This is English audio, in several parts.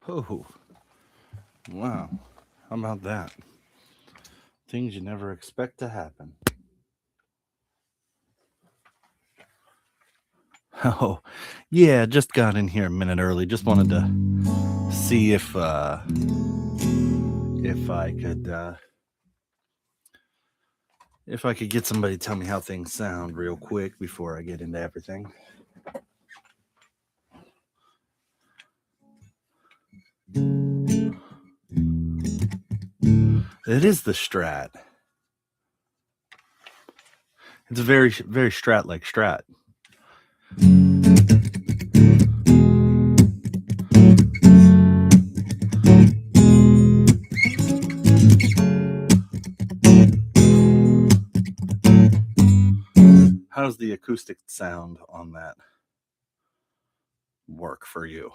Oh, wow. How about that? Things you never expect to happen. Oh, yeah, just got in here a minute early. Just wanted to see if I could if I could get somebody to tell me how things sound real quick before I get into everything. It is the Strat. It's a very Strat like Strat. How's the acoustic sound on that work for you?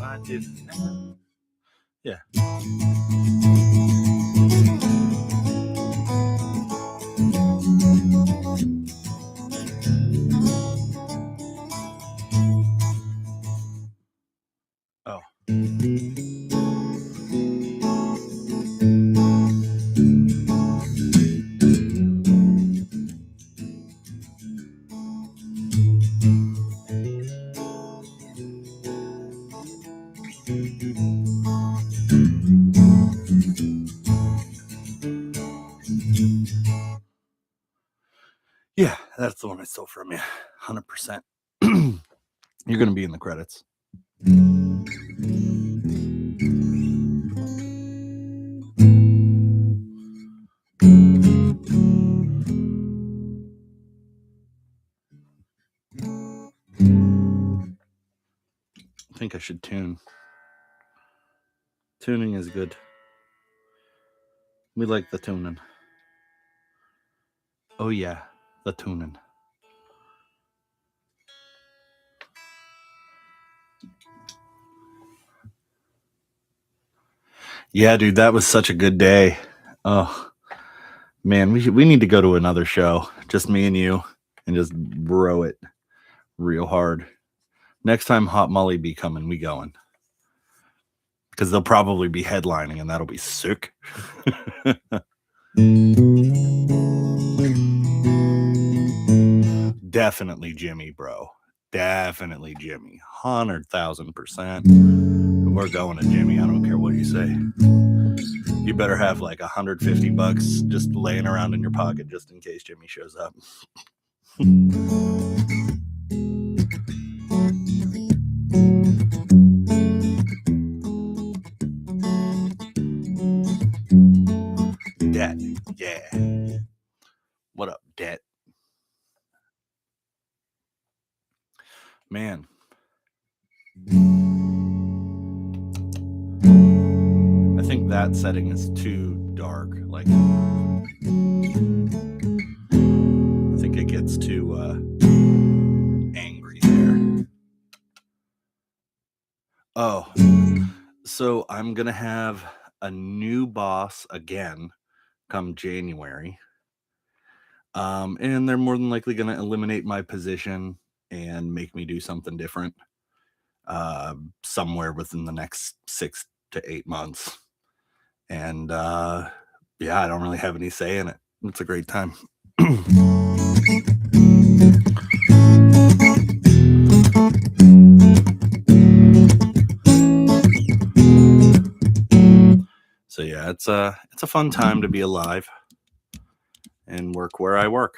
I didn't. Yeah. Oh. Yeah, that's the one I stole from you. 100%. You're going to be in the credits. I think I should tune. Tuning is good. We like the tuning. Oh, yeah, the tuning. Yeah, dude, that was such a good day. Oh, man, we need to go to another show, just me and you, and just bro it real hard. Next time Hot Molly be coming, we going. Because they'll probably be headlining, and that'll be sick. Definitely Jimmy, bro. Definitely Jimmy. 100,000%. We're going to Jimmy. I don't care what you say. You better have like $150 just laying around in your pocket just in case Jimmy shows up. Debt. Yeah. What up, Debt? Man. I think that setting is too dark. Like, I think it gets too angry there. Oh, so I'm going to have a new boss again come January. And they're more than likely going to eliminate my position and make me do something different. somewhere within the next 6 to 8 months. And yeah, I don't really have any say in it. It's a great time. So yeah, it's a fun time to be alive and work where I work.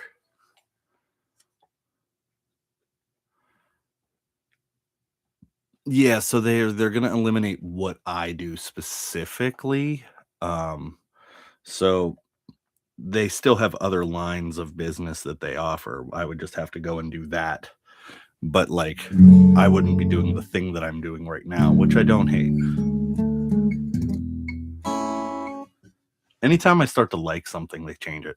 Yeah, so they're gonna eliminate what I do specifically. So they still have other lines of business that they offer. I would just have to go and do that. But like I wouldn't be doing the thing that I'm doing right now, which I don't hate. Anytime I start to like something, they change it.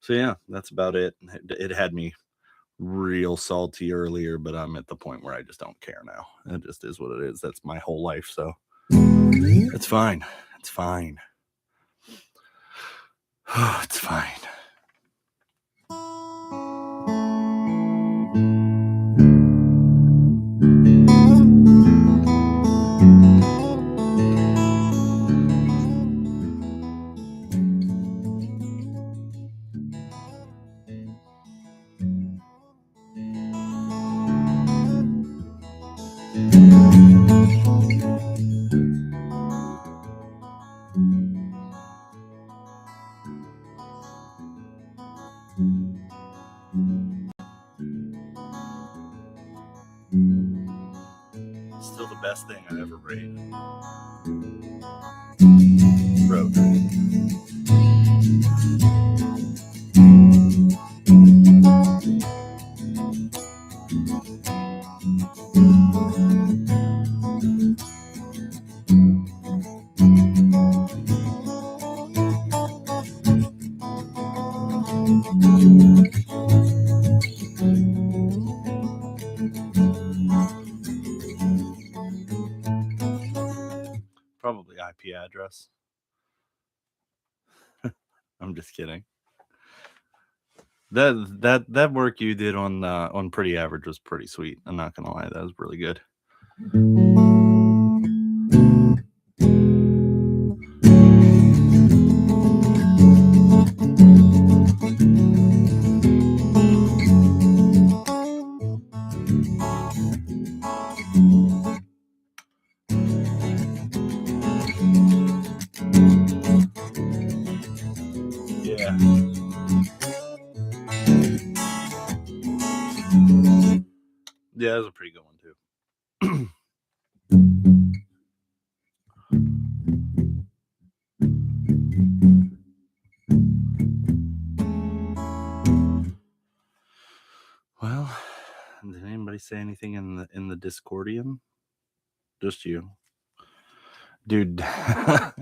So yeah, that's about it. It had me real salty earlier, but I'm at the point where I just don't care now. It just is what it is. That's my whole life, so it's fine. It's fine. It's fine. Still the best thing I ever wrote. Probably IP address. I'm just kidding. That work you did on Pretty Average was pretty sweet. I'm not gonna lie, that was really good. Yeah. Yeah, that was a pretty good one too. Well, did anybody say anything in the Discordian? Just you. Dude, I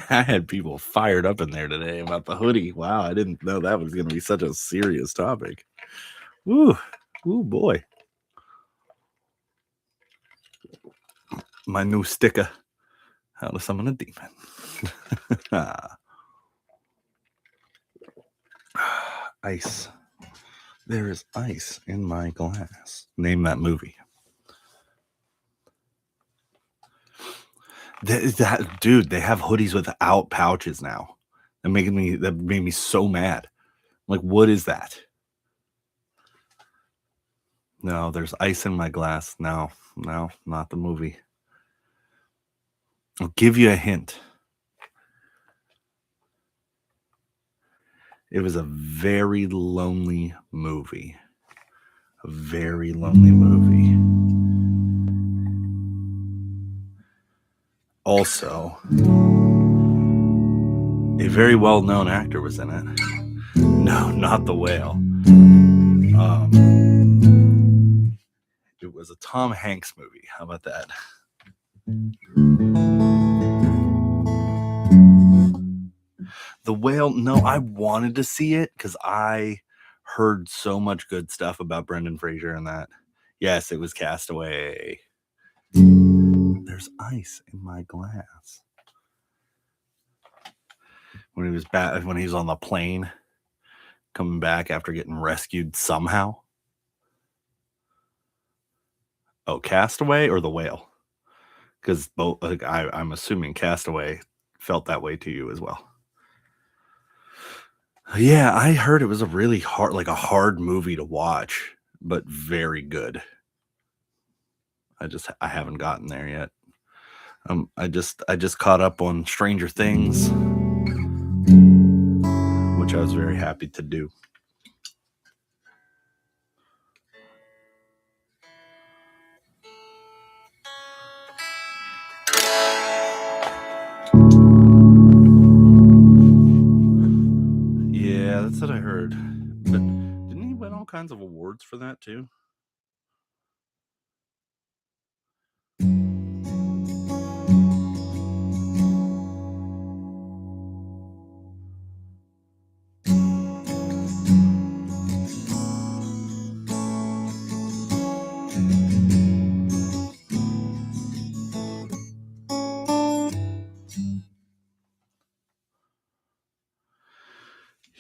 had people fired up in there today about the hoodie. Wow, I didn't know that was going to be such a serious topic. Ooh boy. My new sticker. How to summon a demon. Ice. There is ice in my glass. Name that movie. That dude, they have hoodies without pouches now. That made me so mad. Like, what is that? No, there's ice in my glass. No, not the movie. I'll give you a hint. It was a very lonely movie. A very lonely movie. Also, a very well-known actor was in it. No, not The Whale. It was a Tom Hanks movie. How about that? The Whale, no, I wanted to see it because I heard so much good stuff about Brendan Fraser in that. Yes, it was Castaway. There's ice in my glass. When he was back, when he was on the plane, coming back after getting rescued somehow. Oh, Castaway or The Whale? Because both, like, I'm assuming Castaway felt that way to you as well. Yeah, I heard it was a really hard, like a hard movie to watch, but very good. I haven't gotten there yet. I just caught up on Stranger Things, which I was very happy to do. Yeah, that's what I heard. But didn't he win all kinds of awards for that too?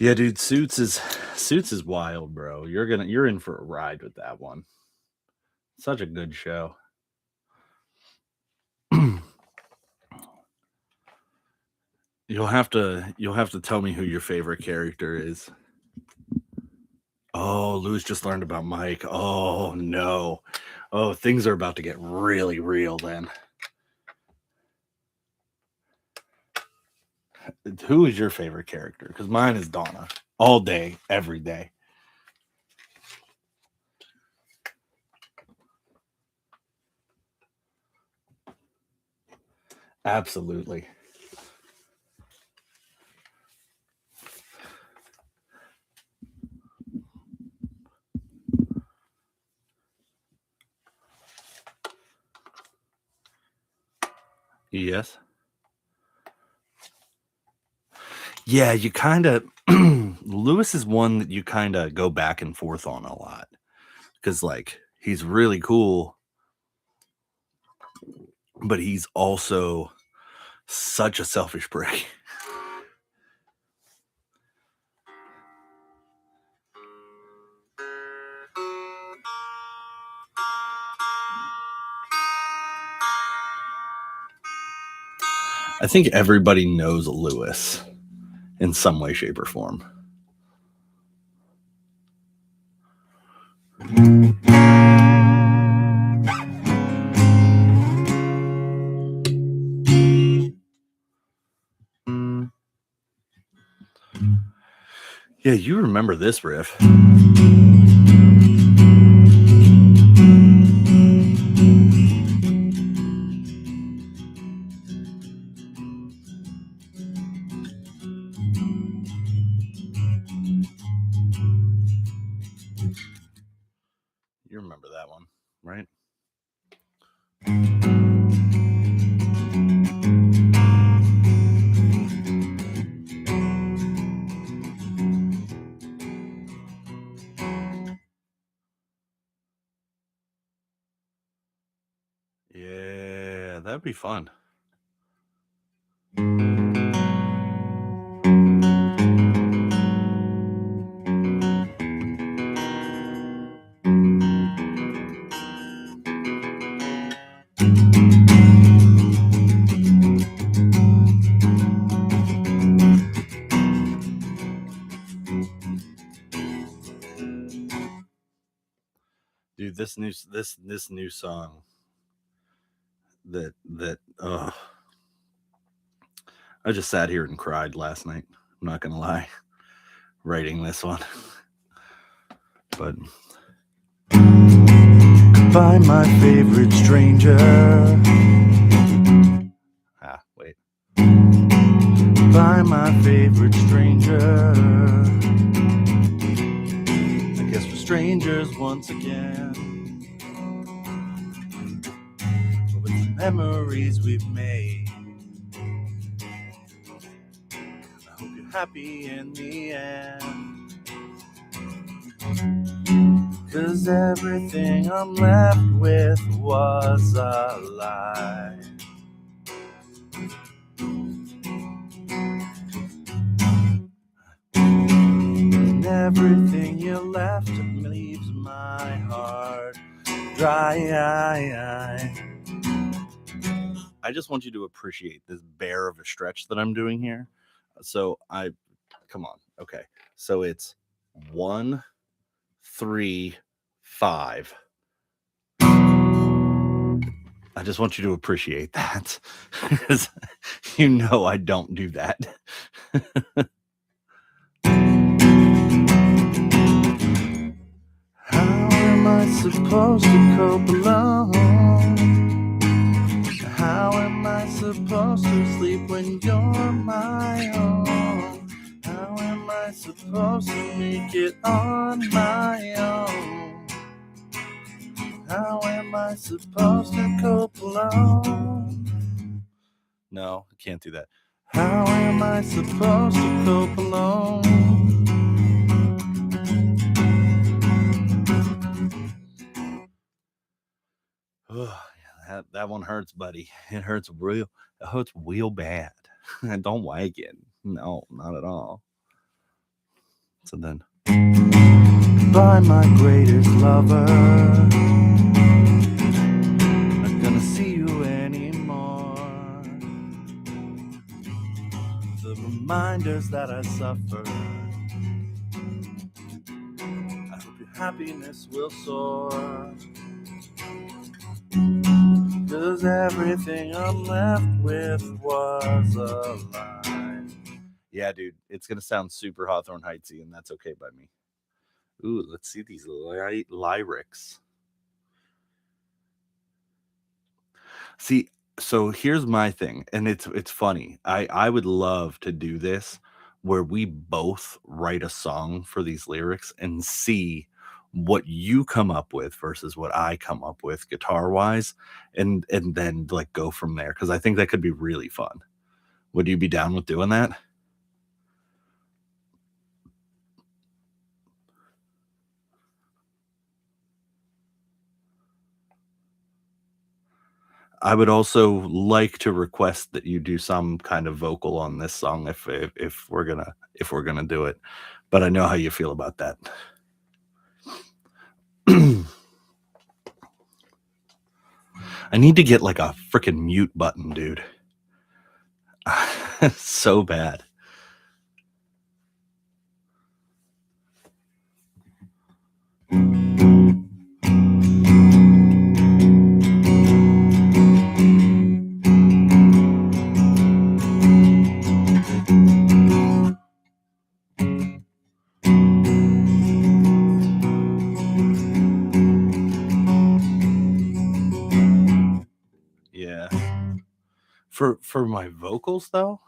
Yeah, dude, Suits is wild, bro. You're in for a ride with that one. Such a good show. You'll have to tell me who your favorite character is. Oh, Louis just learned about Mike. Oh no. Oh, things are about to get really real then. Who is your favorite character? Because mine is Donna. All day, every day. Absolutely. Yes. Yeah, you kind of Lewis is one that you kind of go back and forth on a lot because like he's really cool, but he's also such a selfish prick. I think everybody knows Lewis in some way, shape, or form. Yeah, you remember this riff. You remember that one, right? Yeah, that'd be fun. Dude, this new song that I just sat here and cried last night. I'm not gonna lie, writing this one. But goodbye, my favorite stranger. Wait. Goodbye, my favorite stranger. I guess we're strangers once again. But with the memories we've made, I hope you happy in the end. 'Cause everything I'm left with was a lie. And everything you left leaves my heart dry. I just want you to appreciate this bear of a stretch that I'm doing here. So come on. Okay. So it's 1, 3, 5. I just want you to appreciate that. Because you know I don't do that. How am I supposed to cope alone? How am I supposed to sleep when you're my own? How am I supposed to make it on my own? How am I supposed to cope alone? No, I can't do that. How am I supposed to cope alone? That one hurts, buddy. It hurts real bad. I don't like it. No, not at all. So then, goodbye, my greatest lover. Not gonna see you anymore. The reminders that I suffer. I hope your happiness will soar. 'Cause everything I'm left with was a lie. Yeah, dude, it's gonna sound super Hawthorne Heightsy, and that's okay by me. Ooh, let's see these lyrics. See, so here's my thing, and it's funny. I would love to do this where we both write a song for these lyrics and see what you come up with versus what I come up with guitar wise, and then like go from there because I think that could be really fun. Would you be down with doing that? I would also like to request that you do some kind of vocal on this song if we're gonna do it. But I know how you feel about that. I need to get like a freaking mute button, dude. So bad. Yeah. For my vocals though,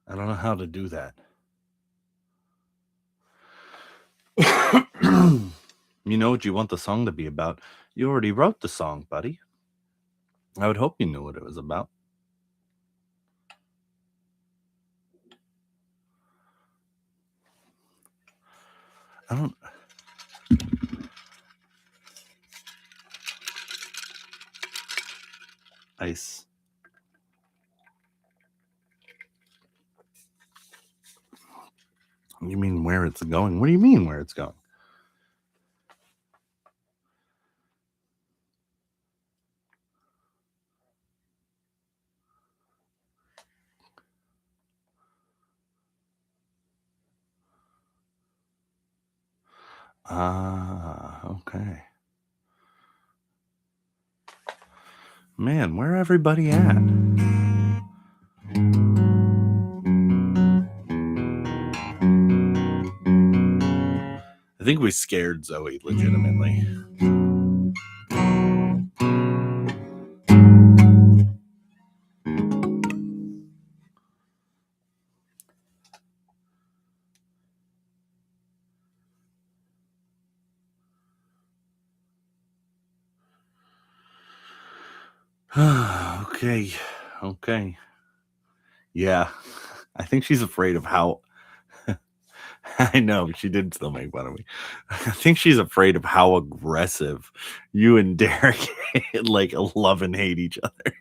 I don't know how to do that. You know what you want the song to be about. You already wrote the song, buddy. I would hope you knew what it was about. I don't. Ice. You mean where it's going? What do you mean where it's going? Ah, okay. Man, where everybody at? I think we scared Zoe legitimately. Okay. Yeah. I think she's afraid of how I know she did still make fun of me. I think she's afraid of how aggressive you and Derek like love and hate each other.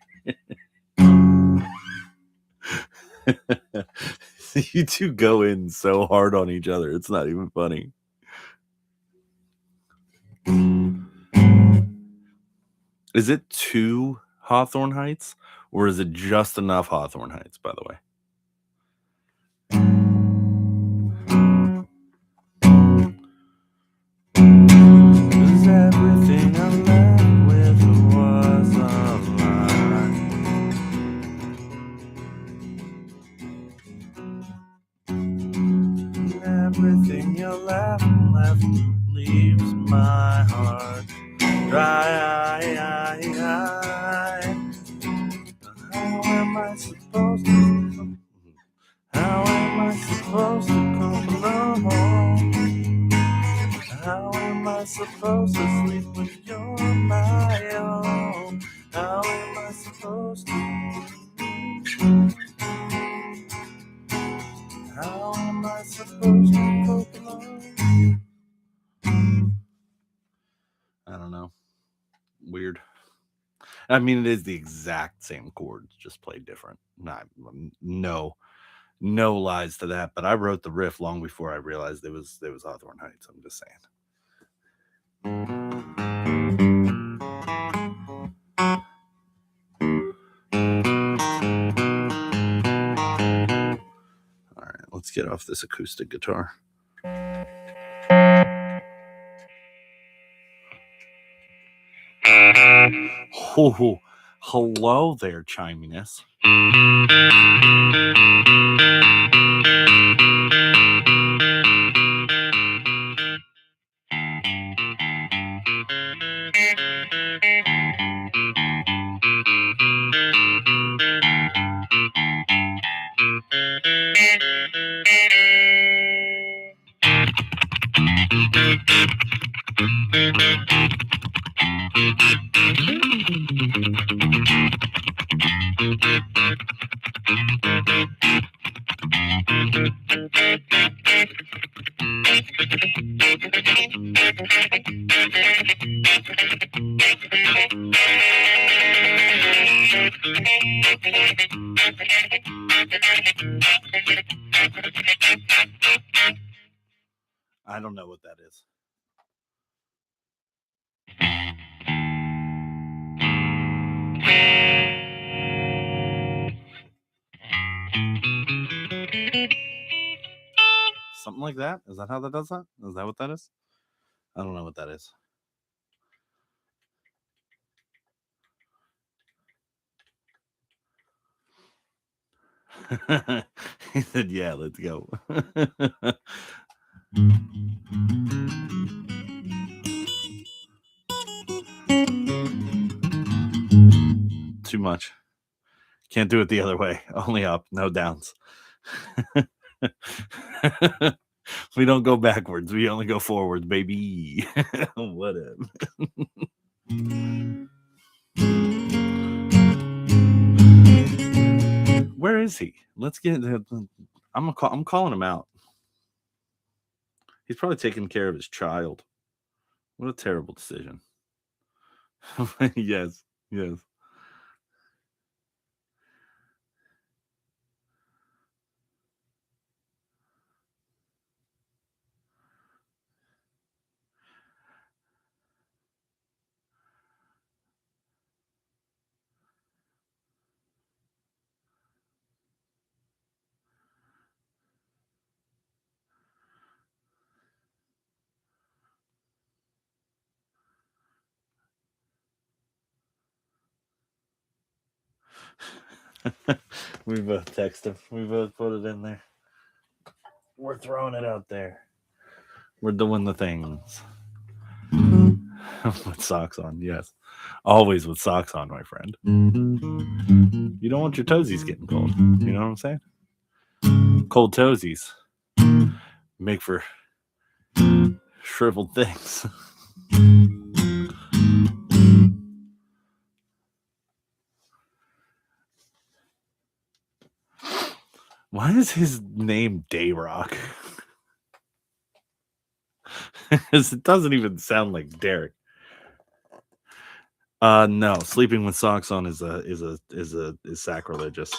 You two go in so hard on each other. It's not even funny. Is it 2 Hawthorne Heights or is it just enough Hawthorne Heights, by the way? Cause everything I left with was a lie. Everything you left leaves my heart dry. How am I supposed to? How am I supposed to come along? How am I supposed to sleep when you're my own? How am I supposed to? How am I supposed to cope alone? I don't know. Weird. I mean, it is the exact same chords, just played different. No lies to that. But I wrote the riff long before I realized it was Hawthorne Heights. I'm just saying. All right, let's get off this acoustic guitar. Oh, hello there, chiminess. I don't know what that is. Something like that? Is that how that does that? Is that what that is? I don't know what that is. He said, yeah, let's go. Too much. Can't do it the other way. Only up, no downs. We don't go backwards. We only go forwards, baby. Whatever. Where is he? Let's get. I'm calling him out. He's probably taking care of his child. What a terrible decision. Yes. We both text him. We both put it in there. We're throwing it out there. We're doing the things. With socks on, yes. Always with socks on, my friend. You don't want your toesies getting cold. You know what I'm saying? Cold toesies make for shriveled things. Why is his name Dayrock? It doesn't even sound like Derek. No, sleeping with socks on is sacrilegious.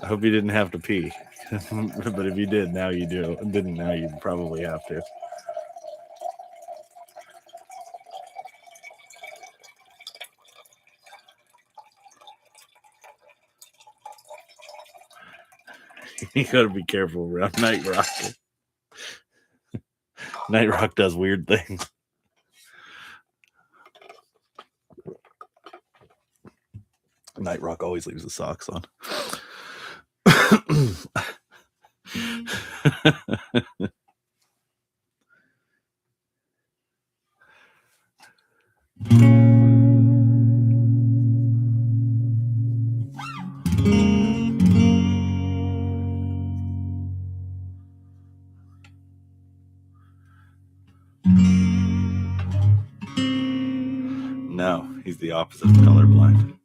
I hope you didn't have to pee, but if you did, now you do. Didn't now, you probably have to. You gotta be careful around Night Rock. Night Rock does weird things. Night Rock always leaves the socks on. No, he's the opposite of colorblind.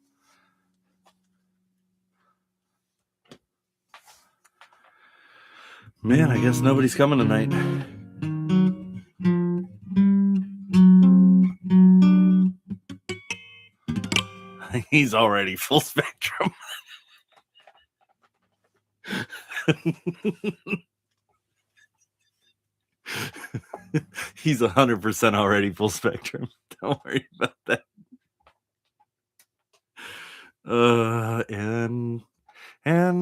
Man, I guess nobody's coming tonight. He's already full spectrum. He's 100% already full spectrum. Don't worry about that. And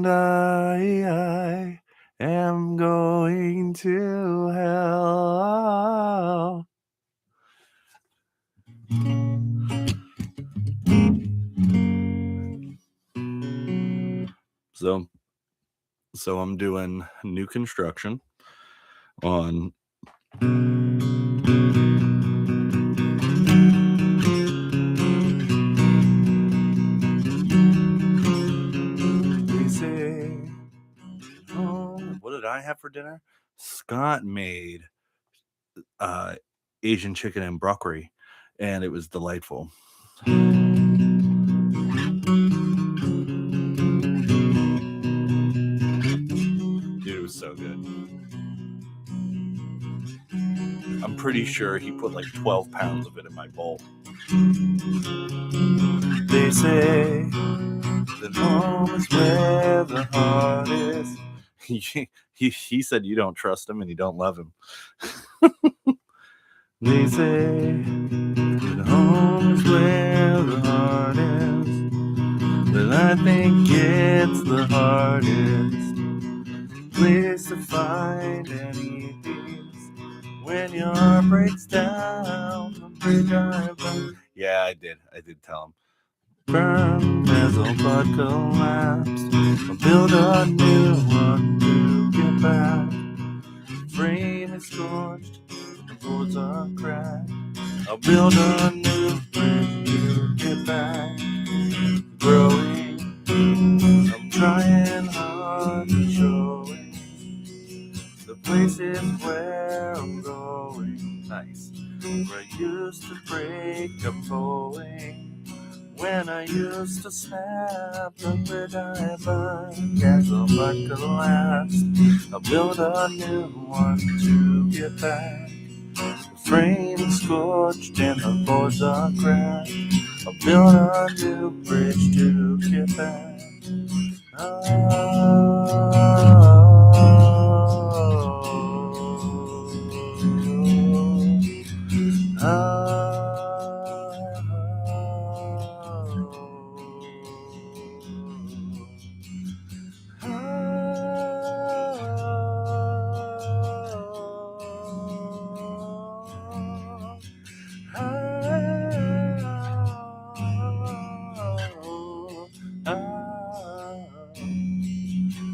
I am going to hell. So I'm doing new construction on what did I have for dinner? Scott made Asian chicken and broccoli, and it was delightful. Dude, it was so good. I'm pretty sure he put like 12 pounds of it in my bowl. They say that home is where the heart is. He said you don't trust him and you don't love him. They say that home is where the heart is, but I think it's the hardest place to find any peace when your heart breaks down the bridge I burn. Yeah, I did tell him. Burn as a blood collapsed. I'll build a new one to get back. Frame is scorched, the boards are cracked. I'll build a new bridge to get back. Growing, I'm trying hard to show it. The places where I'm going, nice. Where I used to break up going. When I used to snap the bridge I burned as a blood collapsed. I'll build a new one to get back. The frame is scorched and the boards are cracked. I'll build a new bridge to get back.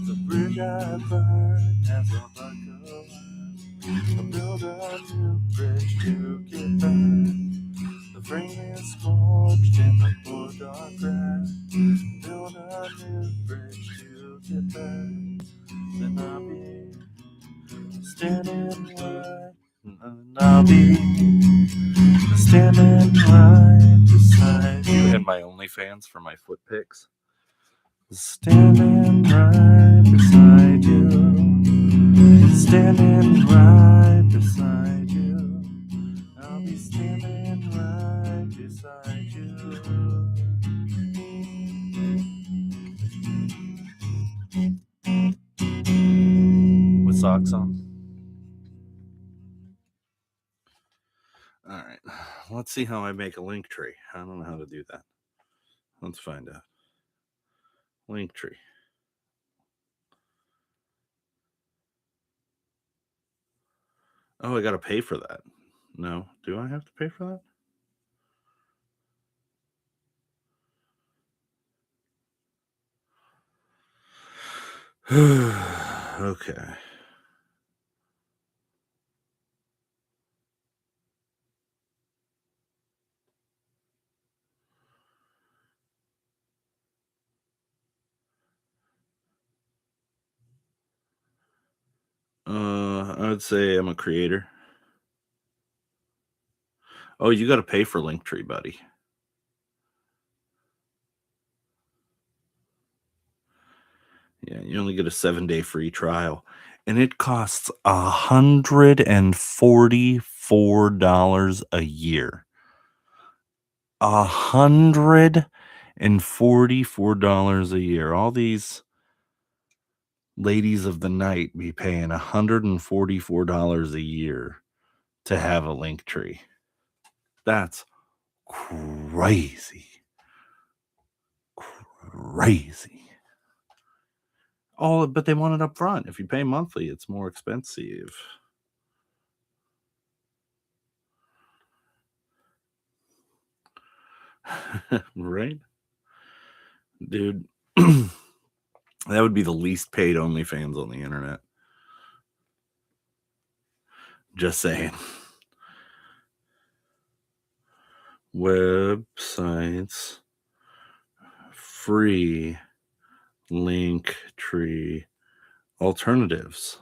The bridge I burned has a buckle. I'll build a new bridge to get back. The frame is scorched and the boards are cracked. Build a new bridge to get back. Then I'll be standing wide. And I'll be standing right beside you. And my OnlyFans for my foot pics. Standing right beside you. Standing right beside you. I'll be standing right beside you. With socks on. All right. Let's see how I make a link tree. I don't know how to do that. Let's find out. Link tree. Oh, I got to pay for that. No. Do I have to pay for that? Okay. I would say I'm a creator. Oh, you got to pay for Linktree, buddy. Yeah, you only get a 7-day free trial, and it costs $144 a year. $144 a year. All these ladies of the night be paying $144 a year to have a Linktree. That's crazy. Crazy. Oh, but they want it up front. If you pay monthly, it's more expensive. Right? Dude, that would be the least paid OnlyFans on the internet. Just saying. Websites, free Linktree alternatives.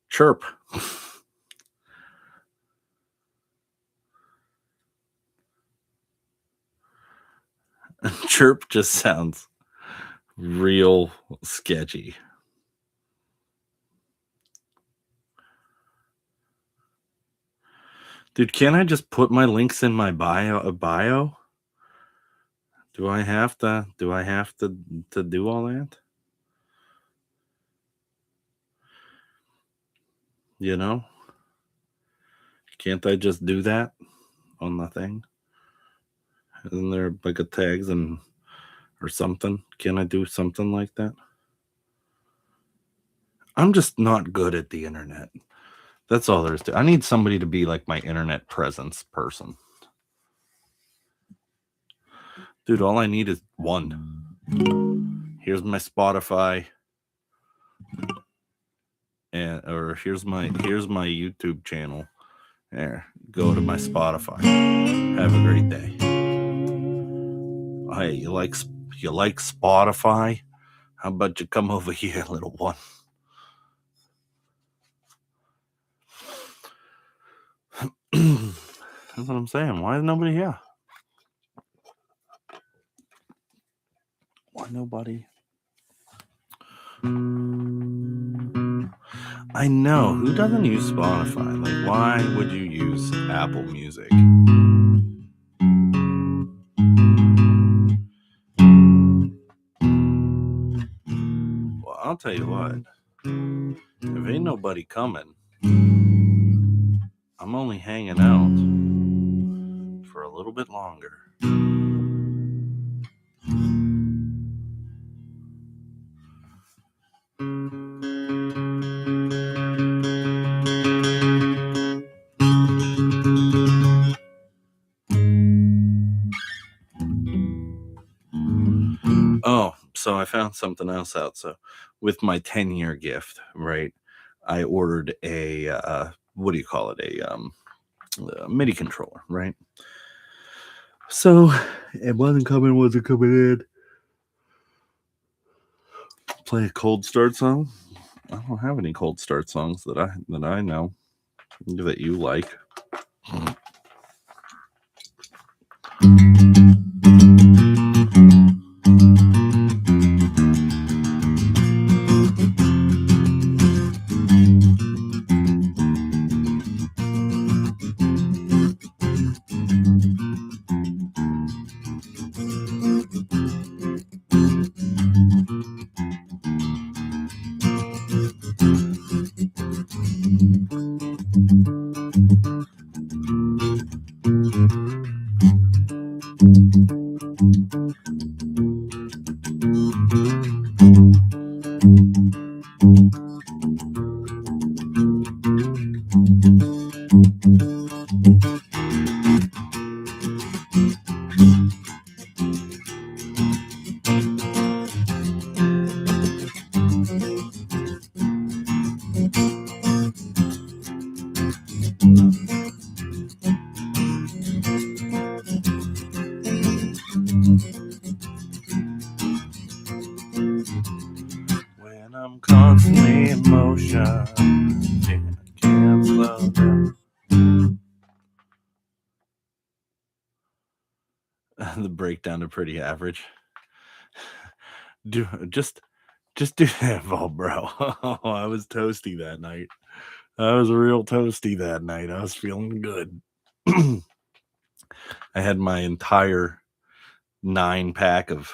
Chirp. Chirp just sounds real sketchy. Dude, can't I just put my links in my bio? Do I have to do all that? You know? Can't I just do that on the thing? Isn't there like a tags or something? Can I do something like that? I'm just not good at the internet. That's all there is to it. I need somebody to be like my internet presence person. Dude, all I need is one. Here's my Spotify. Or here's my YouTube channel. There. Go to my Spotify. Have a great day. Hey, you like Spotify? How about you come over here, little one? That's what I'm saying. Why is nobody here? Why nobody? I know. Who doesn't use Spotify? Like, why would you use Apple Music? Well, I'll tell you what. If ain't nobody coming, I'm only hanging out for a little bit longer. Oh, so I found something else out. So with my 10-year gift, right, I ordered a what do you call it? A MIDI controller, right? So it wasn't coming in. Play a cold start song. I don't have any cold start songs that I know that you like. When I'm constantly in motion, I can't slow down. The breakdown to pretty average. Just do that, bro. I was toasty that night. I was real toasty that night. I was feeling good. I had my entire 9-pack of.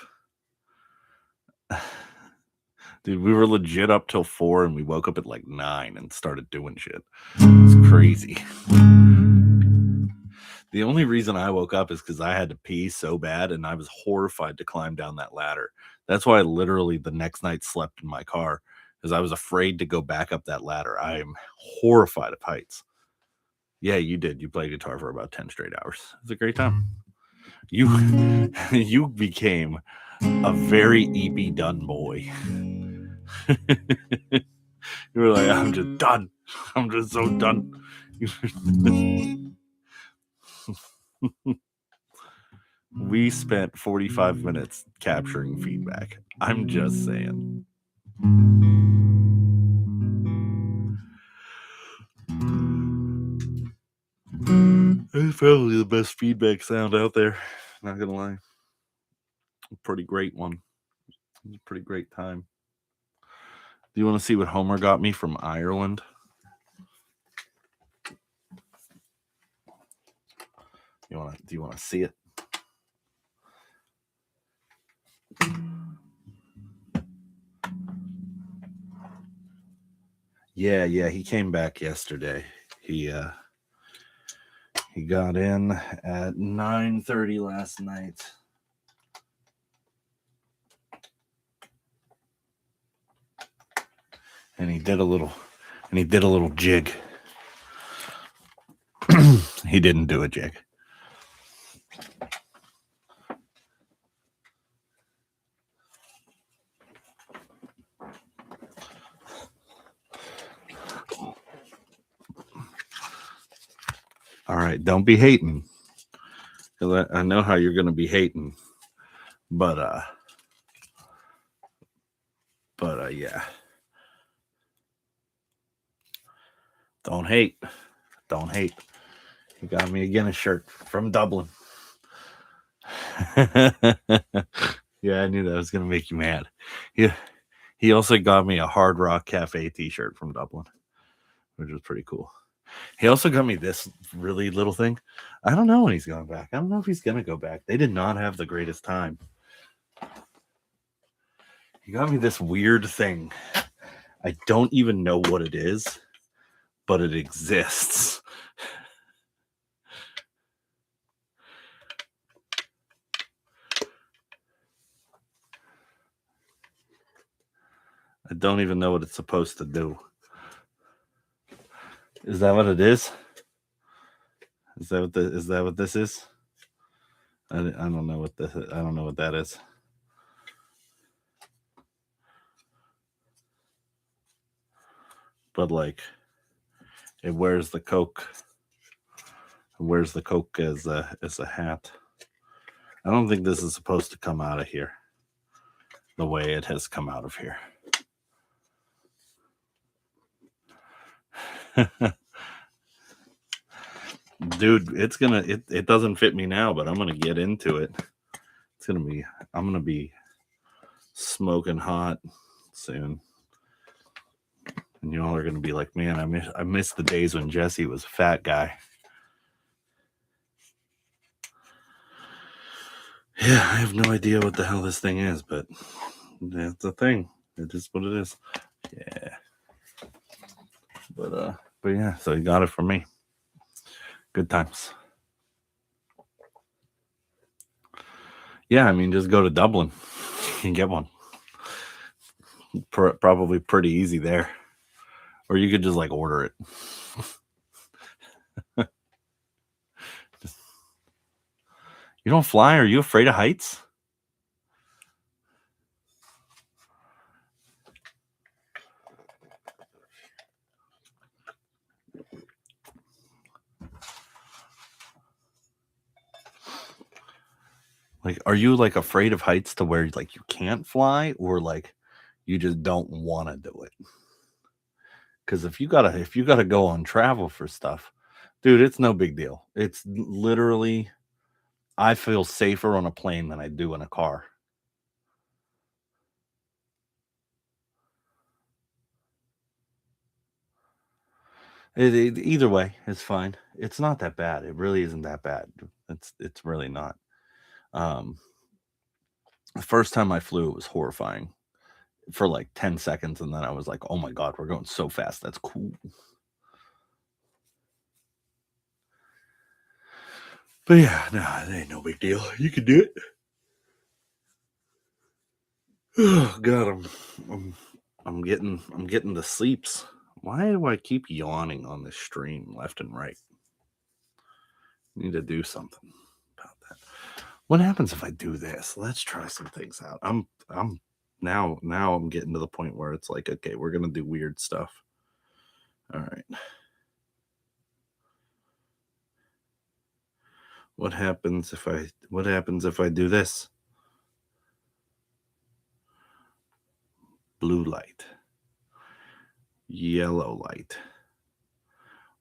Dude, we were legit up till 4 and we woke up at like 9 and started doing shit. It's crazy. The only reason I woke up is because I had to pee so bad and I was horrified to climb down that ladder. That's why I literally the next night slept in my car because I was afraid to go back up that ladder. I am horrified of heights. Yeah, you did. You played guitar for about 10 straight hours. It was a great time. You became a very E.B. Dunn boy. You were like, I'm just done. I'm just so done. We spent 45 minutes capturing feedback. I'm just saying. It's probably the best feedback sound out there. Not gonna lie. A pretty great one. It was a pretty great time. Do you want to see what Homer got me from Ireland? Do you want to see it? Yeah, he came back yesterday. He got in at 9:30 last night. And he did a little jig. He didn't do a jig. All right, don't be hating. I know how you're going to be hating. But yeah. Don't hate. Don't hate. He got me a Guinness shirt from Dublin. Yeah, I knew that was going to make you mad. He also got me a Hard Rock Cafe t-shirt from Dublin, which was pretty cool. He also got me this really little thing. I don't know when he's going back. I don't know if he's going to go back. They did not have the greatest time. He got me this weird thing. I don't even know what it is, but it exists. I don't even know what it's supposed to do. Is that what it is? Is that what this is? I don't know what this is. I don't know what that is. But like, it wears the Coke. It wears the Coke as a hat. I don't think this is supposed to come out of here the way it has come out of here. Dude, it doesn't fit me now, but I'm gonna get into it. I'm gonna be smoking hot soon. And you all are gonna be like, man, I miss the days when Jesse was a fat guy. Yeah, I have no idea what the hell this thing is, but it's a thing. It is what it is. Yeah. But yeah, so he got it from me. Good times. Yeah, I mean, just go to Dublin. You can get one. Probably pretty easy there. Or you could just like order it. You don't fly? Are you afraid of heights? Like, are you like afraid of heights to where like you can't fly, or like you just don't want to do it? Because if you gotta go on travel for stuff, dude, it's no big deal. It's literally, I feel safer on a plane than I do in a car. Either way, it's fine. It's not that bad. It really isn't that bad. It's really not. Um, the first time I flew, it was horrifying for like 10 seconds, and then I was like, "Oh my god, we're going so fast. That's cool." But yeah, no, it ain't no big deal. You can do it. Oh god, I'm getting the sleeps. Why do I keep yawning on this stream left and right? Need to do something about that. What happens if I do this? Let's try some things out. I'm now I'm getting to the point where it's like, okay, we're gonna do weird stuff. All right. What happens if I do this? Blue light, yellow light,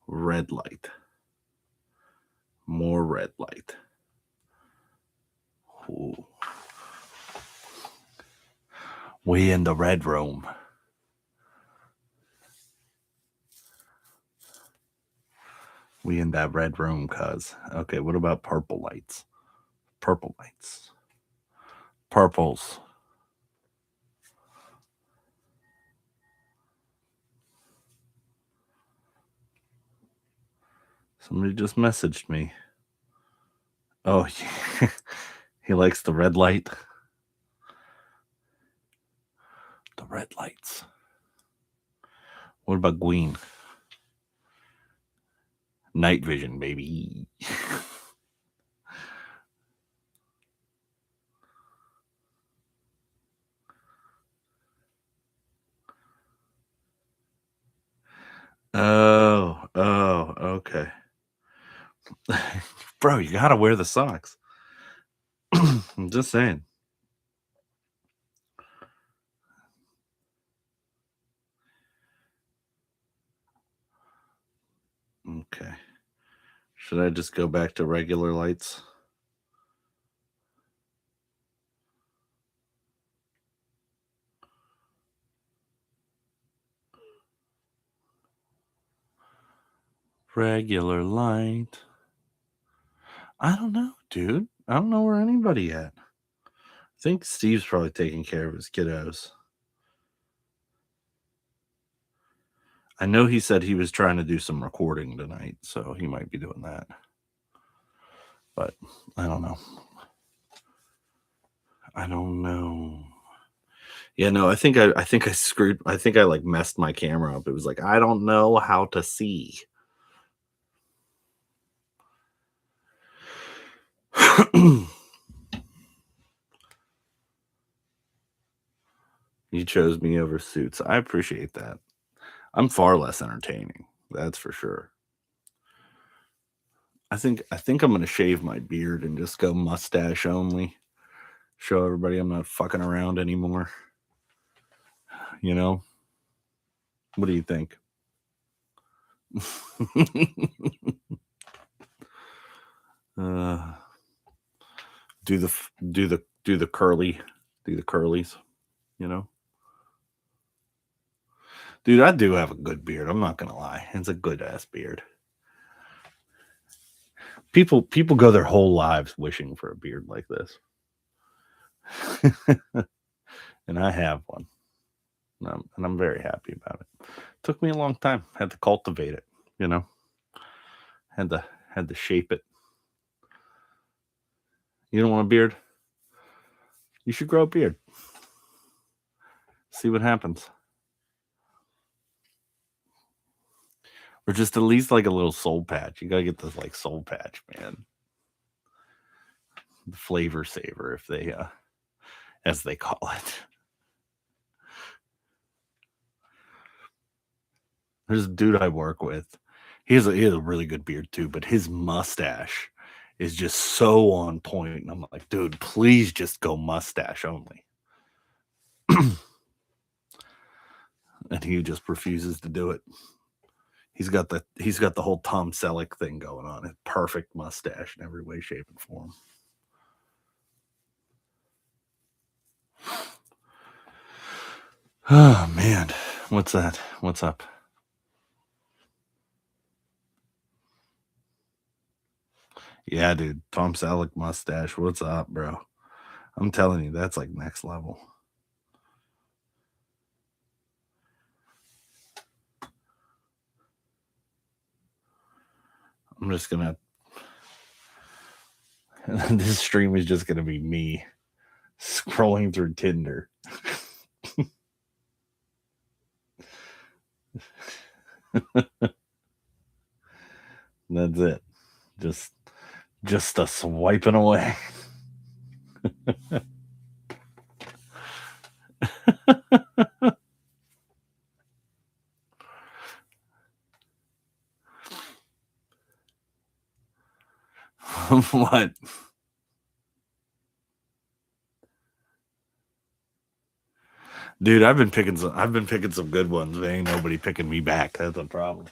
red light, more red light. Ooh. We in the red room. We in that red room, cuz. Okay, what about purple lights? Purple lights. Purples. Somebody just messaged me. Oh, he likes the red light. The red lights. What about green? Night vision, baby. Oh, okay. Bro, you gotta wear the socks. I'm just saying. Okay. Should I just go back to regular lights? Regular light. I don't know, dude. I don't know where anybody at. I think Steve's probably taking care of his kiddos. I know he said he was trying to do some recording tonight, so he might be doing that. But I don't know. I don't know. Yeah, no, I think I screwed. I think I like messed my camera up. It was like, I don't know how to see. You chose me over Suits. I appreciate that. I'm far less entertaining. That's for sure. I think I'm gonna shave my beard and just go mustache only. Show everybody I'm not fucking around anymore. You know? What do you think? Uh, do the curlies, you know? Dude, I do have a good beard. I'm not gonna lie. It's a good ass beard. People go their whole lives wishing for a beard like this. And I have one. And I'm very happy about it. Took me a long time. Had to cultivate it, you know. Had to shape it. You don't want a beard? You should grow a beard. See what happens. Or just at least like a little soul patch. You gotta get this like soul patch, man. The flavor saver, if they as they call it. There's a dude I work with. He has a really good beard too, but his mustache is just so on point. And I'm like, dude, please just go mustache only. And he just refuses to do it. He's got the whole Tom Selleck thing going on. A perfect mustache in every way, shape, and form. Oh man, what's that? What's up? Yeah, dude, Tom Selleck mustache. What's up, bro? I'm telling you, that's like next level. I'm just gonna. This stream is just gonna be me scrolling through Tinder. That's it. Just a swiping away. What? Dude, I've been picking some good ones. There ain't nobody picking me back. That's a problem.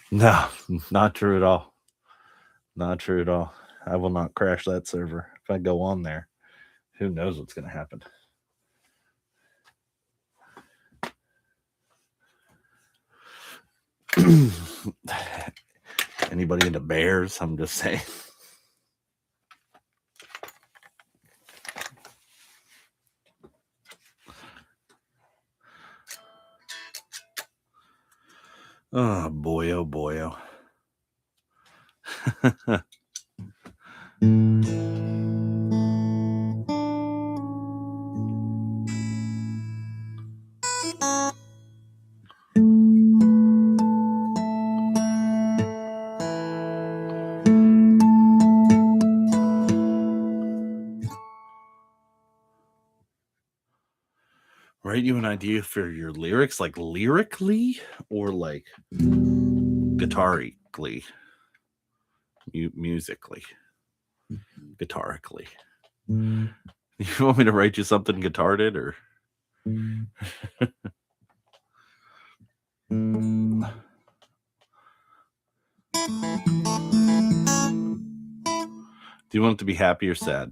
No, not true at all. Not true at all. I will not crash that server. If I go on there, who knows what's going to happen? Anybody into bears? I'm just saying. Oh boy, oh boy, oh. Write you an idea for your lyrics, like lyrically or like guitarically, musically, guitarically. You want me to write you something guitared or? Do you want it to be happy or sad?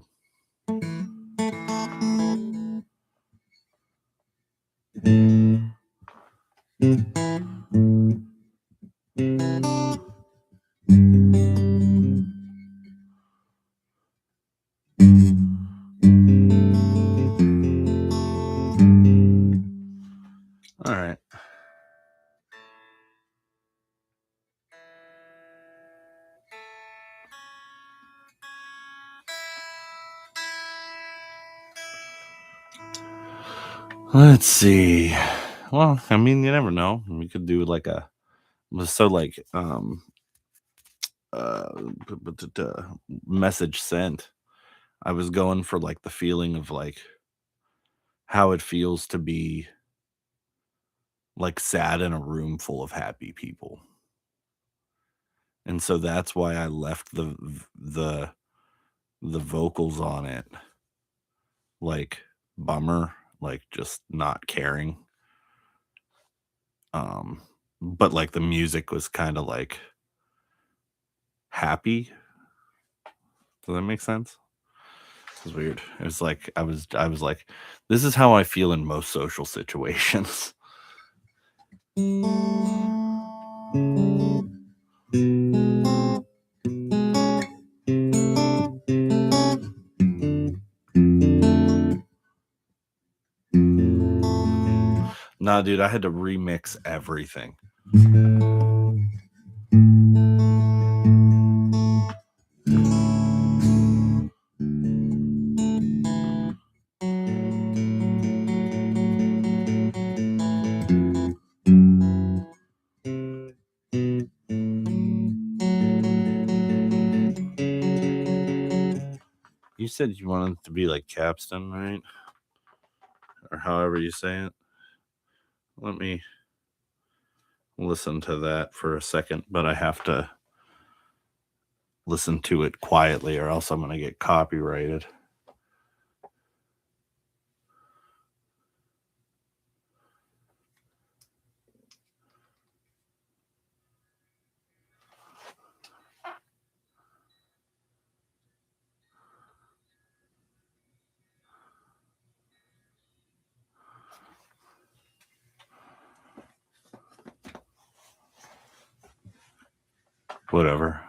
All right. Let's see. Well, I mean, you never know. We could do like message sent. I was going for like the feeling of like how it feels to be like sad in a room full of happy people. And so that's why I left the vocals on it like bummer, like just not caring. but like the music was kind of like happy. Does that make sense? It was weird. It was like I was like, this is how I feel in most social situations. Nah, dude, I had to remix everything. You said you wanted it to be like Capstan, right? Or however you say it. Let me listen to that for a second, but I have to listen to it quietly or else I'm going to get copyrighted. Whatever.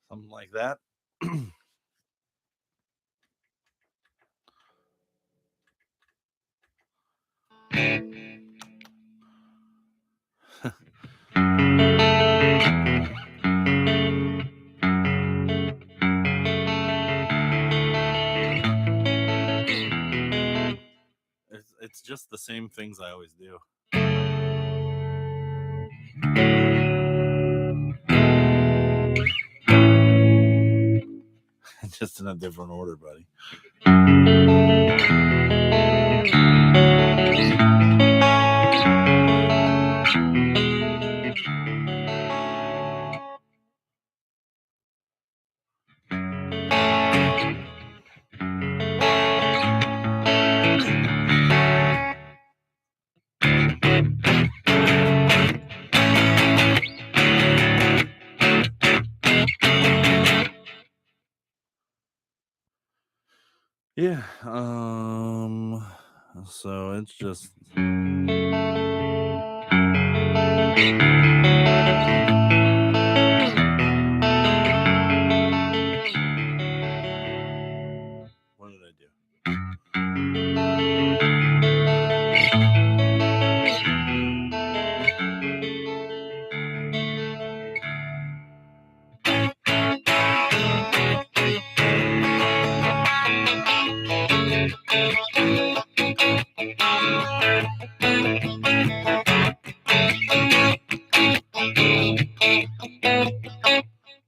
Something like that. It's just the same things I always do. Just in a different order, buddy. Yeah. So it's just what did I do?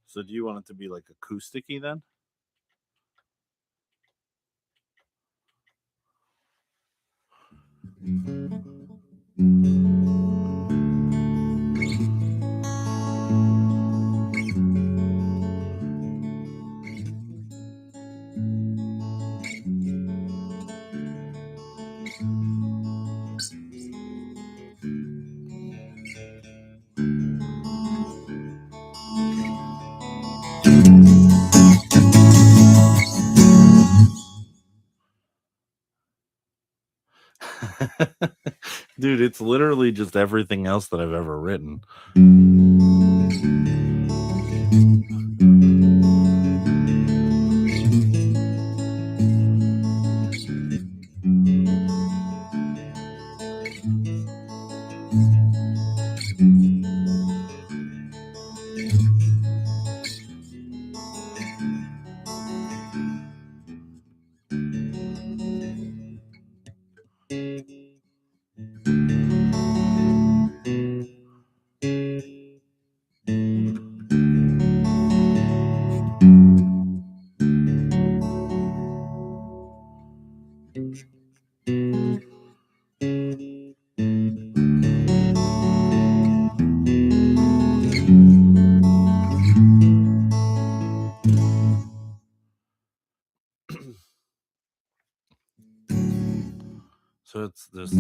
So do you want it to be like acousticy then? Dude, it's literally just everything else that I've ever written. So it's this.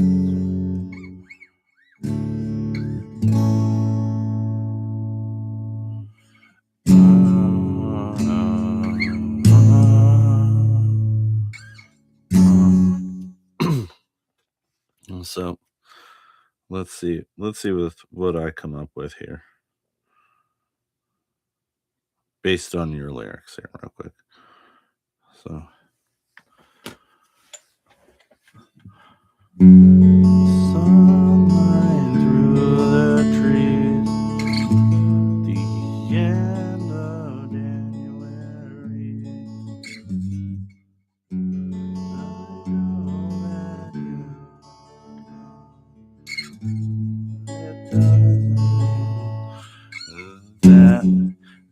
So let's see with what I come up with here based on your lyrics here real quick. So sunlight through the trees, the end of January. I know that that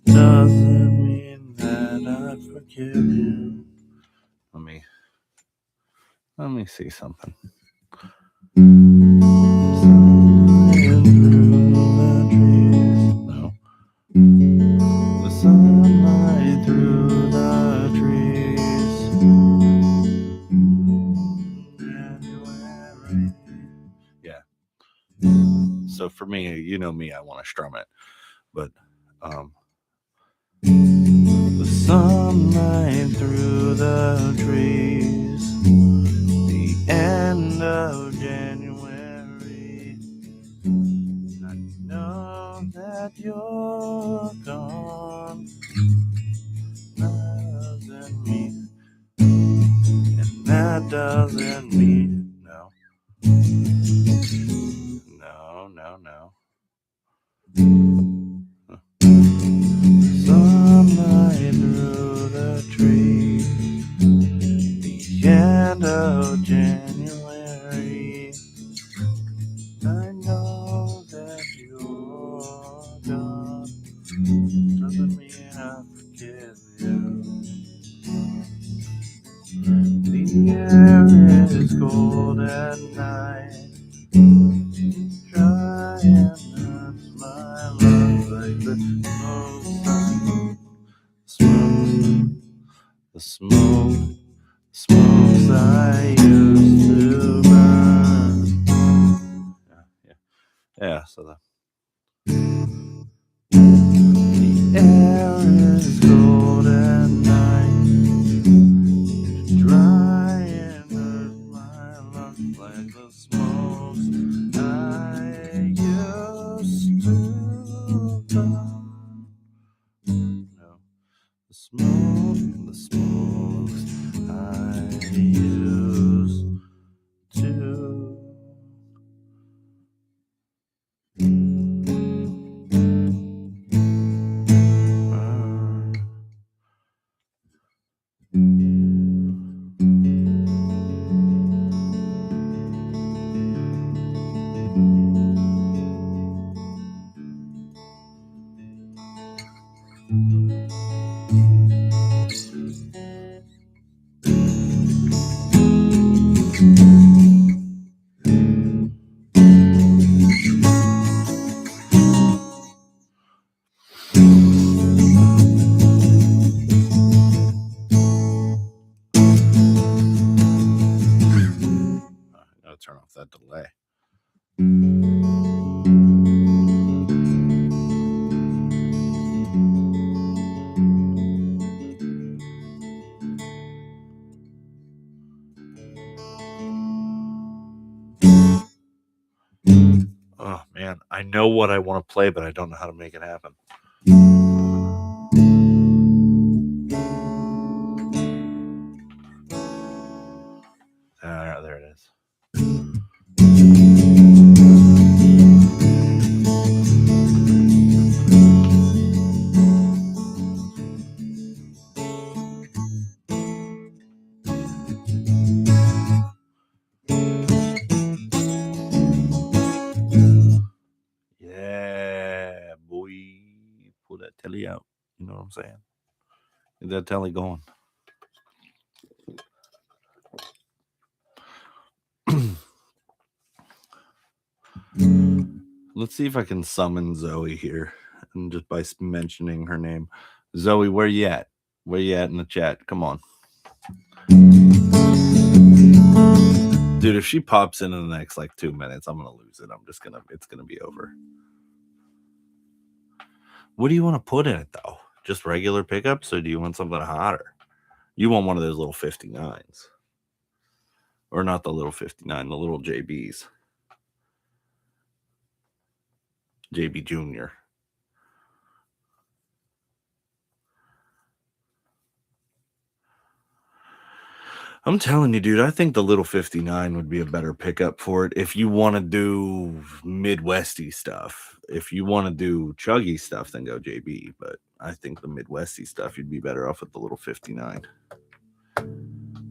doesn't mean that I forgive you. Let me see something. No. The sunlight through the trees. January. Yeah. So for me, you know me, I want to strum it. But the sunlight through the trees, the end of January. I know that you're gone. Doesn't mean, and that doesn't mean no. Sunlight through the trees, the end of January. I know that you're gone. Doesn't mean I forgive you. The air is cold at night. Try and touch my love like the smokes I used to burn. Yeah, so the air is cold at night. Try and touch my love like the smokes I used to burn. No, the smokes I used to turn off that delay. Oh man, I know what I want to play, but I don't know how to make it happen. There it is. Yeah, boy. Pull that telly out. You know what I'm saying? Get that telly going. Let's see if I can summon Zoe here, and just by mentioning her name. Zoe, where you at? Where you at in the chat? Come on. Do Dude, if she pops in the next like 2 minutes, I'm gonna lose it. It's gonna be over. What do you want to put in it though? Just regular pickups, or do you want something hotter? You want one of those little 59s. Or not the little 59, the little JBs. JB Jr. I'm telling you, dude, I think the little 59 would be a better pickup for it if you want to do Midwesty stuff. If you want to do chuggy stuff, then go JB. But I think the Midwesty stuff, you'd be better off with the little 59,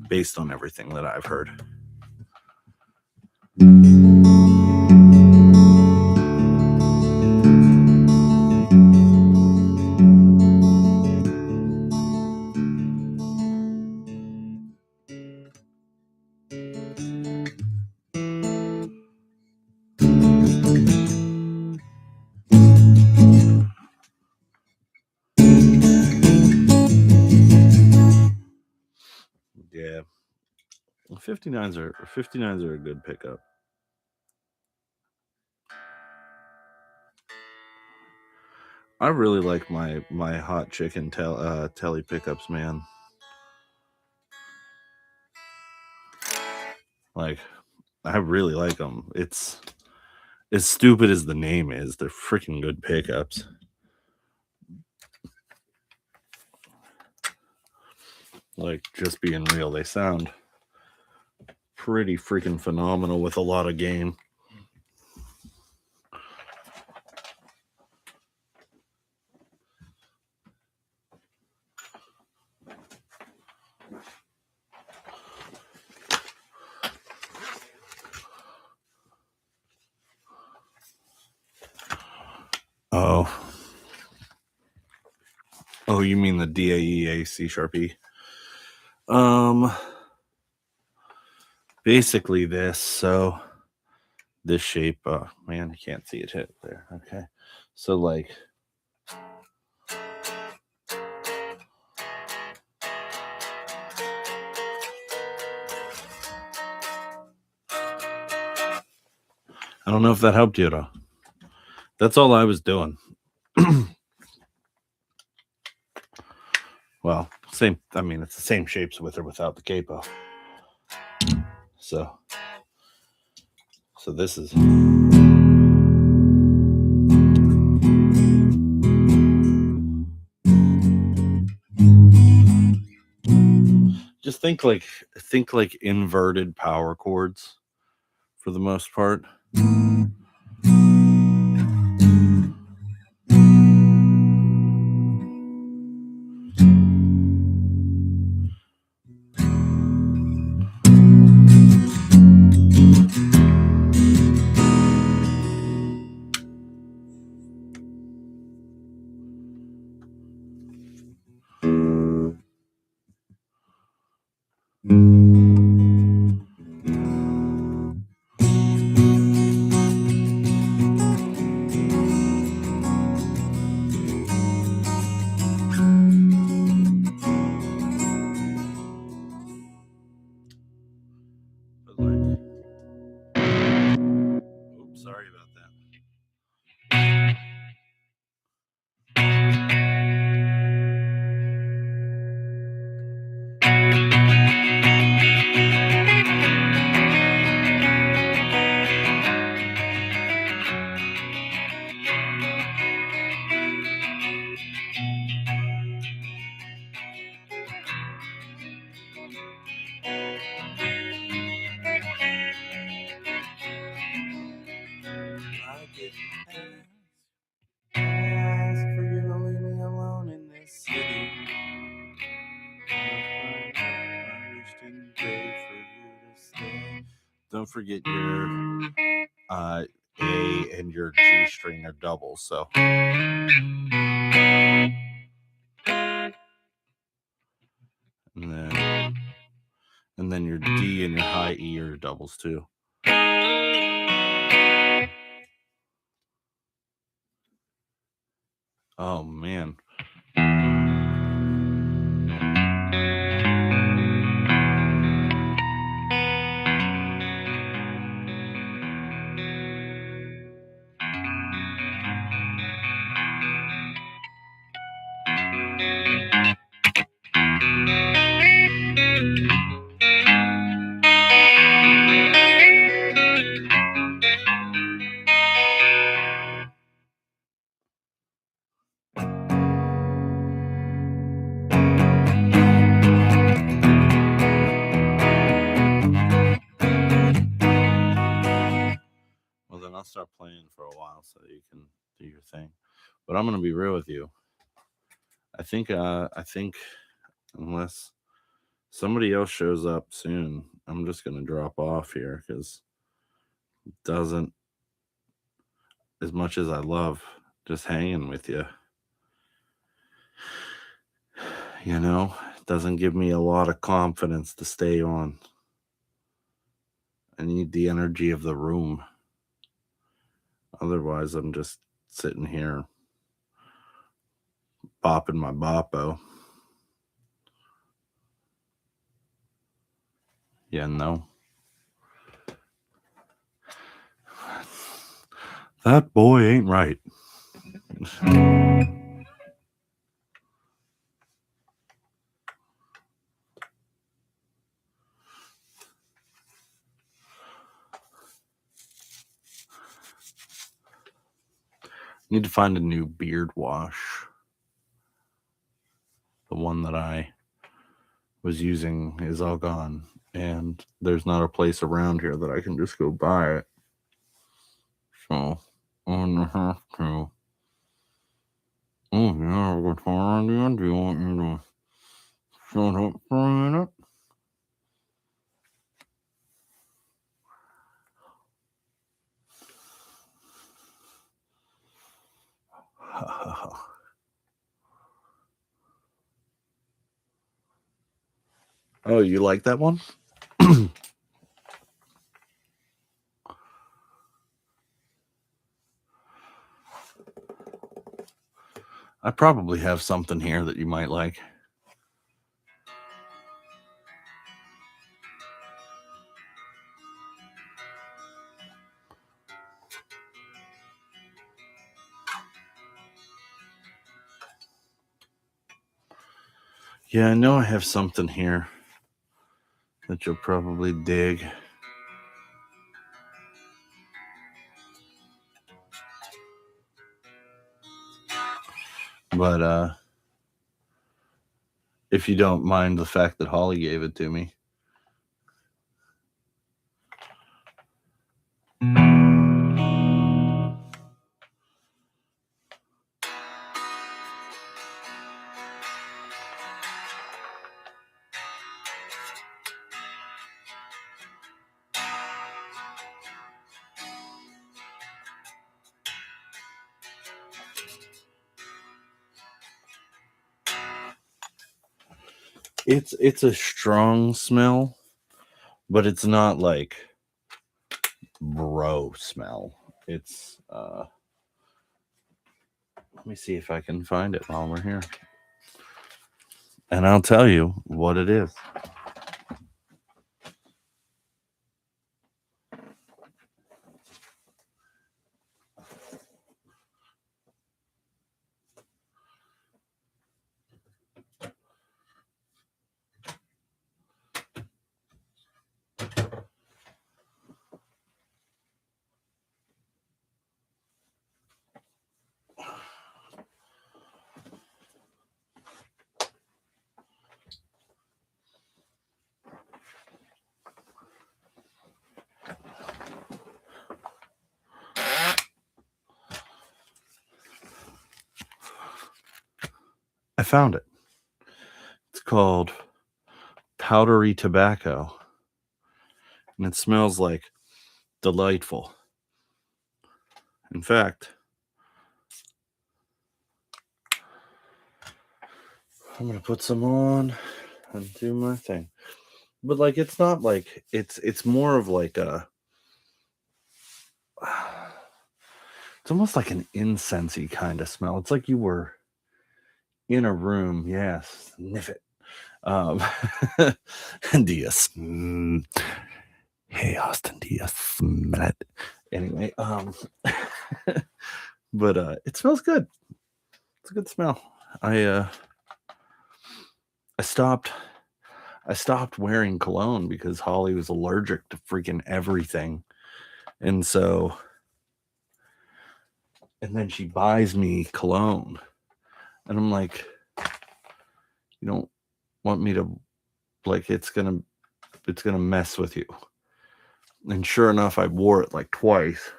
based on everything that I've heard. Yeah. 59s are a good pickup. I really like my hot chicken telly pickups, man. Like, I really like them. It's as stupid as the name is. They're freaking good pickups. Like, just being real, they sound pretty freaking phenomenal with a lot of gain. Oh, you mean the DAE C Sharpie? Basically this. So this shape, man, I can't see it hit there. Okay, so like, I don't know if that helped you at all. That's all I was doing. Well, same. I mean, it's the same shapes with or without the capo. So this is. Just think like inverted power chords for the most part. Oops, sorry about that. Ask for you to leave me alone in this city. My wish didn't pray for you to stay. Don't forget your A and your G string are doubles, so. And then your D and your high E are doubles too. Oh man. start playing for a while so you can do your thing. But I'm gonna be real with you. I think unless somebody else shows up soon, I'm just gonna drop off here because it doesn't, as much as I love just hanging with you, it doesn't give me a lot of confidence to stay on. I need the energy of the room. Otherwise, I'm just sitting here bopping my boppo. Yeah, no. That boy ain't right. Need to find a new beard wash. The one that I was using is all gone, and there's not a place around here that I can just go buy it. So I'm gonna have to. Oh yeah, Victoria, do you want me to shut up for a minute? Oh, you like that one? I probably have something here that you might like. Yeah, I know I have something here that you'll probably dig. But if you don't mind the fact that Holly gave it to me. It's a strong smell, but it's not like bro smell. It's let me see if I can find it while we're here. And I'll tell you what it is. I found it. It's called powdery tobacco. And it smells like delightful. In fact, I'm gonna put some on and do my thing. But like it's not like it's more of like a it's almost like an incensey kind of smell. It's like you were in a room. Yes, sniff it. Do you hey Austin, do you smell it? Anyway, but it smells good. It's a good smell. I stopped wearing cologne because Holly was allergic to freaking everything. And then she buys me cologne. And I'm like, you don't want me to, like, it's gonna mess with you. And sure enough, I wore it like twice.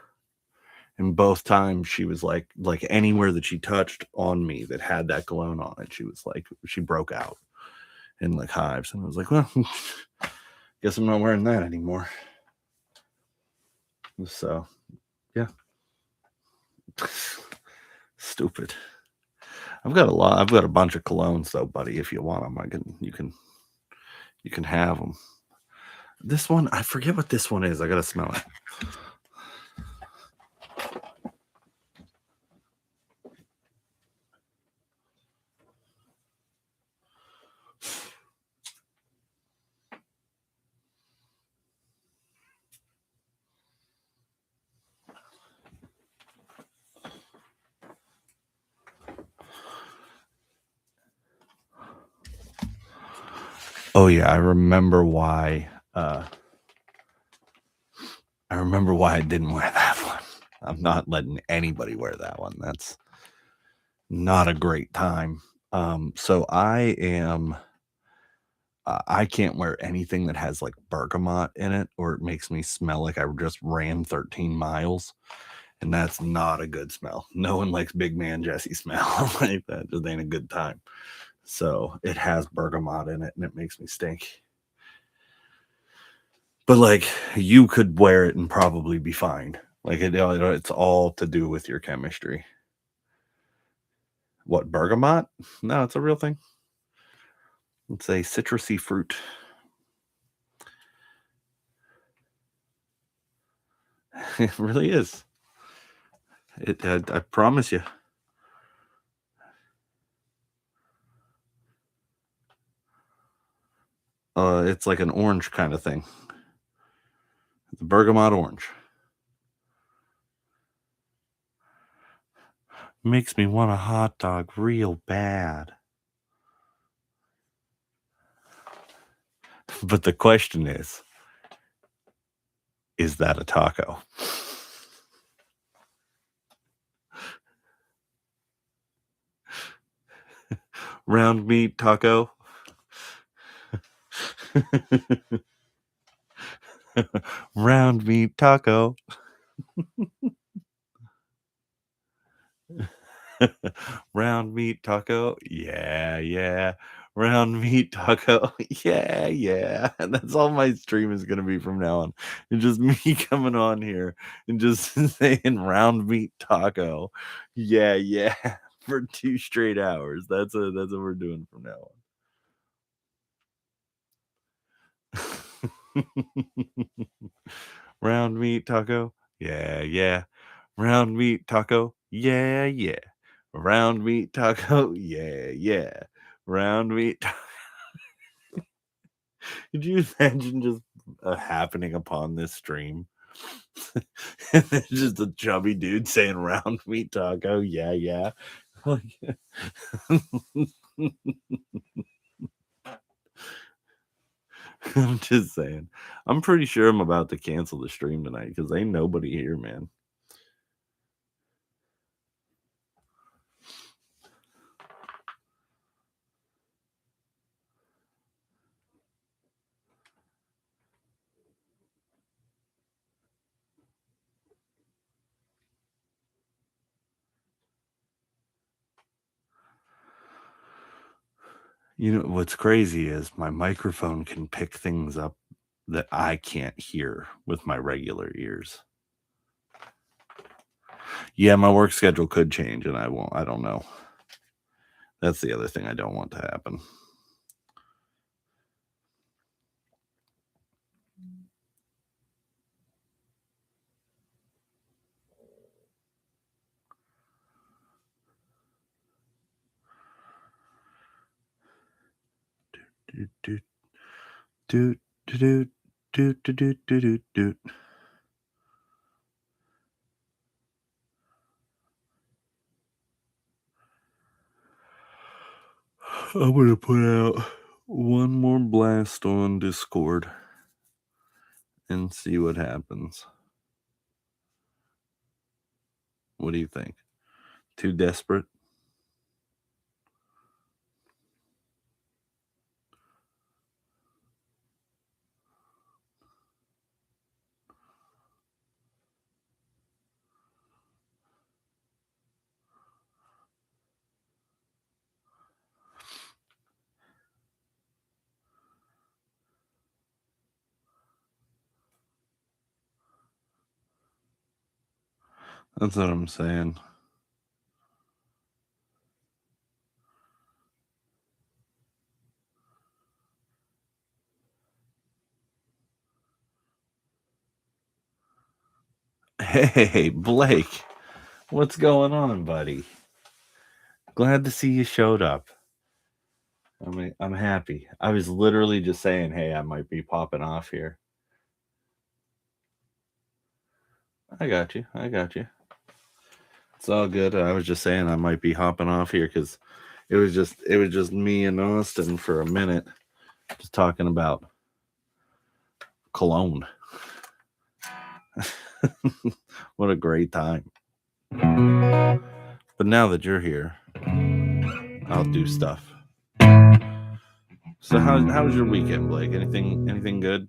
And both times she was like anywhere that she touched on me that had that cologne on it, she was like, she broke out in like hives. And I was like, well, guess I'm not wearing that anymore. So, yeah. Stupid. I've got a bunch of colognes though, buddy. If you want them, you can have them. This one, I forget what this one is. I gotta smell it. Oh yeah, I remember why. I remember why I didn't wear that one. I'm not letting anybody wear that one. That's not a great time. So I can't wear anything that has like bergamot in it, or it makes me smell like I just ran 13 miles. And that's not a good smell. No one likes big man Jesse smell like that. Just ain't a good time. So it has bergamot in it and it makes me stink. But like you could wear it and probably be fine. Like it's all to do with your chemistry. What, bergamot? No, it's a real thing. It's a citrusy fruit. It really is. I promise you. It's like an orange kind of thing. It's a bergamot orange. Makes me want a hot dog real bad. But the question is that a taco? Round meat taco? Round meat taco. Round meat taco. Yeah, yeah. Round meat taco. Yeah, yeah. And that's all my stream is going to be from now on. It's just me coming on here and just saying round meat taco. Yeah, yeah. For 2 straight hours. That's what we're doing from now on. Round meat taco. Yeah, yeah. Round meat taco. Yeah, yeah. Round meat taco. Yeah, yeah. Round meat. Could you imagine just happening upon this stream? And there's just a chubby dude saying round meat taco. Yeah, yeah. I'm just saying. I'm pretty sure I'm about to cancel the stream tonight because ain't nobody here, man. You know what's crazy is my microphone can pick things up that I can't hear with my regular ears. Yeah, my work schedule could change and I don't know. That's the other thing I don't want to happen. Do, do, do, do, do, do, do, do, do, do. I'm gonna put out one more blast on Discord and see what happens. What do you think? Too desperate? That's what I'm saying. Hey, Blake, what's going on, buddy? Glad to see you showed up. I'm happy. I was literally just saying, hey, I might be popping off here. I got you. It's all good. I was just saying I might be hopping off here because it was just me and Austin for a minute, just talking about Cologne. What a great time. But now that you're here, I'll do stuff. So how was your weekend, Blake? Anything good?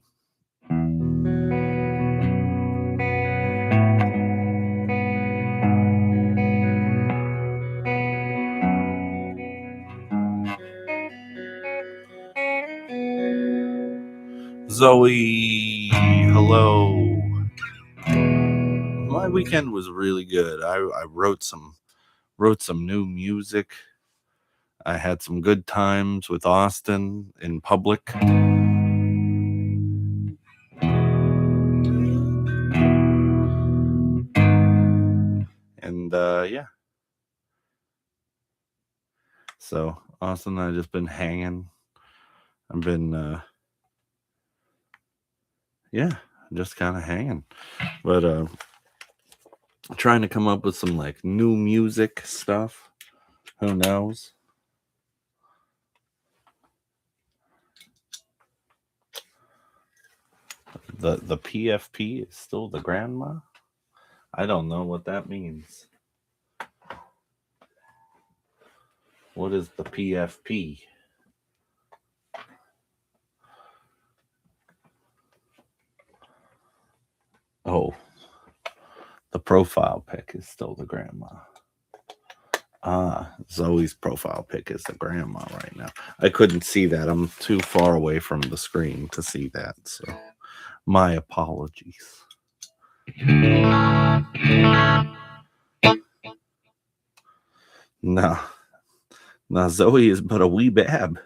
Zoe, hello. My weekend was really good. I wrote some new music. I had some good times with Austin in public. And yeah. So Austin and I just been hanging. I've been yeah, just kind of hanging. But trying to come up with some like new music stuff. Who knows? The PFP is still the grandma? I don't know what that means. What is the PFP? Oh, the profile pic is still the grandma. Ah, Zoe's profile pic is the grandma right now. I couldn't see that. I'm too far away from the screen to see that. So my apologies. No. Now Zoe is but a wee bab.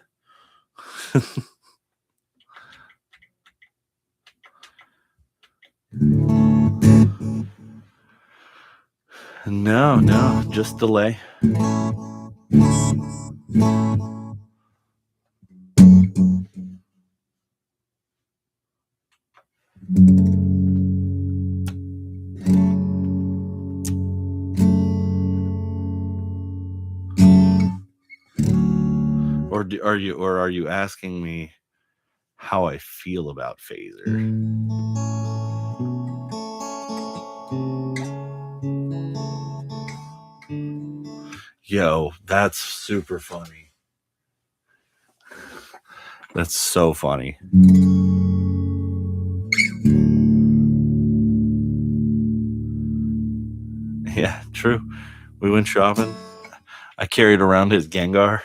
No, just delay. Or are you asking me how I feel about Phaser? Yo, that's super funny. That's so funny. Yeah, true. We went shopping. I carried around his Gengar.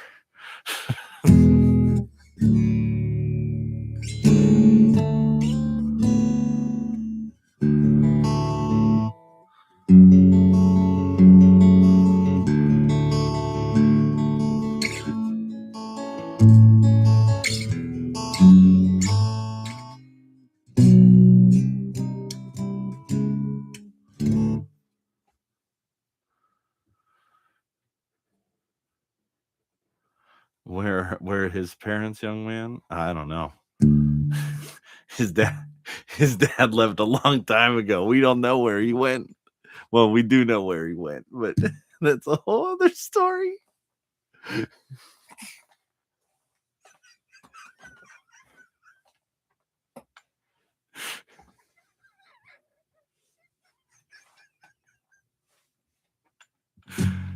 Where his parents, young man? I don't know. His dad left a long time ago. We don't know where he went. Well, we do know where he went, but that's a whole other story.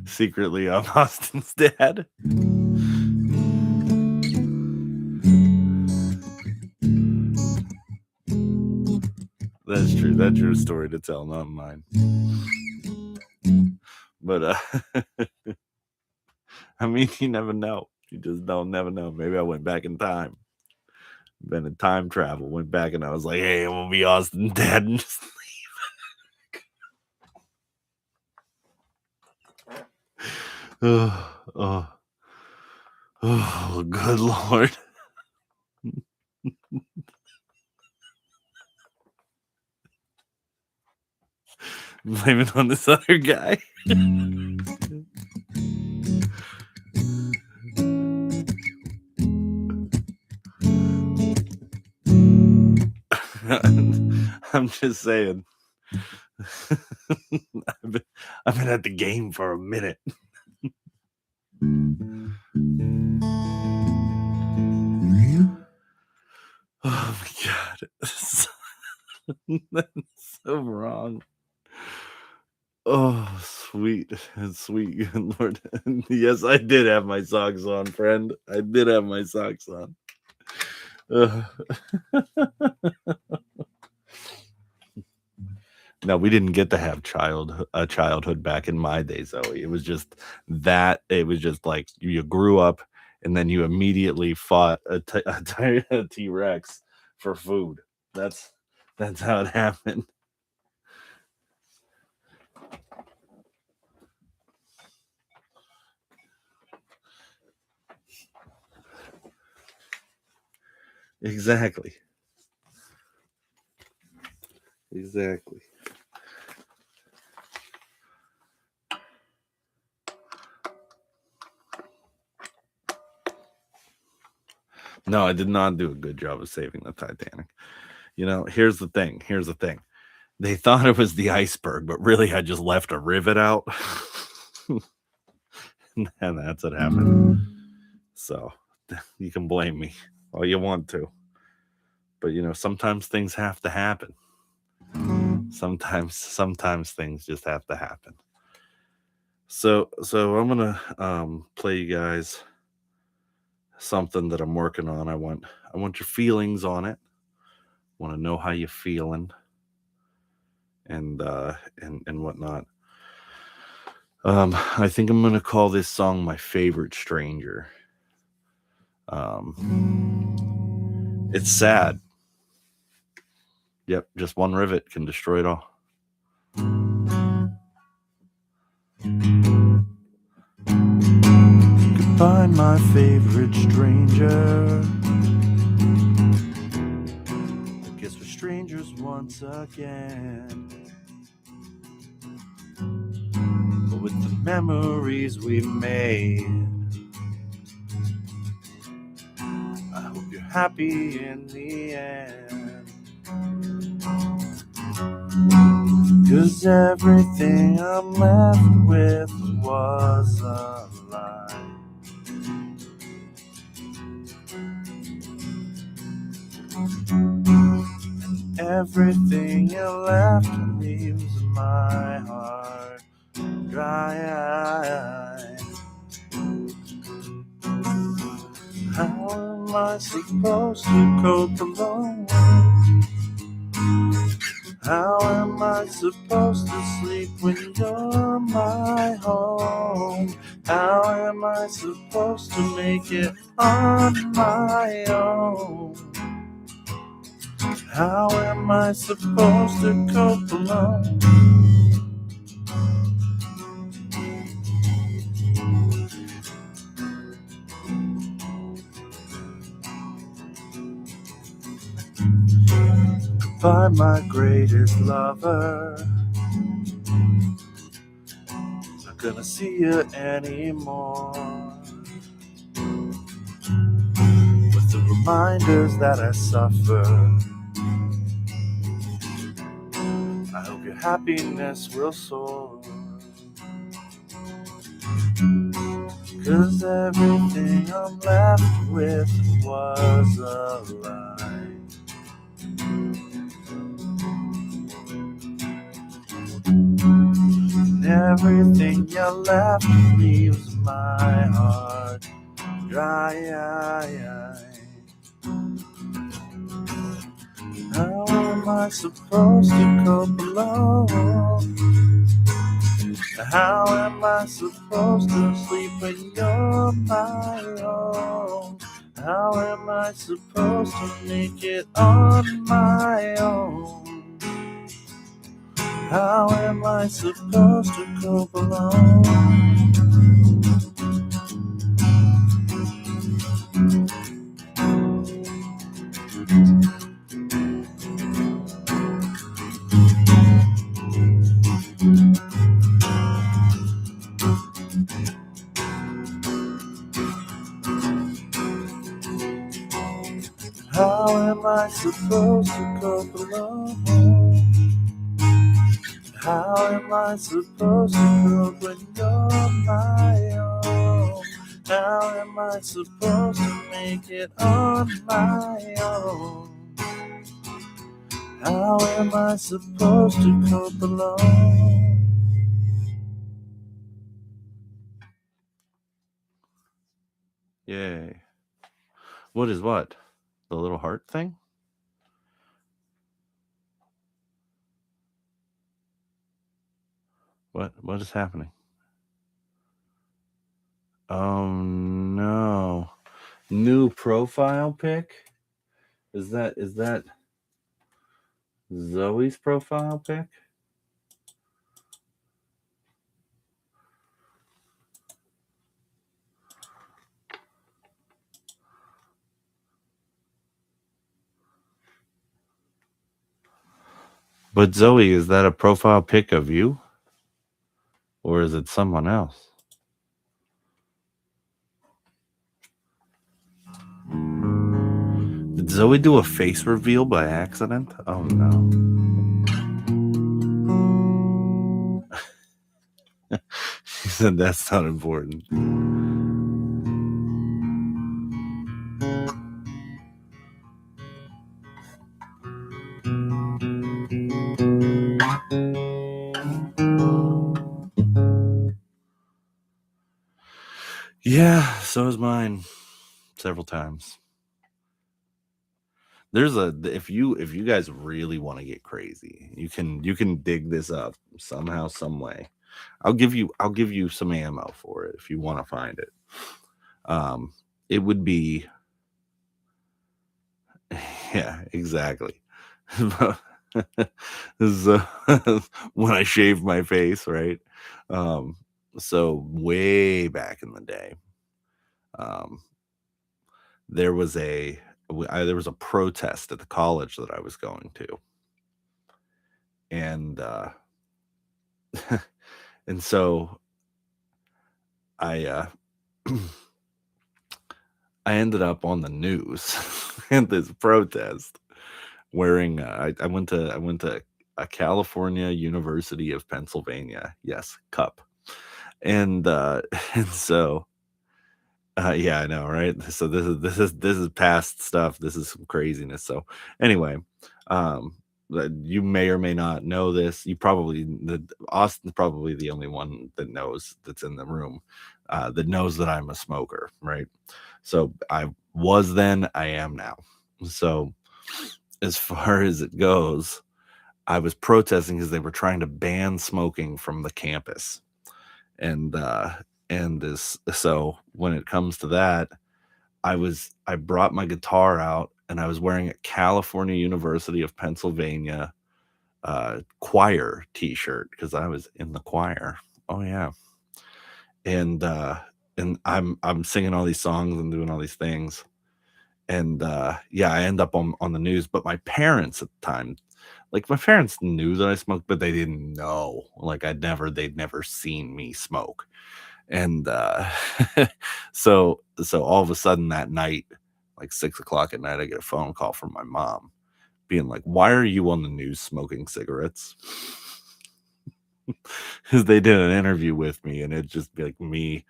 Secretly, I'm Austin's dad. That's true. That's your story to tell, not mine. But I mean, you never know. You just never know. Maybe I went back in time. Been in time travel. Went back and I was like, "Hey, I'm gonna be Austin's dad," and just Oh, good Lord. Blame it on this other guy. I'm just saying. I've been at the game for a minute. Oh my God. That's so wrong. Oh, sweet, sweet good Lord. Yes, I did have my socks on, friend. I did have my socks on. No, we didn't get to have childhood back in my day, Zoe. It was just that. It was just like you grew up and then you immediately fought a T-Rex for food. That's how it happened. Exactly. No, I did not do a good job of saving the Titanic. You know, here's the thing. They thought it was the iceberg, but really I just left a rivet out. And that's what happened. So you can blame me all you want to. But you know, sometimes things have to happen. Sometimes things just have to happen. So I'm gonna play you guys something that I'm working on. I want your feelings on it. Want to know how you're feeling and whatnot. I think I'm gonna call this song My Favorite Stranger. It's sad. Yep, just one rivet can destroy it all. Goodbye, my favorite stranger. I guess we're strangers once again. But with the memories we made, I hope you're happy in the end. 'Cause everything I'm left with was a lie. And everything you left leaves my heart dry. How am I supposed to cope alone? How am I supposed to sleep when you're my home? How am I supposed to make it on my own? How am I supposed to cope alone? Goodbye, my greatest lover. Not gonna see you anymore. With the reminders that I suffer, I hope your happiness will soar. 'Cause everything I'm left with was a lie. And everything you left leaves my heart dry. How am I supposed to cope alone? How am I supposed to sleep when you're my own? How am I supposed to make it on my own? How am I supposed to cope alone? How am I supposed to cope alone? How am I supposed to cope when you're my own? How am I supposed to make it on my own? How am I supposed to cope alone? Yay. What is what? The little heart thing? What is happening? Oh no. New profile pic? Is that Zoe's profile pic? But Zoe, is that a profile pic of you? Or is it someone else? Did Zoe do a face reveal by accident? Oh no. She said that's not important. Yeah, so is mine. Several times. There's if you guys really want to get crazy, you can dig this up somehow, some way. I'll give you some ammo for it if you want to find it. It would be yeah, exactly. So, when I shaved my face, right? So way back in the day, there was a protest at the college that I was going to, and and so I I ended up on the news at this protest wearing I went to a California University of Pennsylvania, yes, cup, and and so yeah, I know, right? So this is past stuff. This is some craziness. So anyway, you may or may not know this. Austin's probably the only one that knows, that's in the room, that knows that I'm a smoker, right? So I was then, I am now. So as far as it goes, I was protesting because they were trying to ban smoking from the campus, and this, so when it comes to that, I brought my guitar out and I was wearing a California University of Pennsylvania choir t-shirt because I was in the choir. Oh yeah. And I'm singing all these songs and doing all these things. And yeah, I end up on the news. But my parents at the time, like my parents knew that I smoked, but they didn't know. Like they'd never seen me smoke. And so all of a sudden that night, like 6 o'clock at night, I get a phone call from my mom being like, "Why are you on the news smoking cigarettes?" Because they did an interview with me, and it'd just be like me,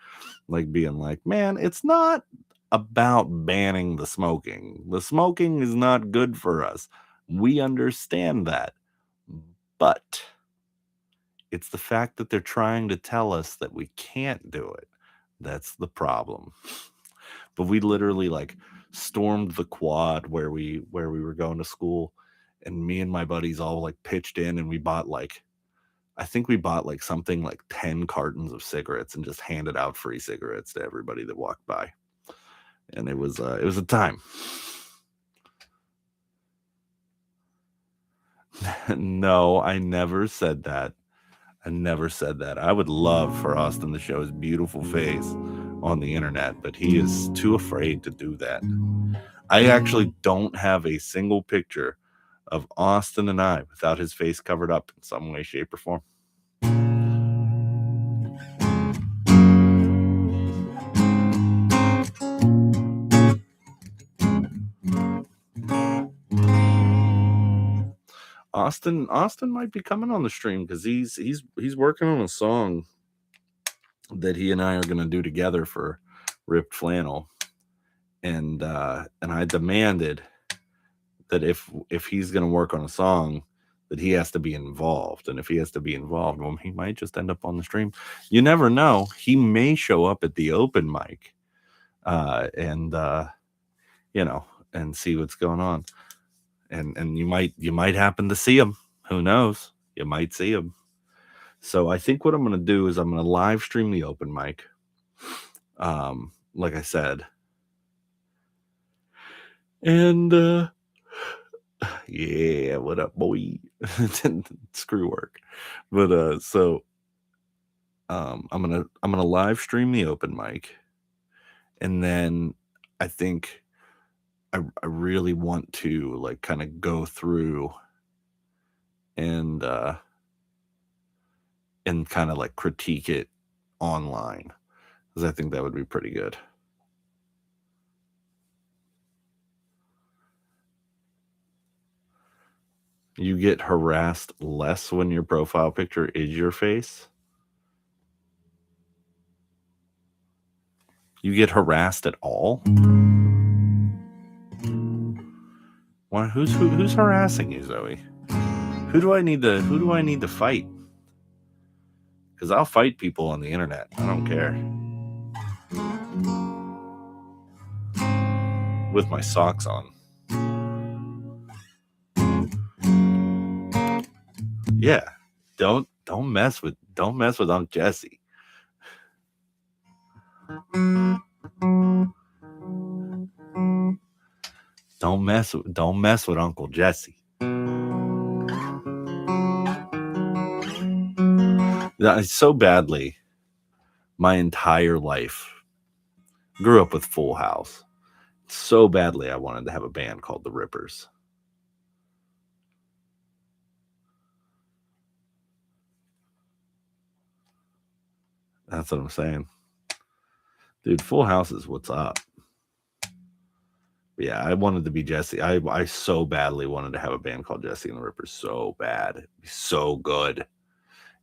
like being like, "Man, it's not about banning the smoking. The smoking is not good for us. We understand that, but it's the fact that they're trying to tell us that we can't do it. That's the problem." But we literally like stormed the quad where we were going to school, and me and my buddies all like pitched in, and we bought like, I think we bought like something like 10 cartons of cigarettes and just handed out free cigarettes to everybody that walked by. And it was a time. No, I never said that. I never said that. I would love for Austin to show his beautiful face on the internet, but he is too afraid to do that. I actually don't have a single picture of Austin and I without his face covered up in some way, shape, or form. Austin might be coming on the stream because he's working on a song that he and I are gonna do together for Ripped Flannel. And I demanded that if he's gonna work on a song, that he has to be involved. And if he has to be involved, well, he might just end up on the stream. You never know. He may show up at the open mic and and see what's going on. And you might happen to see him. Who knows? You might see him. So I think what I'm gonna do is I'm gonna live stream the open mic. Like I said. And yeah, what up, boy? Screw work. But so I'm gonna live stream the open mic, and then I think I really want to like kind of go through and kind of like critique it online, because I think that would be pretty good. You get harassed less when your profile picture is your face. You get harassed at all? Why? Who's harassing you, Zoe? Who do I need to fight? Because I'll fight people on the internet. I don't care. With my socks on. Yeah. Don't mess with Unc Jesse. Don't mess with Uncle Jesse. So badly, my entire life, grew up with Full House. So badly, I wanted to have a band called the Rippers. That's what I'm saying. Dude, Full House is what's up. But yeah, I wanted to be Jesse. I so badly wanted to have a band called Jesse and the Rippers. So bad. It'd be so good.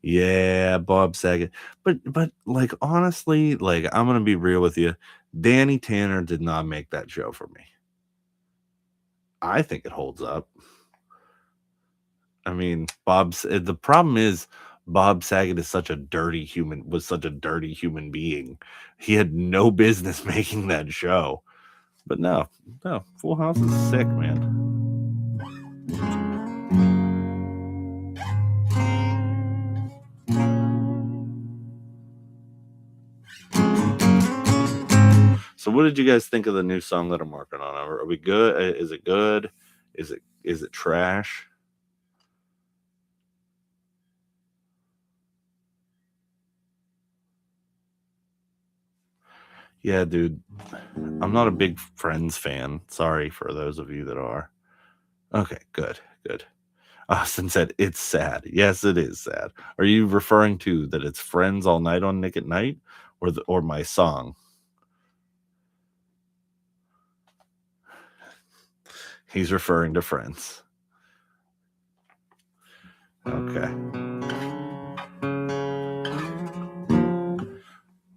Yeah, Bob Saget. But like honestly, like I'm gonna be real with you. Danny Tanner did not make that show for me. I think it holds up. I mean, the problem is Bob Saget is such a dirty human being. He had no business making that show. But no, Full House is sick, man. So what did you guys think of the new song that I'm working on? Are we good? Is it good? Is it trash? Yeah, dude. I'm not a big Friends fan. Sorry for those of you that are. Okay, good. Austin said it's sad. Yes, it is sad. Are you referring to that it's Friends All Night on Nick at Night, or my song? He's referring to Friends. Okay.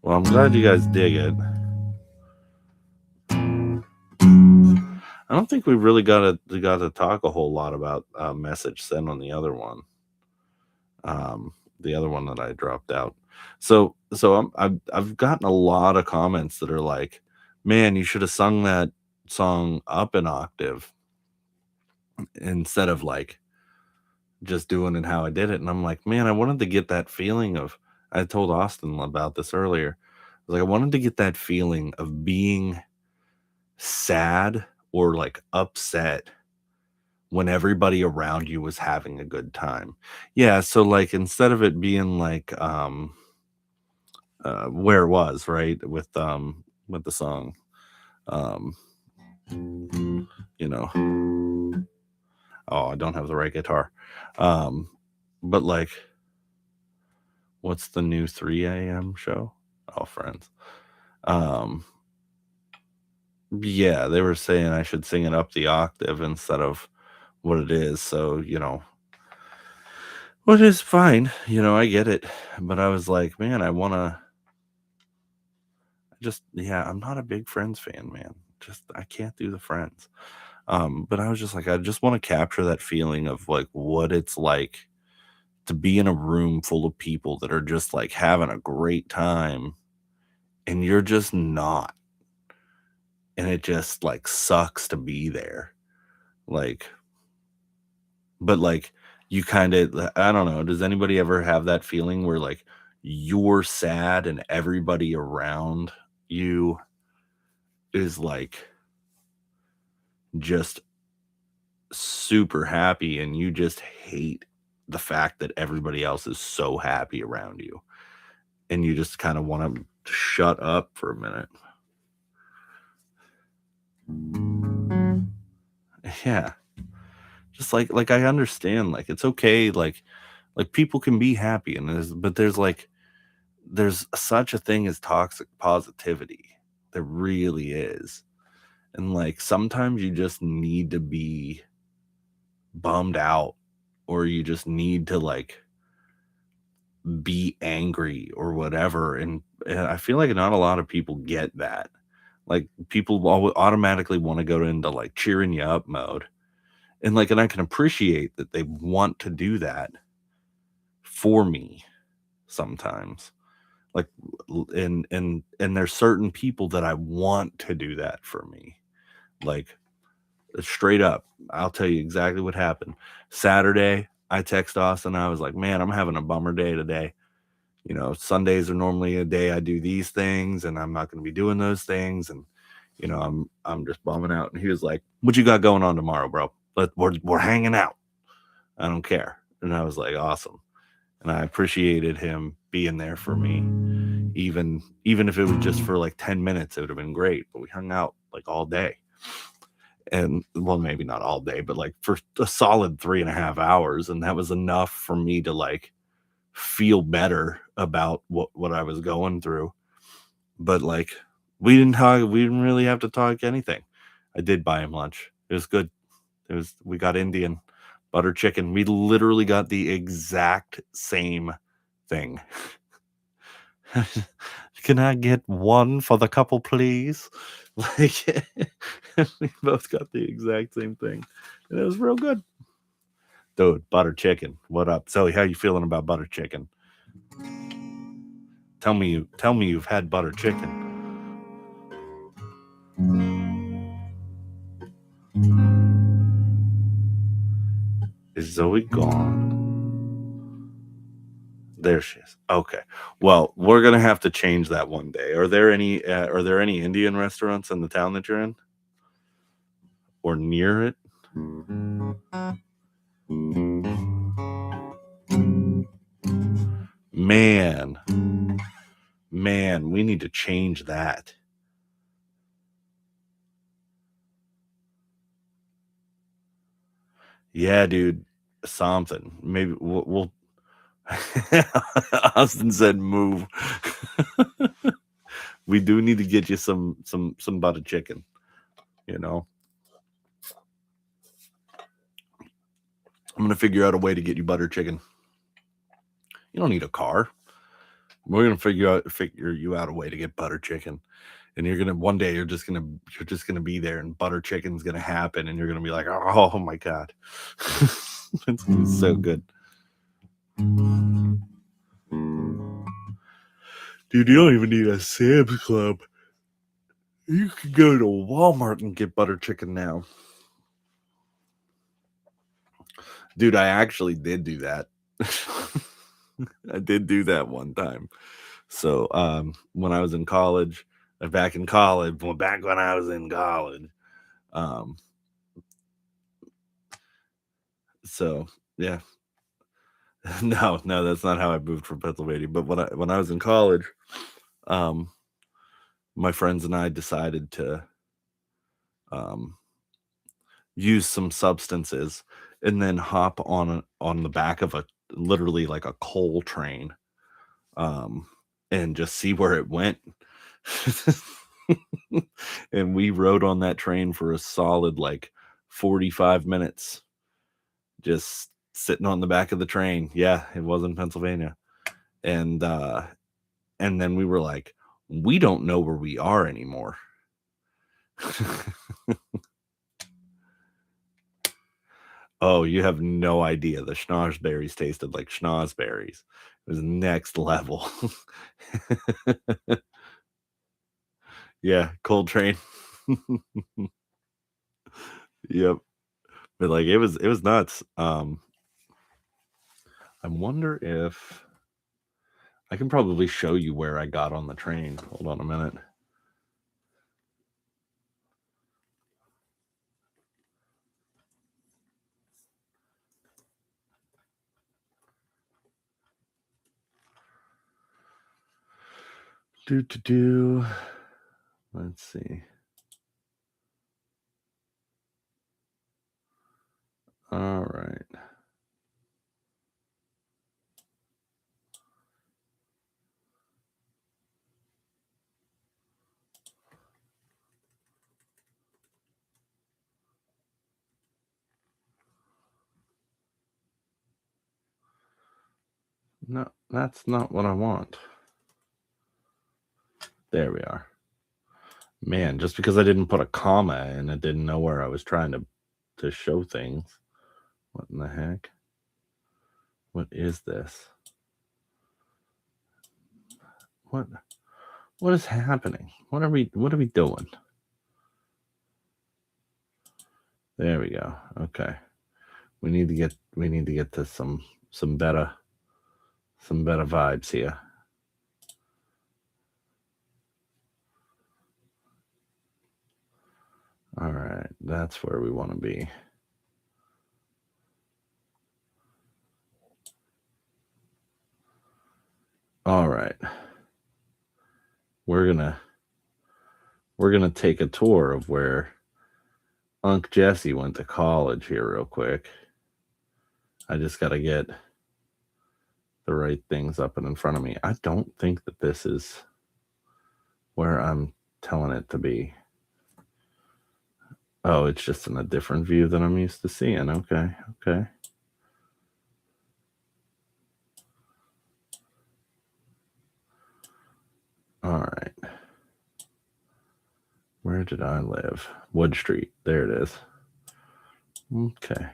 Well, I'm glad you guys dig it. I don't think we really got to talk a whole lot about message sent on the other one. The other one that I dropped out. So I've gotten a lot of comments that are like, "Man, you should have sung that song up an octave instead of like just doing it how I did it." And I'm like, man, I wanted to get that feeling of. I told Austin about this earlier. Like I wanted to get that feeling of being sad or like upset when everybody around you was having a good time. Yeah, so like instead of it being like where it was, right? With the song. You know. Oh, I don't have the right guitar. But like what's the new 3 a.m. show? Oh, Friends. Yeah, they were saying I should sing it up the octave instead of what it is. So, Which is fine, I get it. But I was like, man, I want to just, yeah, I'm not a big Friends fan, man. Just, I can't do the Friends. But I was just like, I just want to capture that feeling of like what it's like to be in a room full of people that are just like having a great time and you're just not. And it just like sucks to be there. Like, but like you kind of, I don't know, does anybody ever have that feeling where like you're sad and everybody around you is like just super happy and you just hate the fact that everybody else is so happy around you and you just kind of want to shut up for a minute. Yeah. Just like I understand like it's okay like people can be happy and there's like there's such a thing as toxic positivity. There really is. And like sometimes you just need to be bummed out or you just need to like be angry or whatever. And I feel like not a lot of people get that. Like people automatically want to go into like cheering you up mode. And I can appreciate that they want to do that for me sometimes. Like and there's certain people that I want to do that for me. Like straight up, I'll tell you exactly what happened. Saturday, I text Austin. I was like, "Man, I'm having a bummer day today. Sundays are normally a day I do these things, and I'm not going to be doing those things, and I'm just bumming out." And he was like, "What you got going on tomorrow, bro? We're hanging out. I don't care." And I was like, "Awesome." And I appreciated him being there for me, even if it was just for like 10 minutes, it would have been great. But we hung out like all day, and well, maybe not all day, but like for a solid 3.5 hours, and that was enough for me to like feel better about what I was going through. But like we didn't really have to talk anything. I did buy him lunch. It was good. We got Indian butter chicken. We literally got the exact same thing. Can I get one for the couple, please? Like we both got the exact same thing. And it was real good. Dude, butter chicken. What up? Zoe, how you feeling about butter chicken? Tell me you've had butter chicken. Is Zoe gone? There she is. Okay. Well, we're gonna have to change that one day. Are there any Indian restaurants in the town that you're in or near it? Man, man, we need to change that. Yeah, dude, something. Maybe we'll Austin said move. We do need to get you some butter chicken, you know. I'm gonna figure out a way to get you butter chicken. You don't need a car. We're gonna figure you out a way to get butter chicken. And you're gonna one day you're just gonna be there and butter chicken's gonna happen and you're gonna be like, oh my god. It's gonna be so good. Dude, you don't even need a Sam's Club. You can go to Walmart and get butter chicken now. Dude, I actually did do that. I did do that one time. So when I was in college, back in college, well, back when I was in college. Um, so yeah. No, that's not how I moved from Pennsylvania. But when I was in college, um, my friends and I decided to um, use some substances and then hop on the back of a literally like a coal train um, and just see where it went. And we rode on that train for a solid like 45 minutes, just sitting on the back of the train. Yeah, it was in Pennsylvania. And then we were like, we don't know where we are anymore. Oh, you have no idea. The schnozberries tasted like schnozberries. It was next level. Yeah, cold train. Yep. But like it was nuts. I wonder if I can probably show you where I got on the train. Hold on a minute. Let's see. All right. No, that's not what I want. There we are. Man, just because I didn't put a comma and it didn't know where I was trying to show things. What in the heck? What is this? What is happening? What are we doing? There we go. Okay. We need to get to some better vibes here. All right, that's where we want to be. All right. We're gonna take a tour of where Unc Jesse went to college here real quick. I just gotta get the right things up and in front of me. I don't think that this is where I'm telling it to be. Oh, it's just in a different view than I'm used to seeing. Okay. All right. Where did I live? Wood Street. There it is. Okay.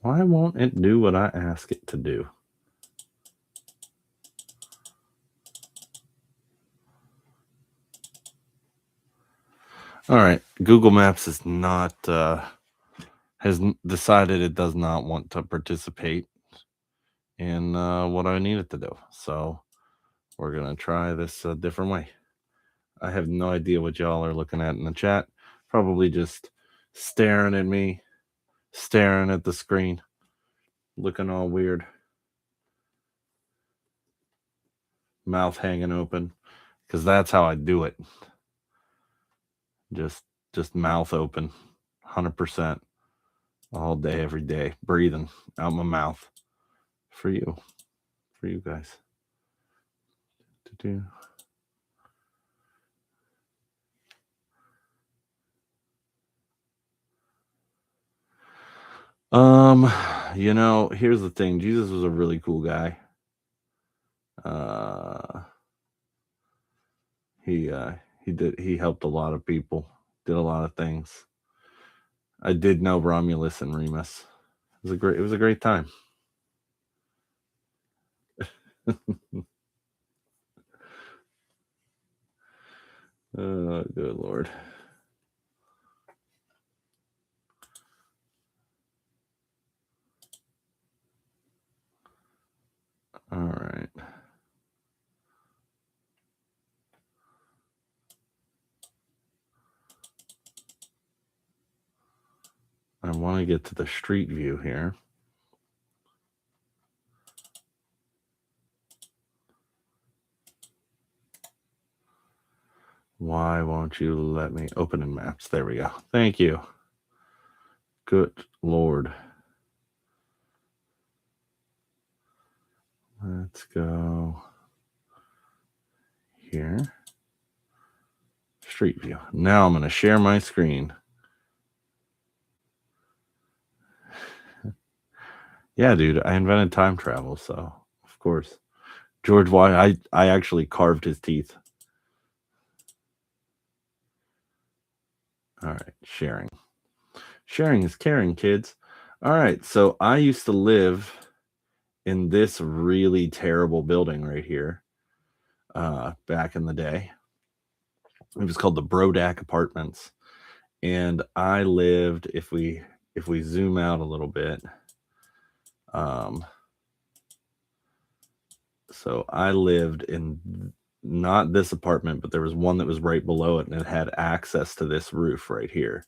Why won't it do what I ask it to do? All right. Google Maps is not has decided it does not want to participate in what I need it to do. So we're gonna try this a different way. I have no idea what y'all are looking at in the chat. Probably just staring at me, staring at the screen, looking all weird, mouth hanging open, because that's how I do it. Just mouth open, 100%, all day, every day, breathing out my mouth for you guys. Here's the thing. Jesus was a really cool guy. He helped a lot of people, did a lot of things. I did know Romulus and Remus. It was a great time. Oh, good Lord. All right. I want to get to the street view here. Why won't you let me open in maps? There we go. Thank you. Good Lord. Let's go here. Street View. Now I'm going to share my screen. Yeah, dude, I invented time travel, so of course. George Washington, I actually carved his teeth. All right, sharing. Sharing is caring, kids. All right, so I used to live in this really terrible building right here back in the day. It was called the Brodak Apartments. And I lived, if we zoom out a little bit, so I lived in not this apartment, but there was one that was right below it, and it had access to this roof right here.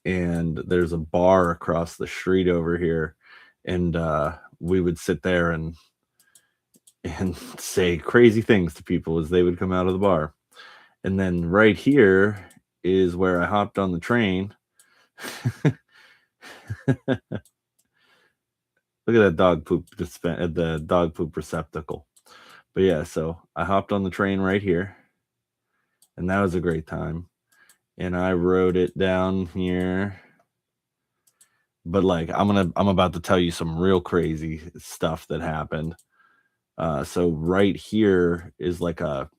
And there's a bar across the street over here, and we would sit there and say crazy things to people as they would come out of the bar. And then right here is where I hopped on the train. Look at that dog poop the dog poop receptacle. But yeah, so I hopped on the train right here, and that was a great time. And I rode it down here. But like I'm about to tell you some real crazy stuff that happened. So right here is like a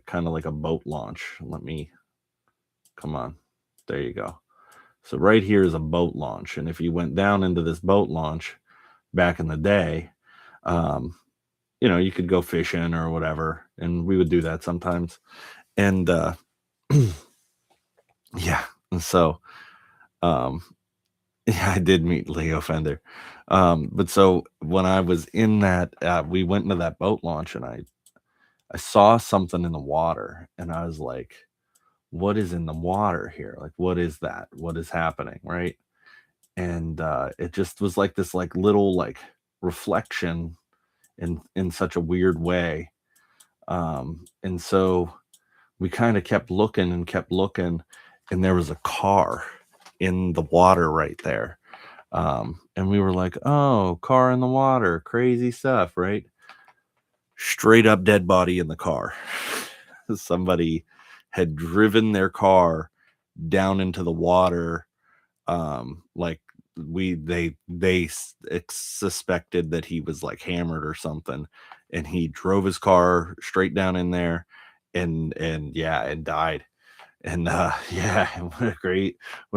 kind of like a boat launch. Come on. There you go. So right here is a boat launch. And if you went down into this boat launch back in the day, you could go fishing or whatever. And we would do that sometimes. And yeah. And so yeah, I did meet Leo Fender. But so when I was in that, we went into that boat launch, and I saw something in the water, and I was like, what is in the water here? Like, what is that? What is happening? Right. And it just was like this like little like reflection in such a weird way. And so we kind of kept looking, and there was a car in the water right there. And we were like, oh, car in the water, crazy stuff, right? Straight up dead body in the car. Somebody had driven their car down into the water. Like they suspected that he was like hammered or something, and he drove his car straight down in there and died. And yeah, what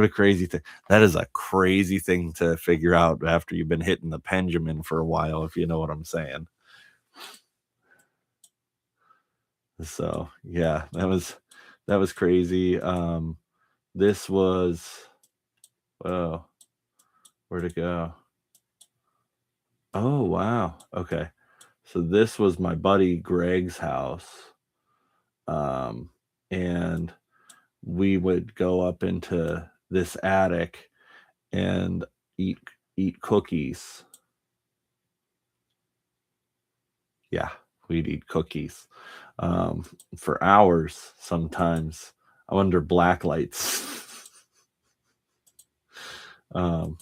a crazy thing. That is a crazy thing to figure out after you've been hitting the Benjamin for a while, if you know what I'm saying. So yeah, that was crazy. This was, oh, where'd it go? Oh wow. Okay. So this was my buddy Greg's house. And we would go up into this attic and eat cookies. Yeah, we'd eat cookies for hours sometimes. I wonder black lights.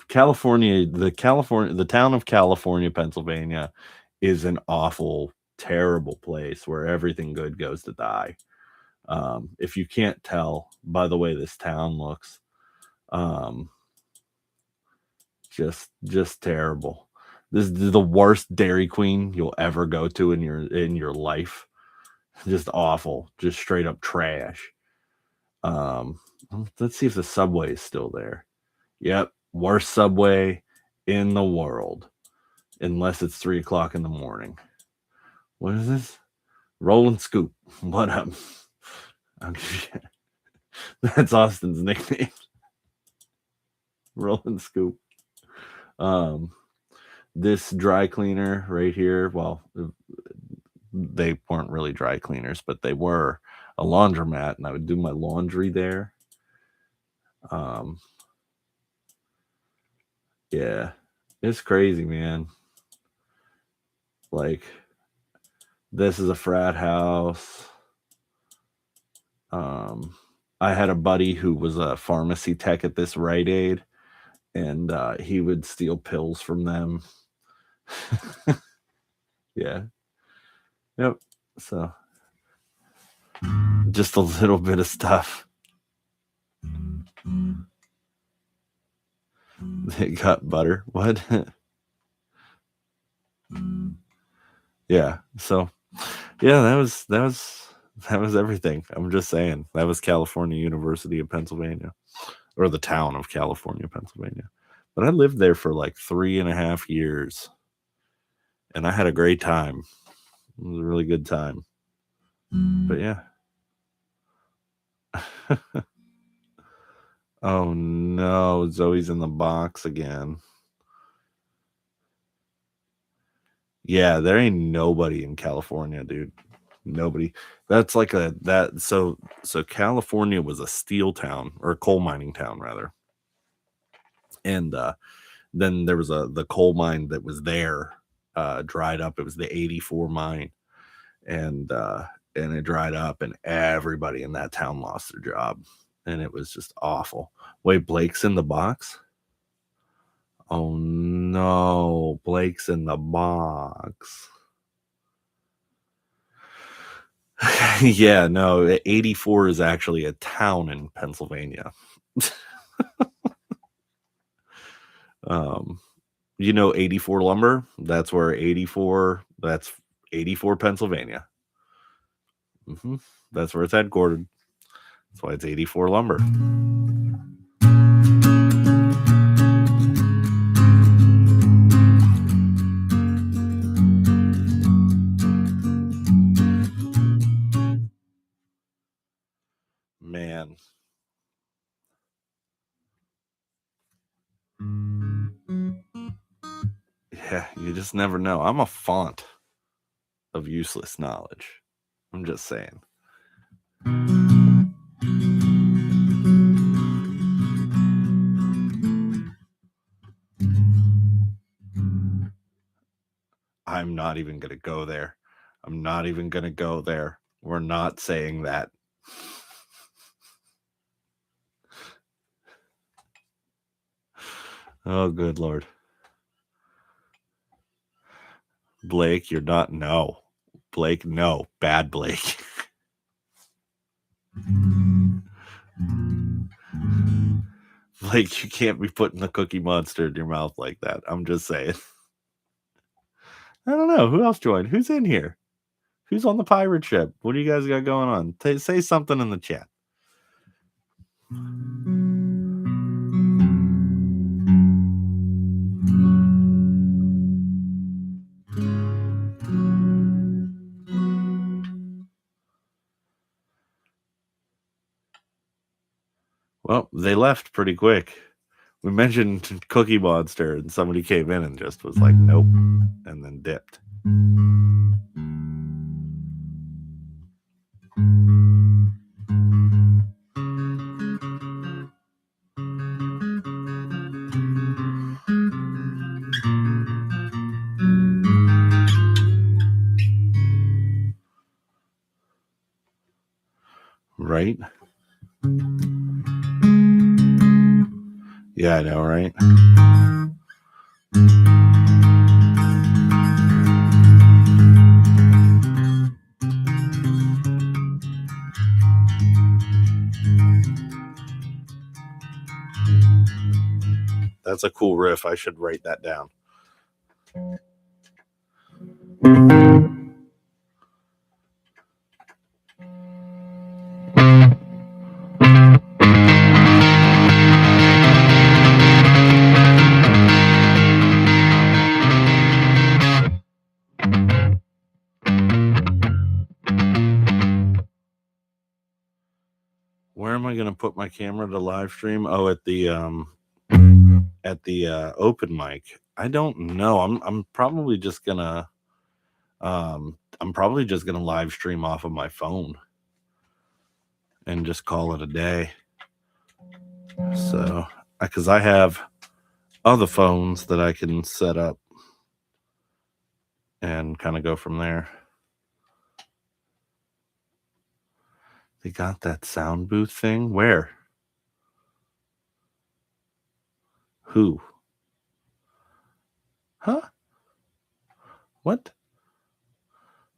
California, the town of California, Pennsylvania is an awful, terrible place where everything good goes to die. If you can't tell by the way this town looks, just terrible. This is the worst Dairy Queen you'll ever go to in your life. Just awful, just straight up trash. Let's see if the subway is still there. Yep, worst subway in the world, unless it's 3:00 in the morning. What is this? Roll and Scoop. What up? That's Austin's nickname. Roll and Scoop. This dry cleaner right here, well, they weren't really dry cleaners, but they were a laundromat, and I would do my laundry there. Yeah, it's crazy, man. Like, this is a frat house. I had a buddy who was a pharmacy tech at this Rite Aid, and he would steal pills from them. Yeah. Yep. So Just a little bit of stuff. They got butter. What? Yeah. So, yeah, that was everything. I'm just saying. That was California University of Pennsylvania, or the town of California, Pennsylvania. But I lived there for like 3.5 years, and I had a great time. It was a really good time. But yeah. Oh no, Zoe's in the box again. Yeah, there ain't nobody in California, dude. Nobody. That's like so California was a steel town, or a coal mining town rather. And then there was the coal mine that was there dried up. It was the 84 mine, and it dried up, and everybody in that town lost their job, and it was just awful. Wait, Blake's in the box? Oh no, Blake's in the box. Yeah, no, 84 is actually a town in Pennsylvania. You know 84 Lumber? That's 84, Pennsylvania. That's where it's headquartered. That's why it's 84 Lumber. Man. Yeah, you just never know. I'm a font of useless knowledge. I'm just saying. I'm not even going to go there. I'm not even going to go there. We're not saying that. Oh, good Lord. Blake, you're not. No. Blake, no. Bad Blake. Blake, you can't be putting the Cookie Monster in your mouth like that. I'm just saying. I don't know. Who else joined? Who's in here? Who's on the pirate ship? What do you guys got going on? Say something in the chat. Well, they left pretty quick. We mentioned Cookie Monster, and somebody came in and just was like, nope, and then dipped. Right? Yeah, I know, right? That's a cool riff. I should write that down. Where am I going to put my camera to live stream? Oh, at the open mic. I don't know. I'm probably just gonna live stream off of my phone and just call it a day. So, because I have other phones that I can set up and kind of go from there. They got that sound booth thing? Where? Who? Huh? What?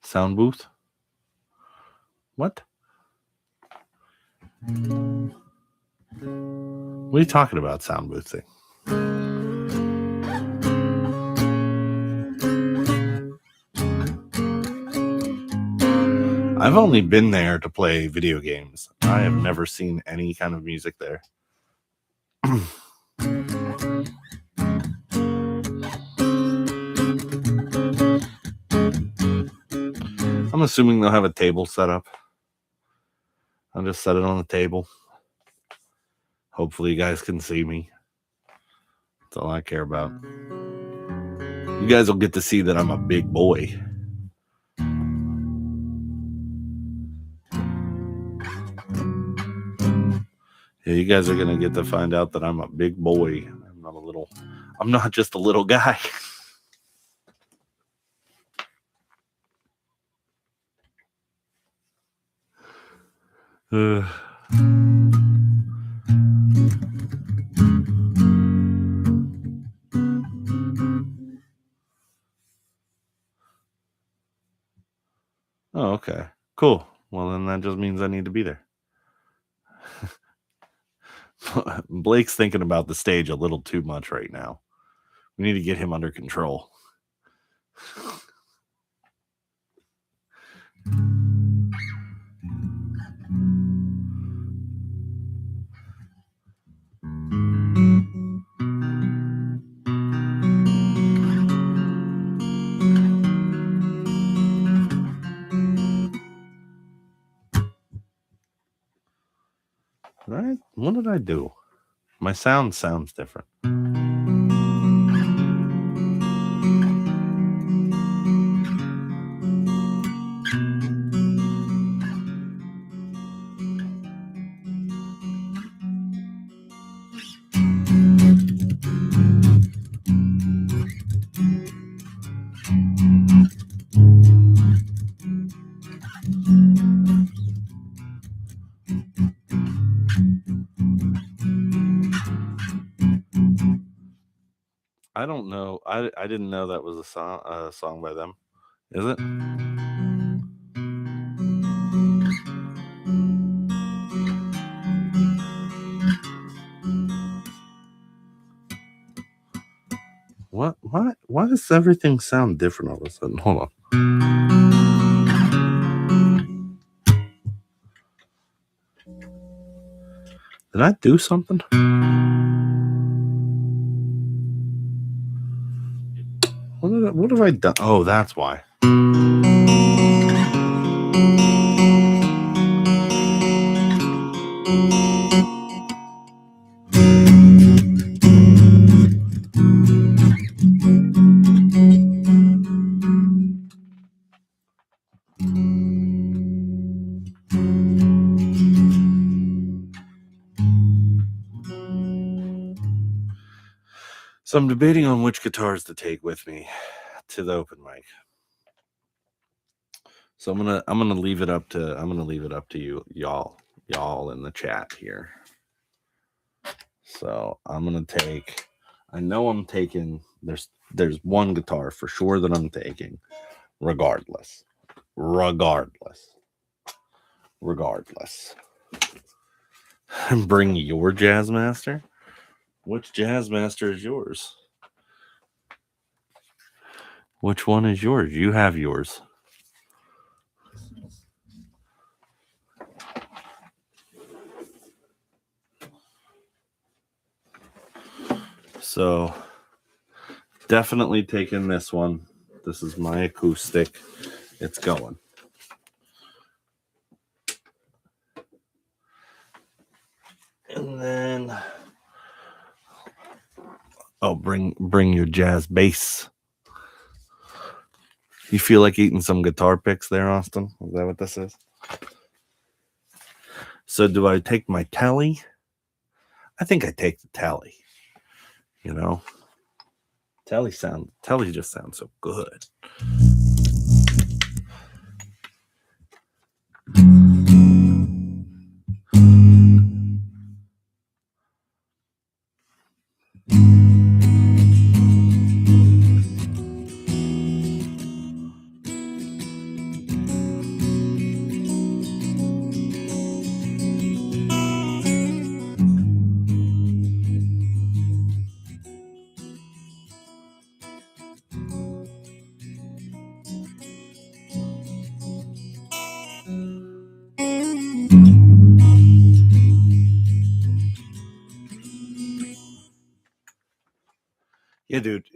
Sound booth? What? What are you talking about, sound boothing? I've only been there to play video games. I have never seen any kind of music there. I'm assuming they'll have a table set up. I'll just set it on the table. Hopefully you guys can see me. That's all I care about. You guys will get to see that I'm a big boy. Yeah, you guys are going to get to find out that I'm a big boy. I'm not just a little guy. Oh, okay. Cool. Well, then that just means I need to be there. Blake's thinking about the stage a little too much right now. We need to get him under control. Right? What did I do? My sound sounds different. I don't know. I didn't know that was a song by them. Is it? What? Why does everything sound different all of a sudden? Hold on. Did I do something? What have I done? Oh, that's why. So I'm debating on which guitars to take with me to the open mic. So I'm gonna leave it up to you, y'all in the chat here. So I'm gonna take. I know I'm taking. There's one guitar for sure that I'm taking, regardless. And bring your Jazzmaster. Which Jazzmaster is yours? Which one is yours? You have yours. So definitely taking this one. This is my acoustic. It's going. And then bring your jazz bass. You feel like eating some guitar picks there, Austin? Is that what this is? So do I take my Tele? I think I take the Tele. You know? Tele just sounds so good.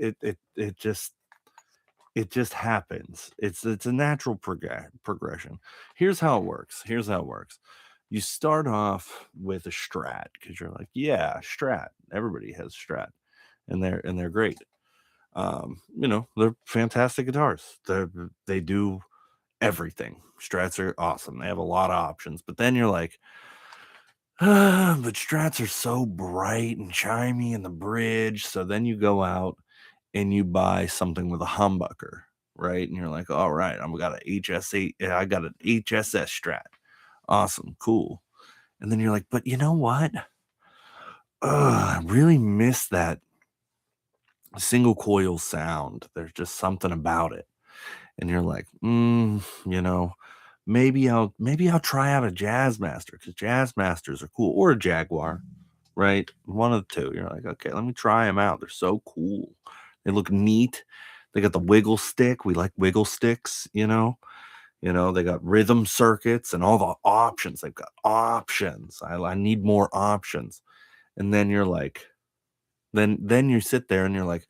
it just happens. It's a natural progression. Here's how it works. Here's how it works. You start off with a Strat because you're like, yeah, Strat. Everybody has Strat, and they're great. They're fantastic guitars. They do everything. Strats are awesome. They have a lot of options. But then you're like, but Strats are so bright and chimey in the bridge. So then you go out and you buy something with a humbucker, right? And you're like, all right, I've got an HS8, I got an HSS Strat. Awesome, cool. And then you're like, but you know what? I really miss that single coil sound. There's just something about it. And you're like, you know, maybe I'll try out a Jazzmaster because Jazzmasters are cool, or a Jaguar, right? One of the two. You're like, okay, let me try them out. They're so cool. They look neat. They got the wiggle stick. We like wiggle sticks, you know. They got rhythm circuits and all the options. They've got options. I need more options. And then you're like, then you sit there and you're like,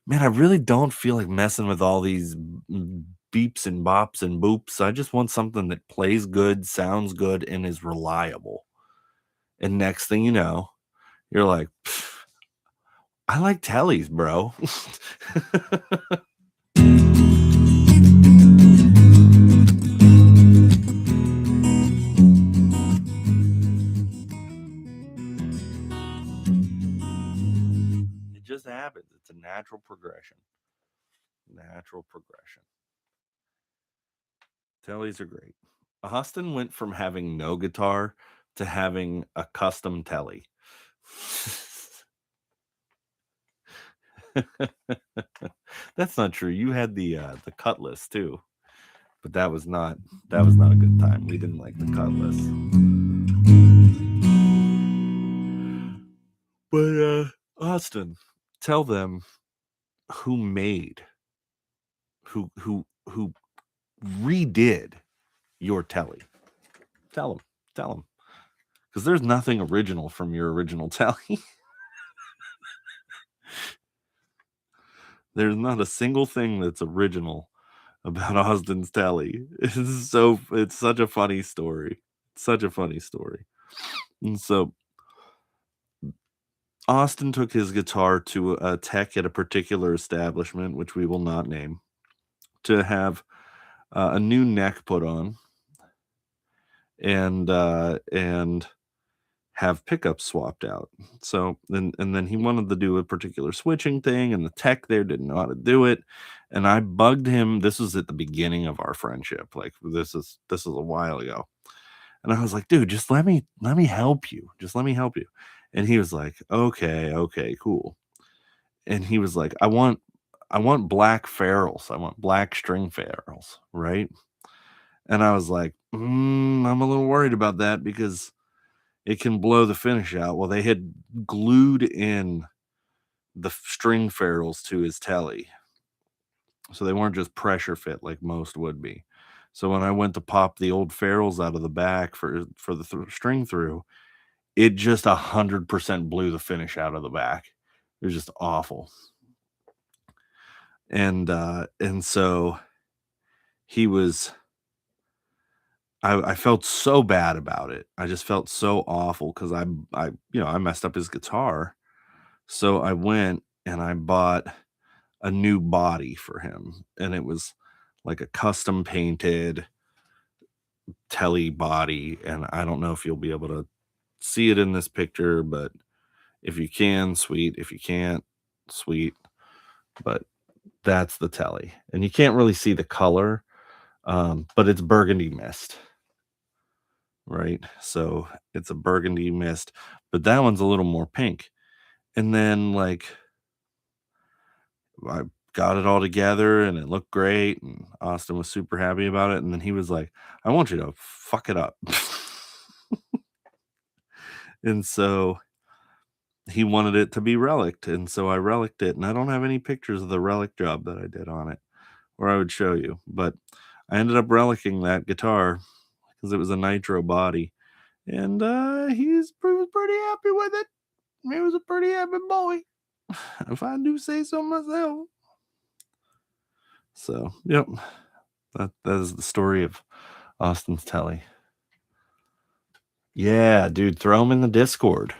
man, I really don't feel like messing with all these beeps and bops and boops. I just want something that plays good, sounds good, and is reliable. And next thing you know, you're like, I like tellies, bro. It just happens. It's a natural progression. Natural progression. Tellies are great. Austin went from having no guitar to having a custom telly. That's not true. You had the Cutlass too, but that was not a good time. We didn't like the Cutlass. But Austin, tell them who who redid your telly. Tell them, because there's nothing original from your original telly. There's not a single thing that's original about Austin's telly. It's such a funny story. Such a funny story. And so Austin took his guitar to a tech at a particular establishment, which we will not name, to have a new neck put on and have pickups swapped out. So then he wanted to do a particular switching thing, and the tech there didn't know how to do it. And I bugged him. This was at the beginning of our friendship. Like this is a while ago. And I was like, dude, just let me help you. Just let me help you. And he was like, okay, cool. And he was like, I want black ferrules. I want black string ferrules, right? And I was like, I'm a little worried about that because it can blow the finish out. Well, they had glued in the string ferrules to his telly. So they weren't just pressure fit like most would be. So when I went to pop the old ferrules out of the back for the string through, it just 100% blew the finish out of the back. It was just awful. And so he was I felt so bad about it. I just felt so awful because I messed up his guitar. So I went and I bought a new body for him, and it was like a custom painted telly body. And I don't know if you'll be able to see it in this picture, but if you can, sweet. If you can't, sweet. But that's the telly, and you can't really see the color, but it's burgundy mist, right? So it's a burgundy mist, but that one's a little more pink. And then like I got it all together and it looked great, and Austin was super happy about it. And then he was like, I want you to fuck it up. And so he wanted it to be relicked. And so I relicked it. And I don't have any pictures of the relic job that I did on it, or I would show you. But I ended up relicking that guitar because it was a nitro body. And he was pretty happy with it. He was a pretty happy boy. if I do say so myself. So, yep, that is the story of Austin's Telly. Yeah, dude, throw him in the Discord.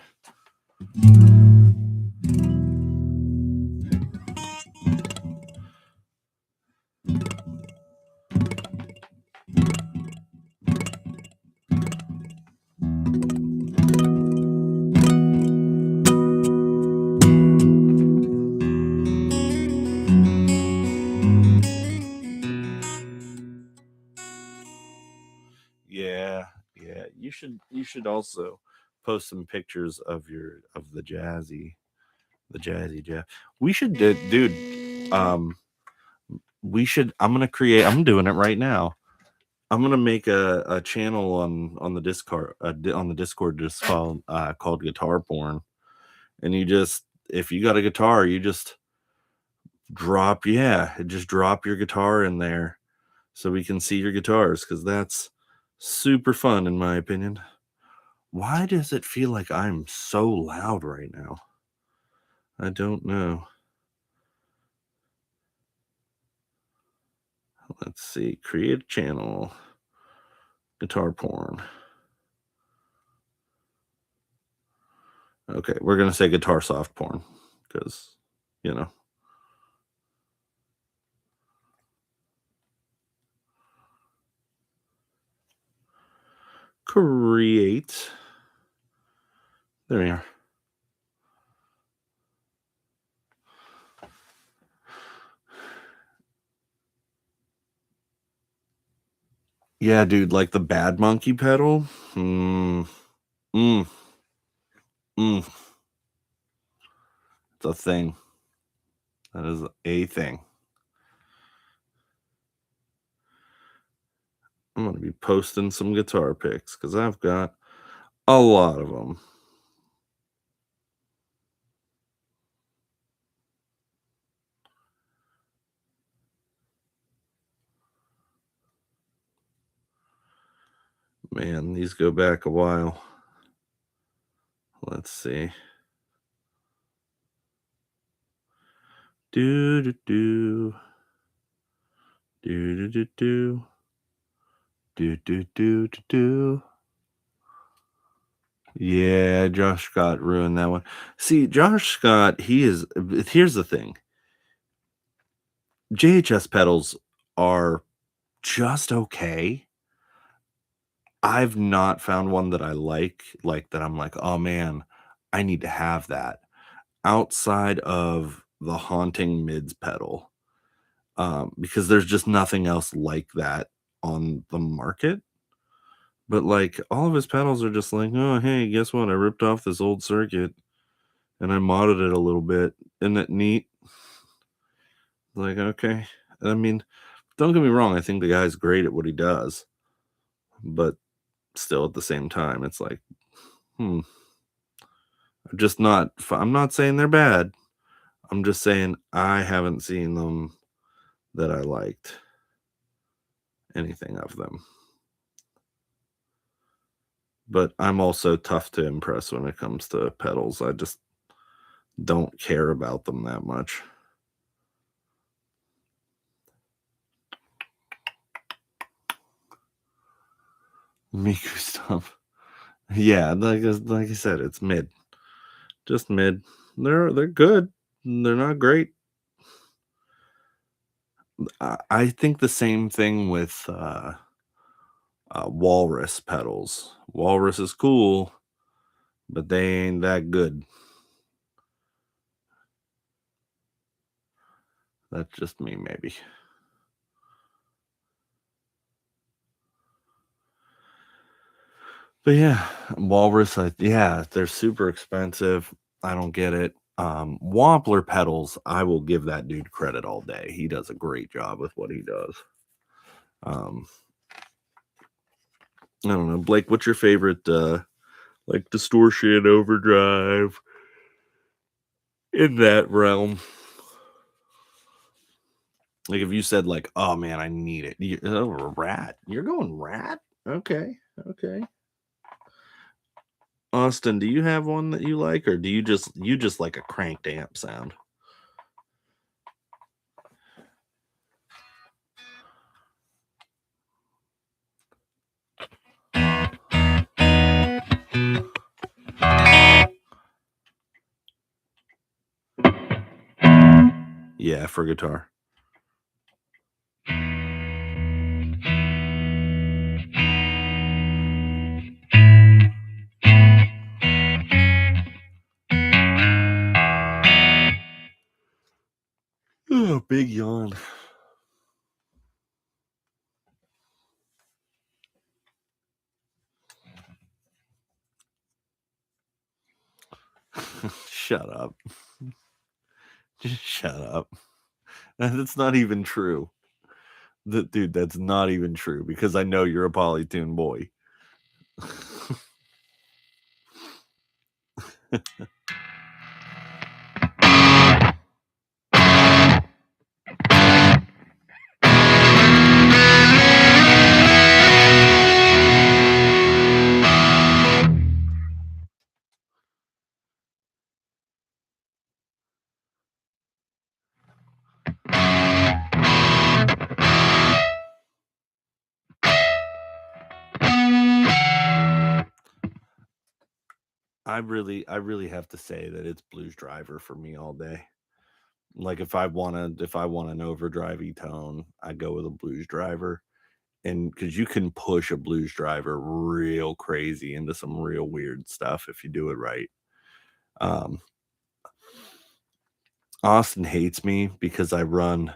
Yeah, yeah. You should also post some pictures of the Jazzy Jeff. We should dude. We should. I'm doing it right now. I'm gonna make a channel on the Discord on the Discord just called Guitar Porn, and you just if you got a guitar, you just drop your guitar in there so we can see your guitars because that's super fun in my opinion. Why does it feel like I'm so loud right now? I don't know. Let's see. Create a channel. Guitar Porn. Okay, we're gonna say guitar soft porn because you know. Create. There we are. Yeah, dude, like the Bad Monkey pedal. Mm, mm, mm. It's a thing. That is a thing. I'm gonna be posting some guitar pics because I've got a lot of them. Man, these go back a while. Let's see. Do do do do do do do do do do do do. Yeah, Josh Scott ruined that one. See, Josh Scott, here's the thing. JHS pedals are just okay. I've not found one that I like that I'm like, "Oh man, I need to have that." Outside of the Haunting Mids pedal, because there's just nothing else like that on the market. But, like, all of his pedals are just like, "Oh, hey, guess what? I ripped off this old circuit and I modded it a little bit. Isn't it neat?" Like, okay. I mean, don't get me wrong, I think the guy's great at what he does, but still at the same time, it's like, hmm, I'm not saying they're bad. I'm just saying I haven't seen them that I liked anything of them. But I'm also tough to impress when it comes to pedals. I just don't care about them that much. Miku stuff. Yeah, like I said, it's mid. Just mid. They're good. They're not great. I think the same thing with Walrus pedals. Walrus is cool, but they ain't that good. That's just me, maybe. But yeah, Walrus, yeah, they're super expensive. I don't get it. Wampler pedals, I will give that dude credit all day. He does a great job with what he does. Um, I don't know, Blake. What's your favorite, like distortion, overdrive in that realm? Like if you said like, oh man, I need it. Rat. You're going Rat. Okay, okay. Austin, do you have one that you like, or do you just like a cranked amp sound? Yeah, for guitar. Oh, big yawn. Shut up. Just shut up. That's not even true. Dude, that's not even true because I know you're a Polytune boy. I really have to say that it's Blues Driver for me all day. Like if I want an overdrivey tone, I go with a Blues Driver. And because you can push a Blues Driver real crazy into some real weird stuff if you do it right. Um, Austin hates me because I run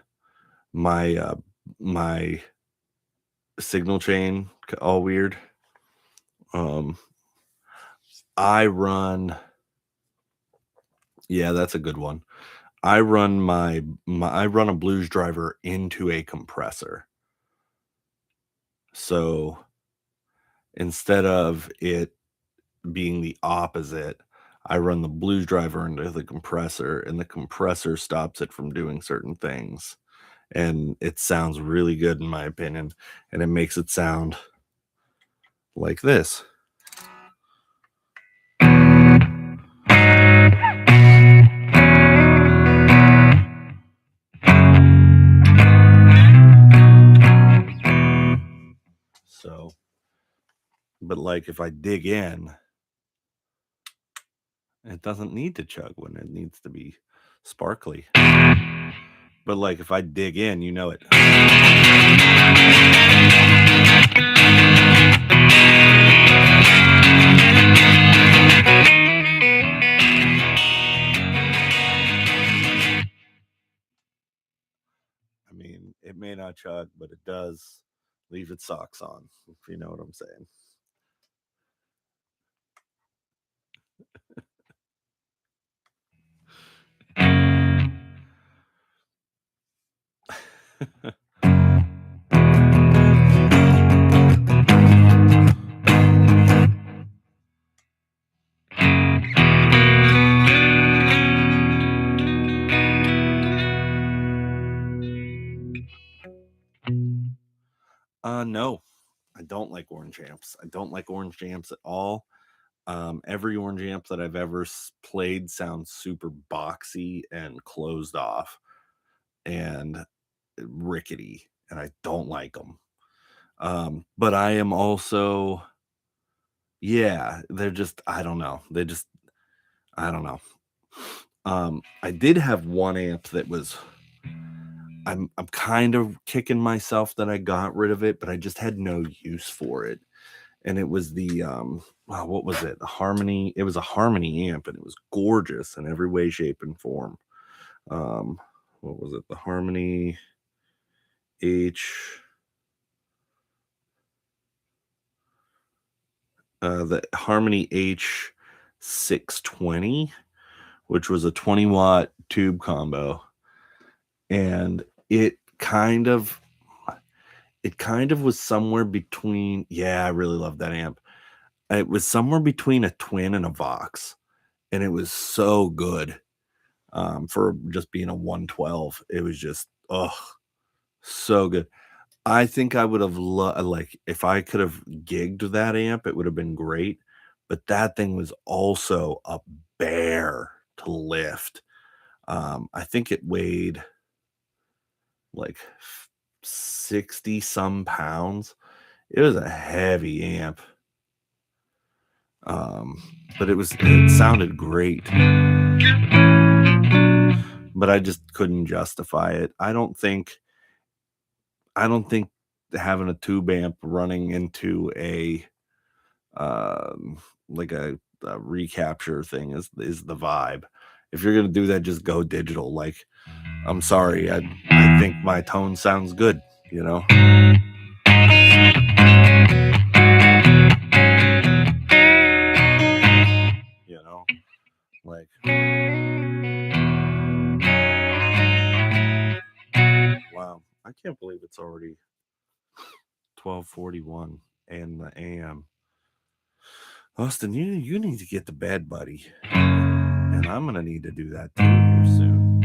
my signal chain all weird. Um, I run Yeah, that's a good one. I run a Blues Driver into a compressor. So instead of it being the opposite, I run the Blues Driver into the compressor, and the compressor stops it from doing certain things. And it sounds really good in my opinion, and it makes it sound like this. So, but like if I dig in, it doesn't need to chug when it needs to be sparkly. But like if I dig in, you know it. I mean, it may not chug, but it does leave its socks on, if you know what I'm saying. No, I don't like orange amps. I don't like orange amps at all. Every orange amp that I've ever played sounds super boxy and closed off and rickety, and I don't like them. But I am also, yeah, they're just, I don't know. I don't know. I did have one amp that was, I'm kind of kicking myself that I got rid of it, but I just had no use for it. And it was the what was it? The Harmony. It was a Harmony amp, and it was gorgeous in every way, shape, and form. What was it? The Harmony H. The Harmony H620, which was a 20-watt tube combo, and it kind of was somewhere between. Yeah, I really love that amp. It was somewhere between a Twin and a Vox, and it was so good. For just being a 112, it was just, oh, so good. I think I would have like if I could have gigged that amp, it would have been great. but that thing was also a bear to lift. I think it weighed like 60 some pounds. It was a heavy amp. But it sounded great. But I just couldn't justify it. I don't think having a tube amp running into a like a recapture thing is the vibe. If you're gonna do that, just go digital. Like, I'm sorry, I think my tone sounds good, you know. You know, like, wow, I can't believe it's already 12:41 and the AM. Austin, you need to get to bed, buddy, and I'm gonna need to do that too here soon.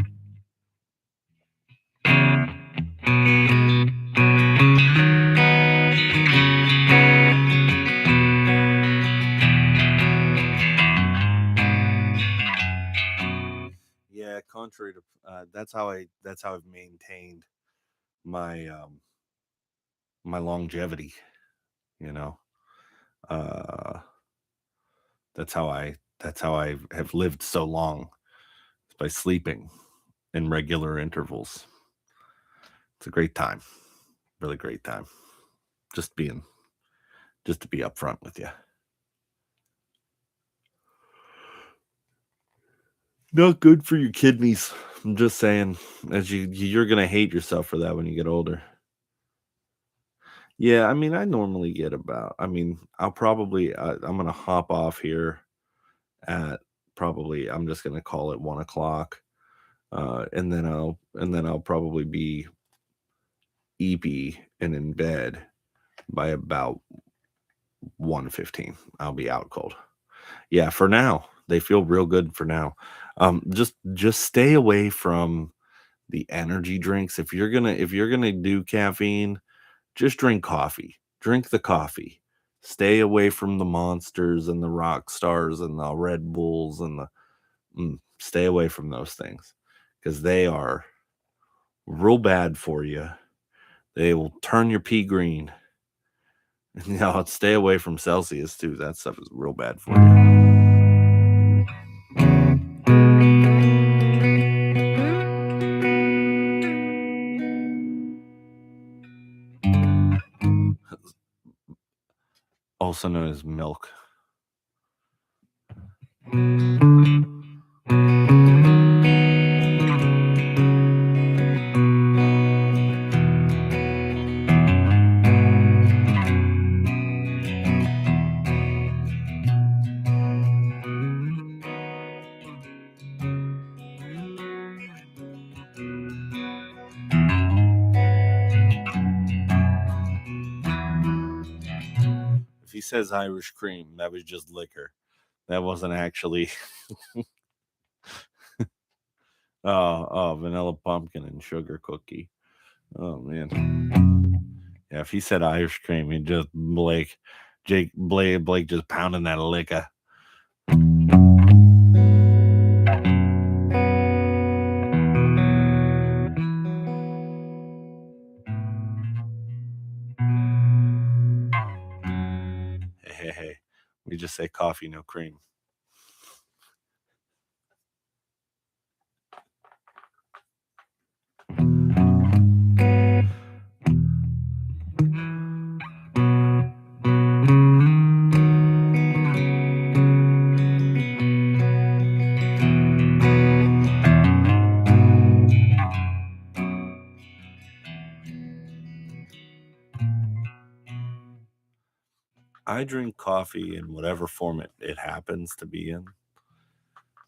Yeah, contrary to that's how I've maintained my my longevity. You know, uh, that's how I have lived so long, by sleeping in regular intervals. It's a great time, really great time. Just to be upfront with you. Not good for your kidneys. I'm just saying, as you're gonna hate yourself for that when you get older. Yeah, I mean, I normally get about. I mean, I'm gonna hop off here at probably. I'm just gonna call it 1 o'clock, and then I'll probably be eepy and in bed by about 1:15. I'll be out cold. Yeah, for now they feel real good for now. Just stay away from the energy drinks. If you're gonna do caffeine, just drink coffee. Drink the coffee. Stay away from the Monsters and the Rock Stars and the Red Bulls and stay away from those things, because they are real bad for you. They will turn your pee green. Stay away from Celsius too. That stuff is real bad for you. Also known as milk. If he says Irish cream, that was just liquor. That wasn't actually vanilla pumpkin and sugar cookie. Oh man. Yeah, if he said Irish cream, he just Blake just pounding that liquor. Hey. We just say coffee, no cream. I drink coffee in whatever form it happens to be in.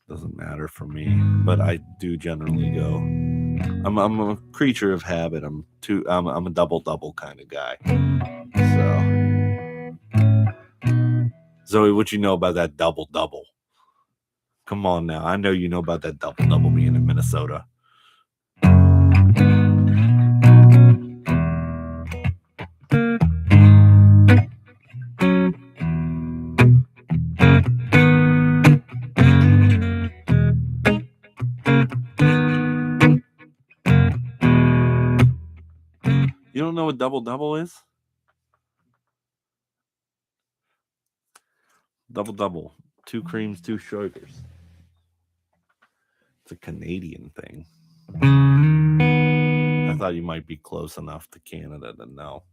Doesn't matter for me, but I do generally go. I'm a creature of habit. I'm a double kind of guy. So, Zoe, what you know about that double? Come on now, I know you know about that double being in Minnesota. don't know what double double is? Double double, 2 creams, 2 sugars. It's a Canadian thing. I thought you might be close enough to Canada to know.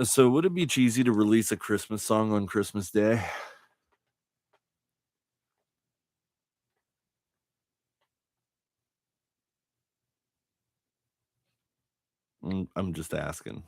So would it be cheesy to release a Christmas song on Christmas Day? I'm just asking.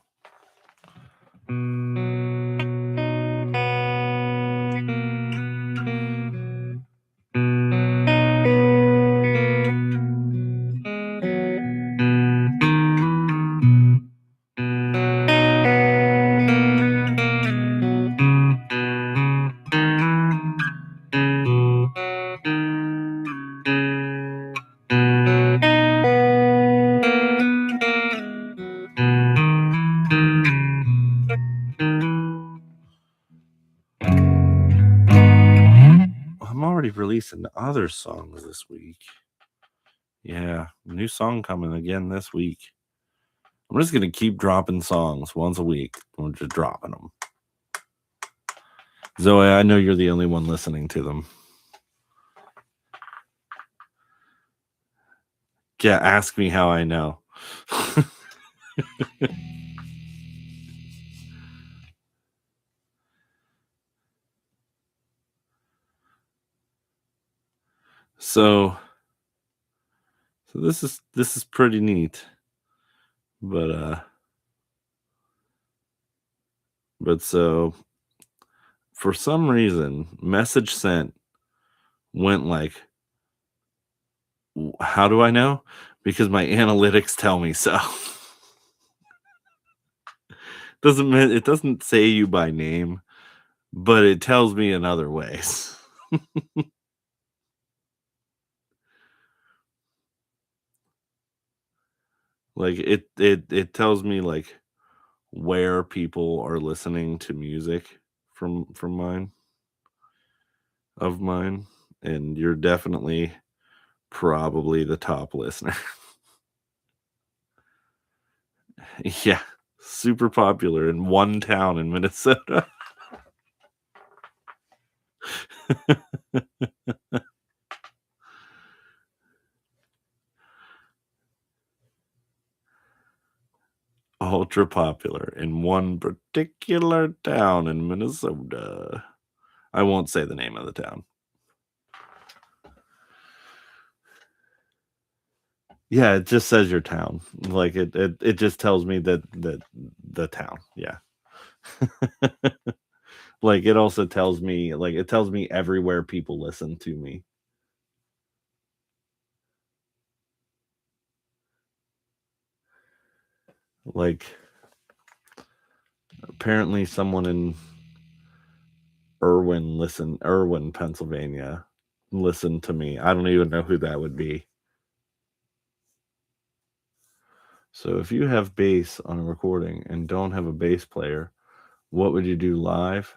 I'm already releasing other songs this week. Yeah, new song coming again this week. I'm just gonna keep dropping songs once a week. I'm just dropping them. Zoe, I know you're the only one listening to them. Yeah, ask me how I know. So this is pretty neat. But so for some reason, message sent went like, how do I know? Because my analytics tell me so. It doesn't say you by name, but it tells me in other ways. Like it tells me like where people are listening to music from mine, and you're definitely probably the top listener. Yeah, super popular in one town in Minnesota. Ultra popular in one particular town in Minnesota. I won't say the name of the town. Yeah, it just says your town. Like it just tells me that the town. Yeah. Like it also tells me everywhere people listen to me. Like apparently someone in Irwin, Pennsylvania listened to me. I don't even know who that would be. So if you have bass on a recording and don't have a bass player, what would you do live?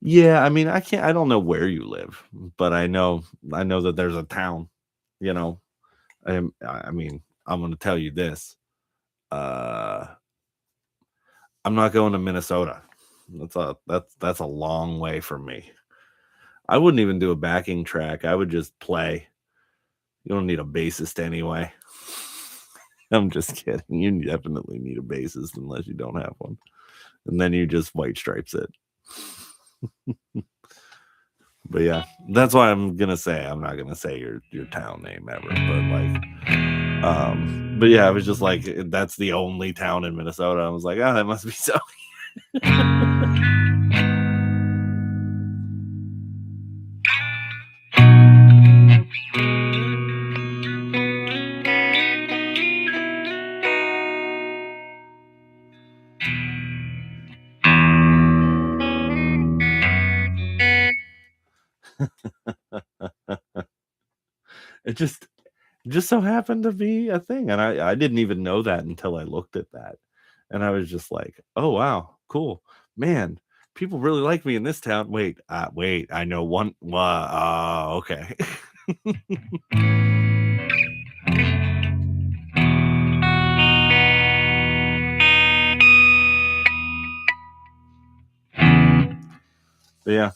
Yeah, I mean, I don't know where you live, but I know that there's a town, you know. I mean, I'm going to tell you this. I'm not going to Minnesota. That's a long way from me. I wouldn't even do a backing track. I would just play. You don't need a bassist anyway. I'm just kidding. You definitely need a bassist unless you don't have one. And then you just white stripes it. But yeah, that's why I'm gonna say I'm not gonna say your town name ever. But yeah, I was just like, that's the only town in Minnesota. I was like, oh, that must be so. It just so happened to be a thing, and I didn't even know that until I looked at that, and I was just like, oh wow, cool, man, people really like me in this town. Wait, I know one. Okay. But yeah.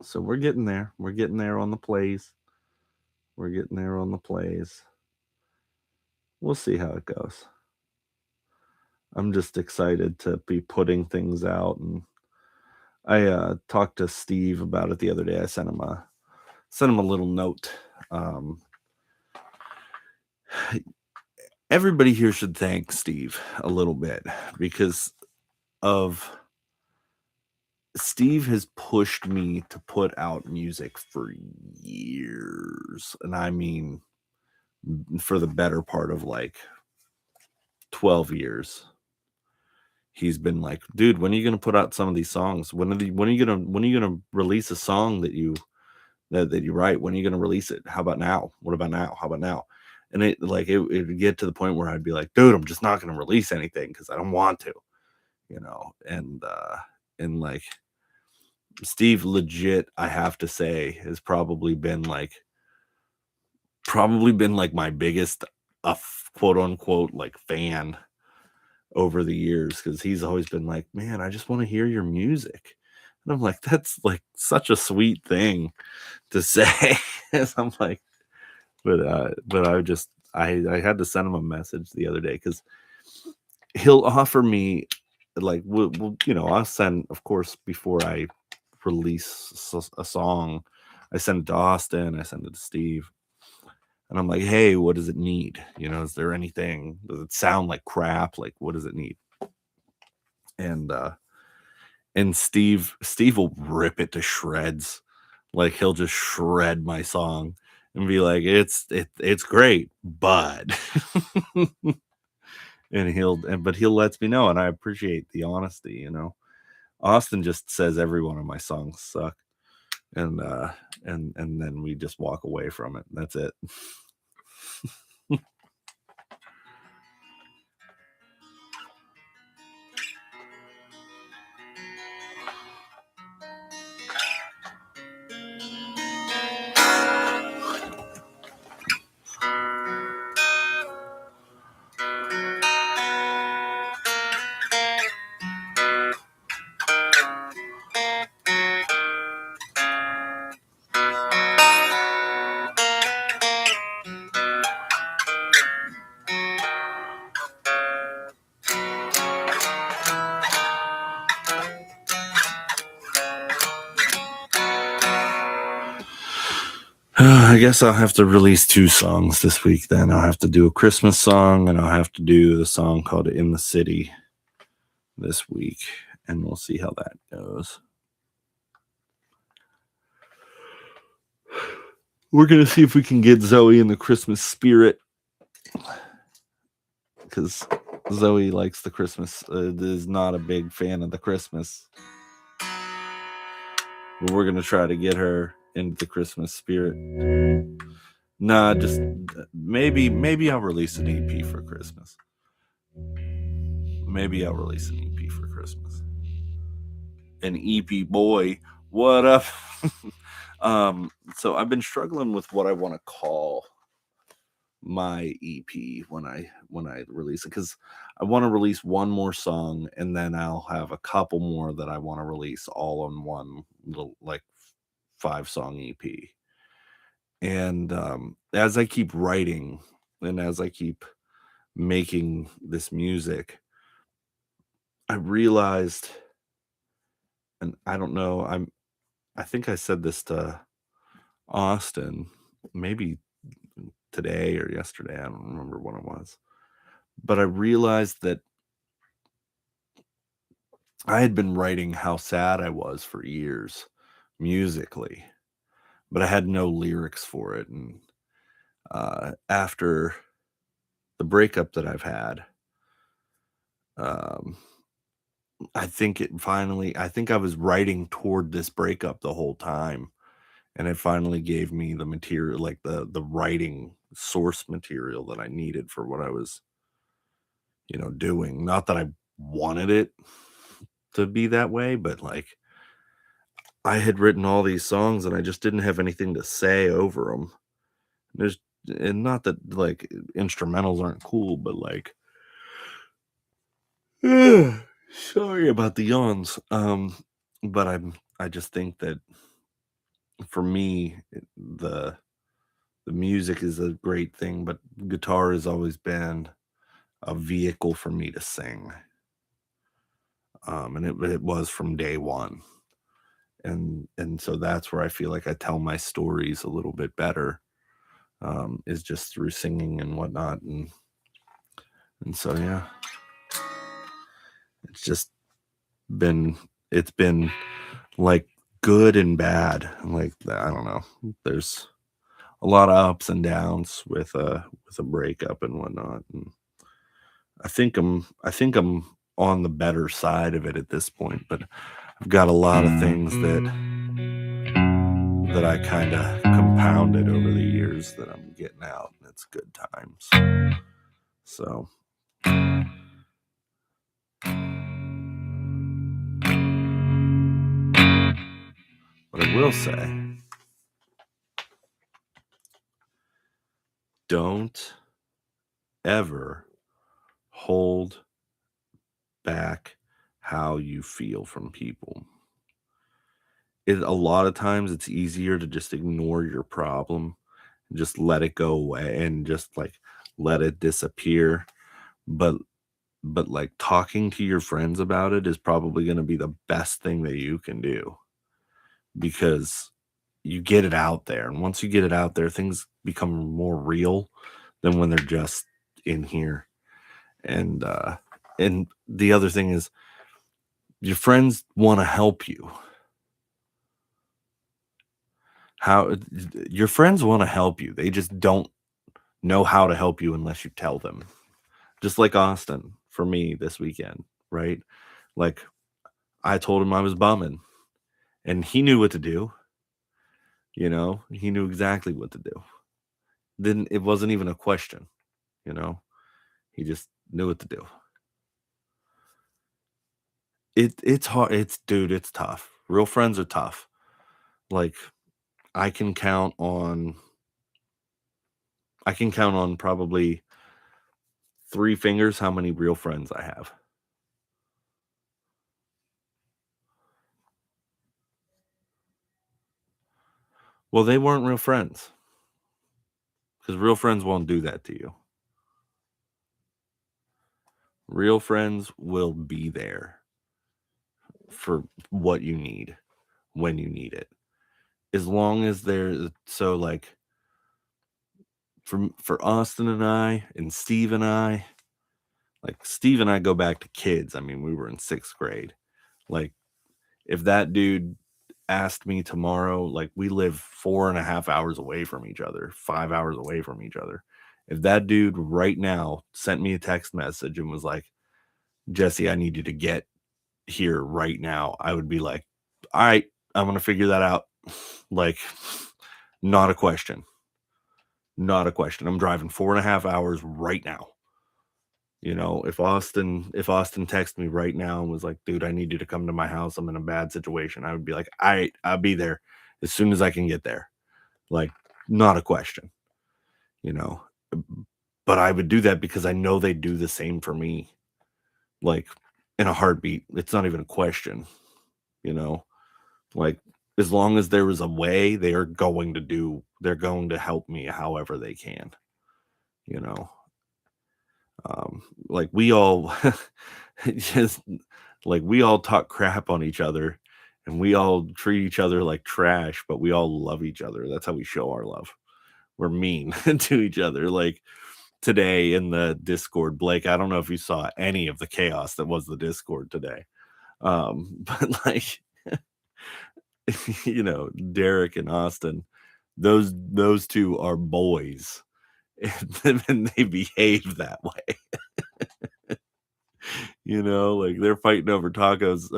So we're getting there. We're getting there on the plays. We're getting there on the plays. We'll see how it goes. I'm just excited to be putting things out, and I talked to Steve about it the other day. I sent him a little note. Everybody here should thank Steve a little bit, because of Steve has pushed me to put out music for years, and I mean for the better part of like 12 years. He's been like, dude, when are you gonna put out some of these songs? When are you gonna release a song that you write? When are you gonna release it? How about now? What about now? How about now? And it would get to the point where I'd be like, dude, I'm just not gonna release anything because I don't want to, and like Steve legit, I have to say, has probably been like my biggest quote unquote like fan over the years, because he's always been like, man, I just want to hear your music. And I'm like, that's like such a sweet thing to say. I'm like, but I had to send him a message the other day, because he'll offer me like, I'll send, of course, before I release a song, I send it to Austin, I send it to Steve, and I'm like, hey, what does it need? Is there anything? Does it sound like crap? Like, what does it need? And Steve will rip it to shreds. Like, he'll just shred my song and be like, it's great, but but he'll let me know, and I appreciate the honesty. Austin just says every one of my songs suck, and then we just walk away from it. That's it. I guess I'll have to release 2 songs this week then. I'll have to do a Christmas song, and I'll have to do the song called In the City this week, and we'll see how that goes. We're going to see if we can get Zoe in the Christmas spirit, because Zoe likes the Christmas, is not a big fan of the Christmas. But we're going to try to get her into the Christmas spirit. Nah, just maybe I'll release an EP for Christmas. Maybe I'll release an EP for Christmas. An EP boy, what up? So I've been struggling with what I want to call my EP when I release it, because I want to release one more song, and then I'll have a couple more that I want to release all in one little like 5-song EP. And as I keep writing and as I keep making this music, I realized, and I don't know, I think I said this to Austin maybe today or yesterday, I don't remember when it was, but I realized that I had been writing how sad I was for years musically, but I had no lyrics for it. And after the breakup that I've had, I think I was writing toward this breakup the whole time, and it finally gave me the material, like the writing source material that I needed for what I was, doing. Not that I wanted it to be that way, but like I had written all these songs and I just didn't have anything to say over them. There's and not that like instrumentals aren't cool, but like sorry about the yawns. But I just think that for me the music is a great thing, but guitar has always been a vehicle for me to sing. And it was from day one. And so that's where I feel like I tell my stories a little bit better, is just through singing and whatnot. And so yeah, it's just been it's been like good and bad. Like I don't know. There's a lot of ups and downs with a breakup and whatnot. And I think I'm on the better side of it at this point, but I've got a lot of things that I kind of compounded over the years that I'm getting out, and it's good times. So, but I will say, don't ever hold back how you feel from people. A lot of times it's easier to just ignore your problem and just let it go away and just like let it disappear. But like talking to your friends about it is probably going to be the best thing that you can do, because you get it out there. And once you get it out there, things become more real than when they're just in here. And and the other thing is your friends want to help you. How your friends want to help you. They just don't know how to help you unless you tell them. Just like Austin for me this weekend, right? Like I told him I was bumming and he knew what to do. He knew exactly what to do. Then it wasn't even a question, you know, he just knew what to do. It's hard. Dude, it's tough. Real friends are tough. Like I can count on I can count on probably 3 fingers how many real friends I have. Well, they weren't real friends because real friends won't do that to you. Real friends will be there for what you need when you need it. As long as they're so like for Austin and I and Steve and I, like Steve and I go back to kids. I mean, we were in 6th grade. Like if that dude asked me tomorrow, like we live 4.5 hours away from each other, 5 hours away from each other. If that dude right now sent me a text message and was like, Jesse, I need you to get here right now, I would be like, all right, I'm gonna figure that out. Like, not a question. Not a question. I'm driving 4.5 hours right now. If Austin texted me right now and was like, dude, I need you to come to my house. I'm in a bad situation. I would be like, all right, I'll be there as soon as I can get there. Like, not a question, you know. But I would do that because I know they do the same for me. Like in a heartbeat. It's not even a question, you know. Like as long as there is a way, they're going to help me however they can, you know. Like we all just like we all talk crap on each other and we all treat each other like trash, but we all love each other. That's how we show our love. We're mean to each other. Like today in the Discord, Blake, I don't know if you saw any of the chaos that was the Discord today. But like Derek and Austin, those two are boys. And they behave that way. Like they're fighting over tacos.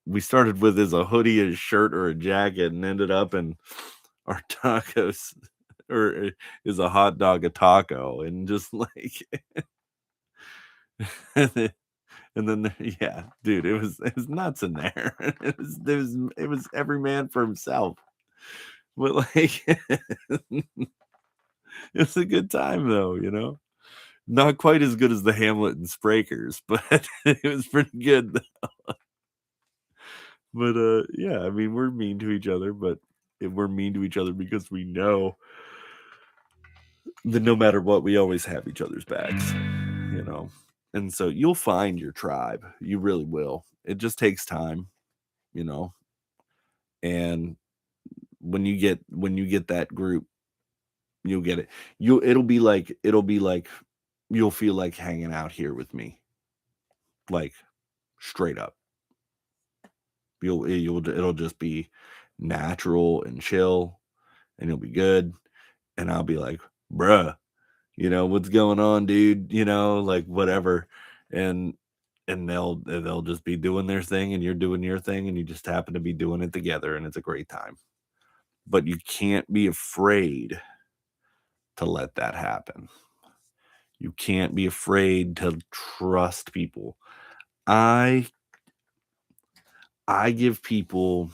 We started with is a hoodie, a shirt, or a jacket, and ended up in our tacos, or is a hot dog a taco, and just like And then yeah, dude, it was nuts in there. It was every man for himself. But like it was a good time though, you know? Not quite as good as the Hamlet and Sprakers, but it was pretty good. But yeah, I mean, we're mean to each other, but we're mean to each other because we know that no matter what, we always have each other's backs, you know? And so you'll find your tribe. You really will. It just takes time, you know? And when you get that group, you'll get it. It'll be like you'll feel like hanging out here with me, like straight up. It'll just be natural and chill, and you'll be good. And I'll be like, bruh, what's going on, dude? Like whatever. And they'll just be doing their thing and you're doing your thing and you just happen to be doing it together and it's a great time. But you can't be afraid to let that happen. You can't be afraid to trust people. I I give people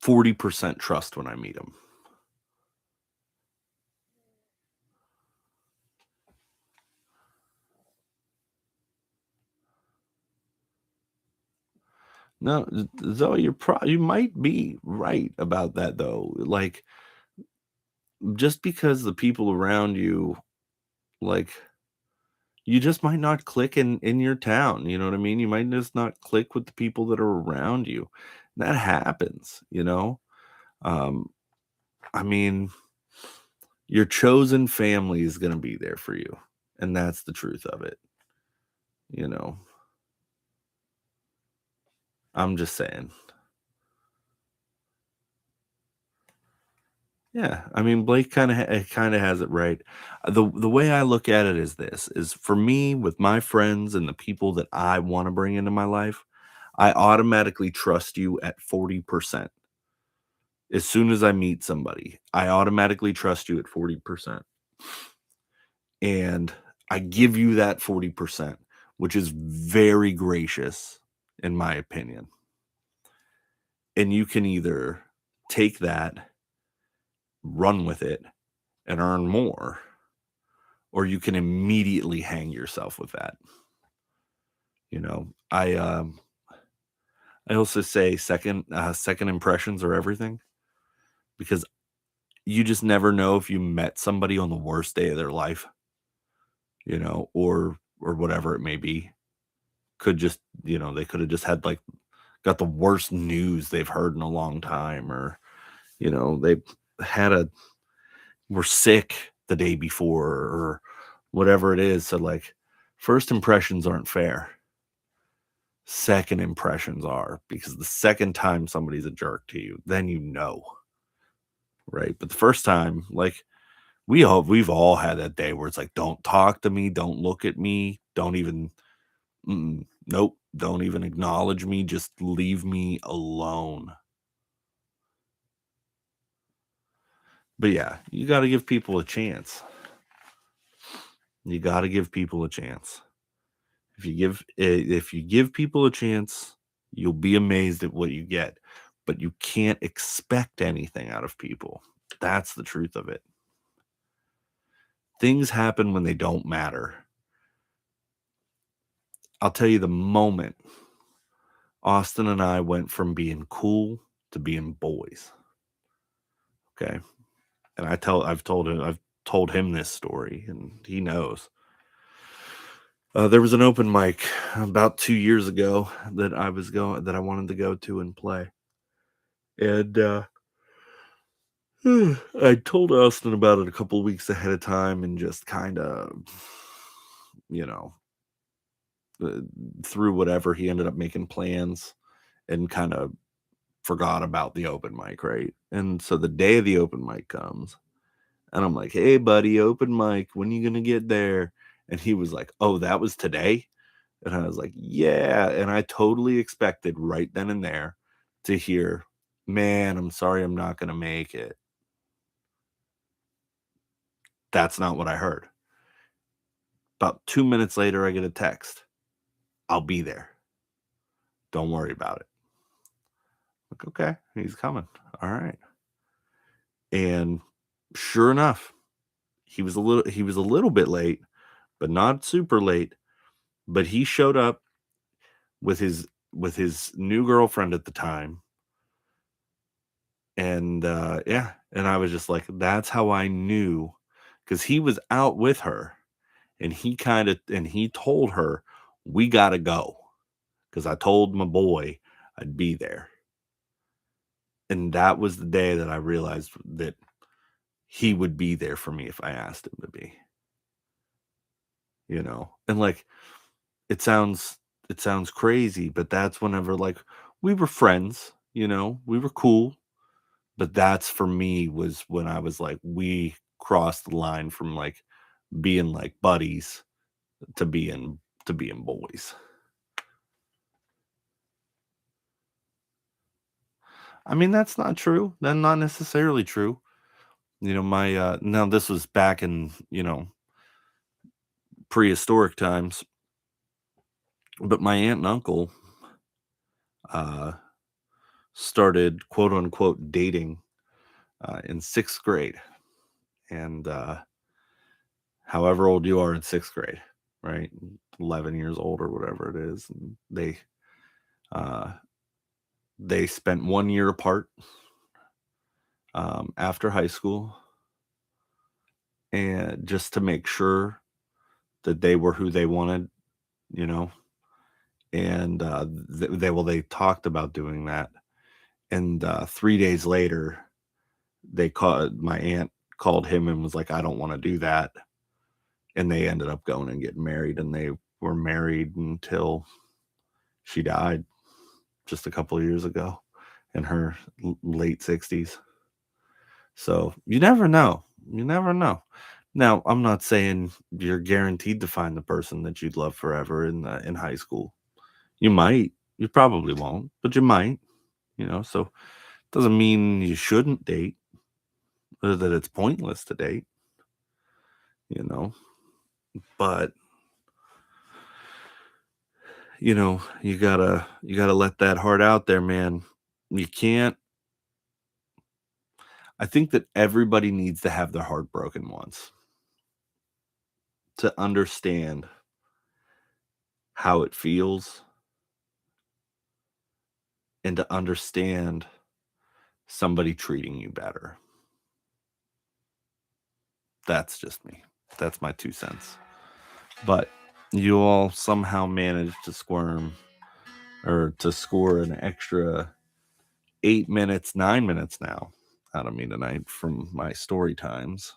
40% trust when I meet them. No, Zoe, you might be right about that though. Like just because the people around you, like you just might not click in your town. You know what I mean? You might just not click with the people that are around you. That happens. Um, I mean, your chosen family is going to be there for you, and that's the truth of it. You know, I'm just saying. Yeah, I mean, Blake kind of has it right. The way I look at it is this: is for me with my friends and the people that I want to bring into my life, I automatically trust you at 40%. As soon as I meet somebody, I automatically trust you at 40%. And I give you that 40%, which is very gracious in my opinion. And you can either take that, run with it, and earn more, or you can immediately hang yourself with that. I also say second impressions are everything because you just never know if you met somebody on the worst day of their life, or whatever it may be. Could just, they could have just had like got the worst news they've heard in a long time, or they had a were sick the day before, or whatever it is. So like first impressions aren't fair. Second impressions are, because the second time somebody's a jerk to you, then right? But the first time, like we've all had that day where it's like, don't talk to me, don't look at me, don't even nope, don't even acknowledge me, just leave me alone. But yeah, you got to give people a chance. You got to give people a chance. If you give people a chance, you'll be amazed at what you get. But you can't expect anything out of people. That's the truth of it. Things happen when they don't matter. I'll tell you the moment Austin and I went from being cool to being boys. Okay. And I've told him this story and he knows. There was an open mic about 2 years ago that I wanted to go to and play. And I told Austin about it a couple of weeks ahead of time and just kind of, you know, uh, through whatever, he ended up making plans and kind of forgot about the open mic, right? And so the day of the open mic comes, and I'm like, "Hey, buddy, open mic. When are you gonna get there?" And he was like, "Oh, that was today." And I was like, "Yeah." And I totally expected right then and there to hear, "Man, I'm sorry, I'm not gonna make it." That's not what I heard. About 2 minutes later, I get a text. I'll be there. Don't worry about it. Like, okay, he's coming. All right. And sure enough, he was a little bit late, but not super late. But he showed up with his new girlfriend at the time. And yeah, and I was just like, that's how I knew, because he was out with her, and he told her, we gotta go, because I told my boy I'd be there. And that was the day that I realized that he would be there for me if I asked him to be, And like, it sounds crazy, but that's whenever, like, we were friends, we were cool, but that's for me was when I was like, we crossed the line from like being like buddies to being boys. I mean, that's not true. That's not necessarily true. My now this was back in, prehistoric times, but my aunt and uncle uh started quote unquote dating in 6th grade. And however old you are in 6th grade, right? 11 years old or whatever it is. And uh they spent 1 year apart after high school, and just to make sure that they were who they wanted, you know. And they talked about doing that, and 3 days later, my aunt called him and was like, "I don't want to do that," and they ended up going and getting married, and they were married until she died just a couple of years ago in her late 60s. So you never know. You never know. Now, I'm not saying you're guaranteed to find the person that you'd love forever in high school. You might. You probably won't, but you might. So doesn't mean you shouldn't date, or that it's pointless to date. You know, but you gotta let that heart out there, man. You can't. I think that everybody needs to have their heart broken once to understand how it feels, and to understand somebody treating you better. That's just me. That's my 2 cents. But you all somehow managed to squirm, or to score an extra 8 minutes, 9 minutes now out of me tonight from my story times.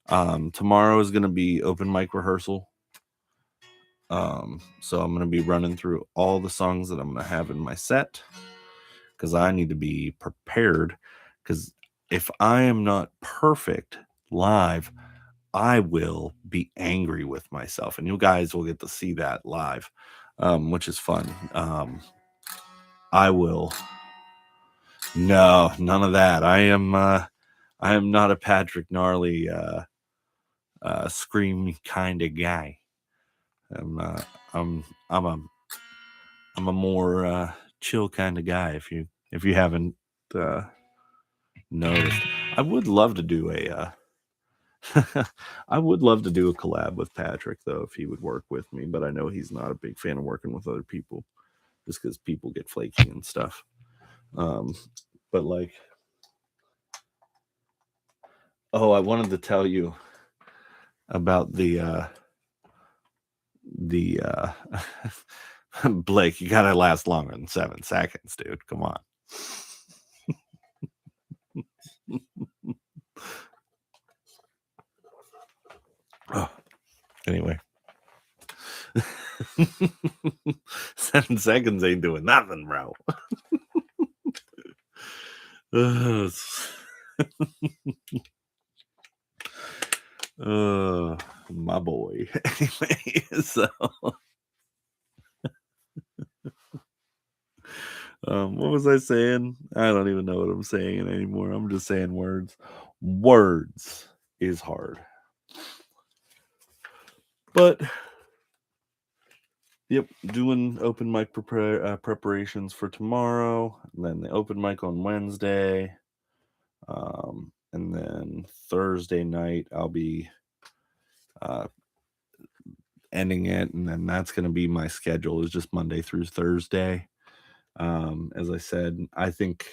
Tomorrow is going to be open mic rehearsal. So I'm going to be running through all the songs that I'm going to have in my set, because I need to be prepared. Because if I am not perfect live, I will be angry with myself, and you guys will get to see that live, which is fun. I will. No, none of that. I am not a Patrick Gnarly scream kind of guy. I'm uh, I'm I'm a I'm a more chill kind of guy. If you haven't uh, noticed, I would love to do a I would love to do a collab with Patrick, though, if he would work with me. But I know he's not a big fan of working with other people, just because people get flaky and stuff. Um, but like, oh, I wanted to tell you about the Blake. You gotta last longer than 7 seconds, dude. Come on. Oh, anyway. 7 seconds ain't doing nothing, bro. My boy. Anyway, so what was I saying? I don't even know what I'm saying anymore. I'm just saying words. Words is hard. But yep, doing open mic preparations for tomorrow, and then the open mic on Wednesday, and then Thursday night I'll be ending it, and then that's going to be my schedule, is just Monday through Thursday. As I said, I think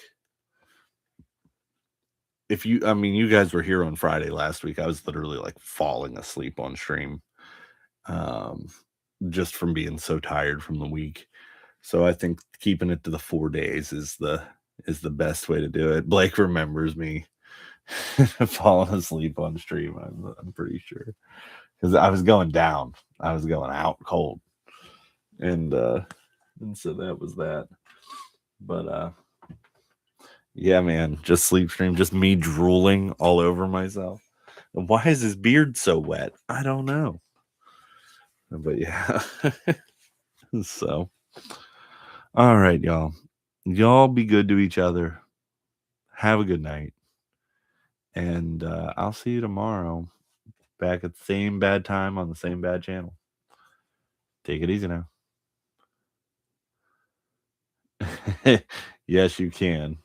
you guys were here on Friday last week. I was literally like falling asleep on stream, just from being so tired from the week. So I think keeping it to the 4 days is the best way to do it. Blake remembers me falling asleep on stream. I'm pretty sure, because I was going down. I was going out cold, and so that was that. But yeah, man, just sleep stream, just me drooling all over myself. And why is his beard so wet? I don't know. But yeah. So, all right, y'all. Y'all be good to each other. Have a good night. And I'll see you tomorrow, back at the same bad time on the same bad channel. Take it easy now. Yes, you can.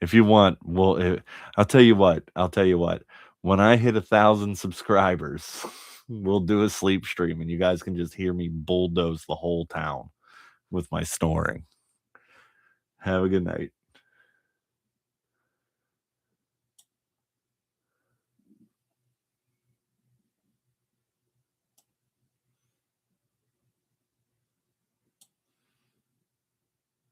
If you want, well, I'll tell you what. When I hit 1,000 subscribers, we'll do a sleep stream, and you guys can just hear me bulldoze the whole town with my snoring. Have a good night.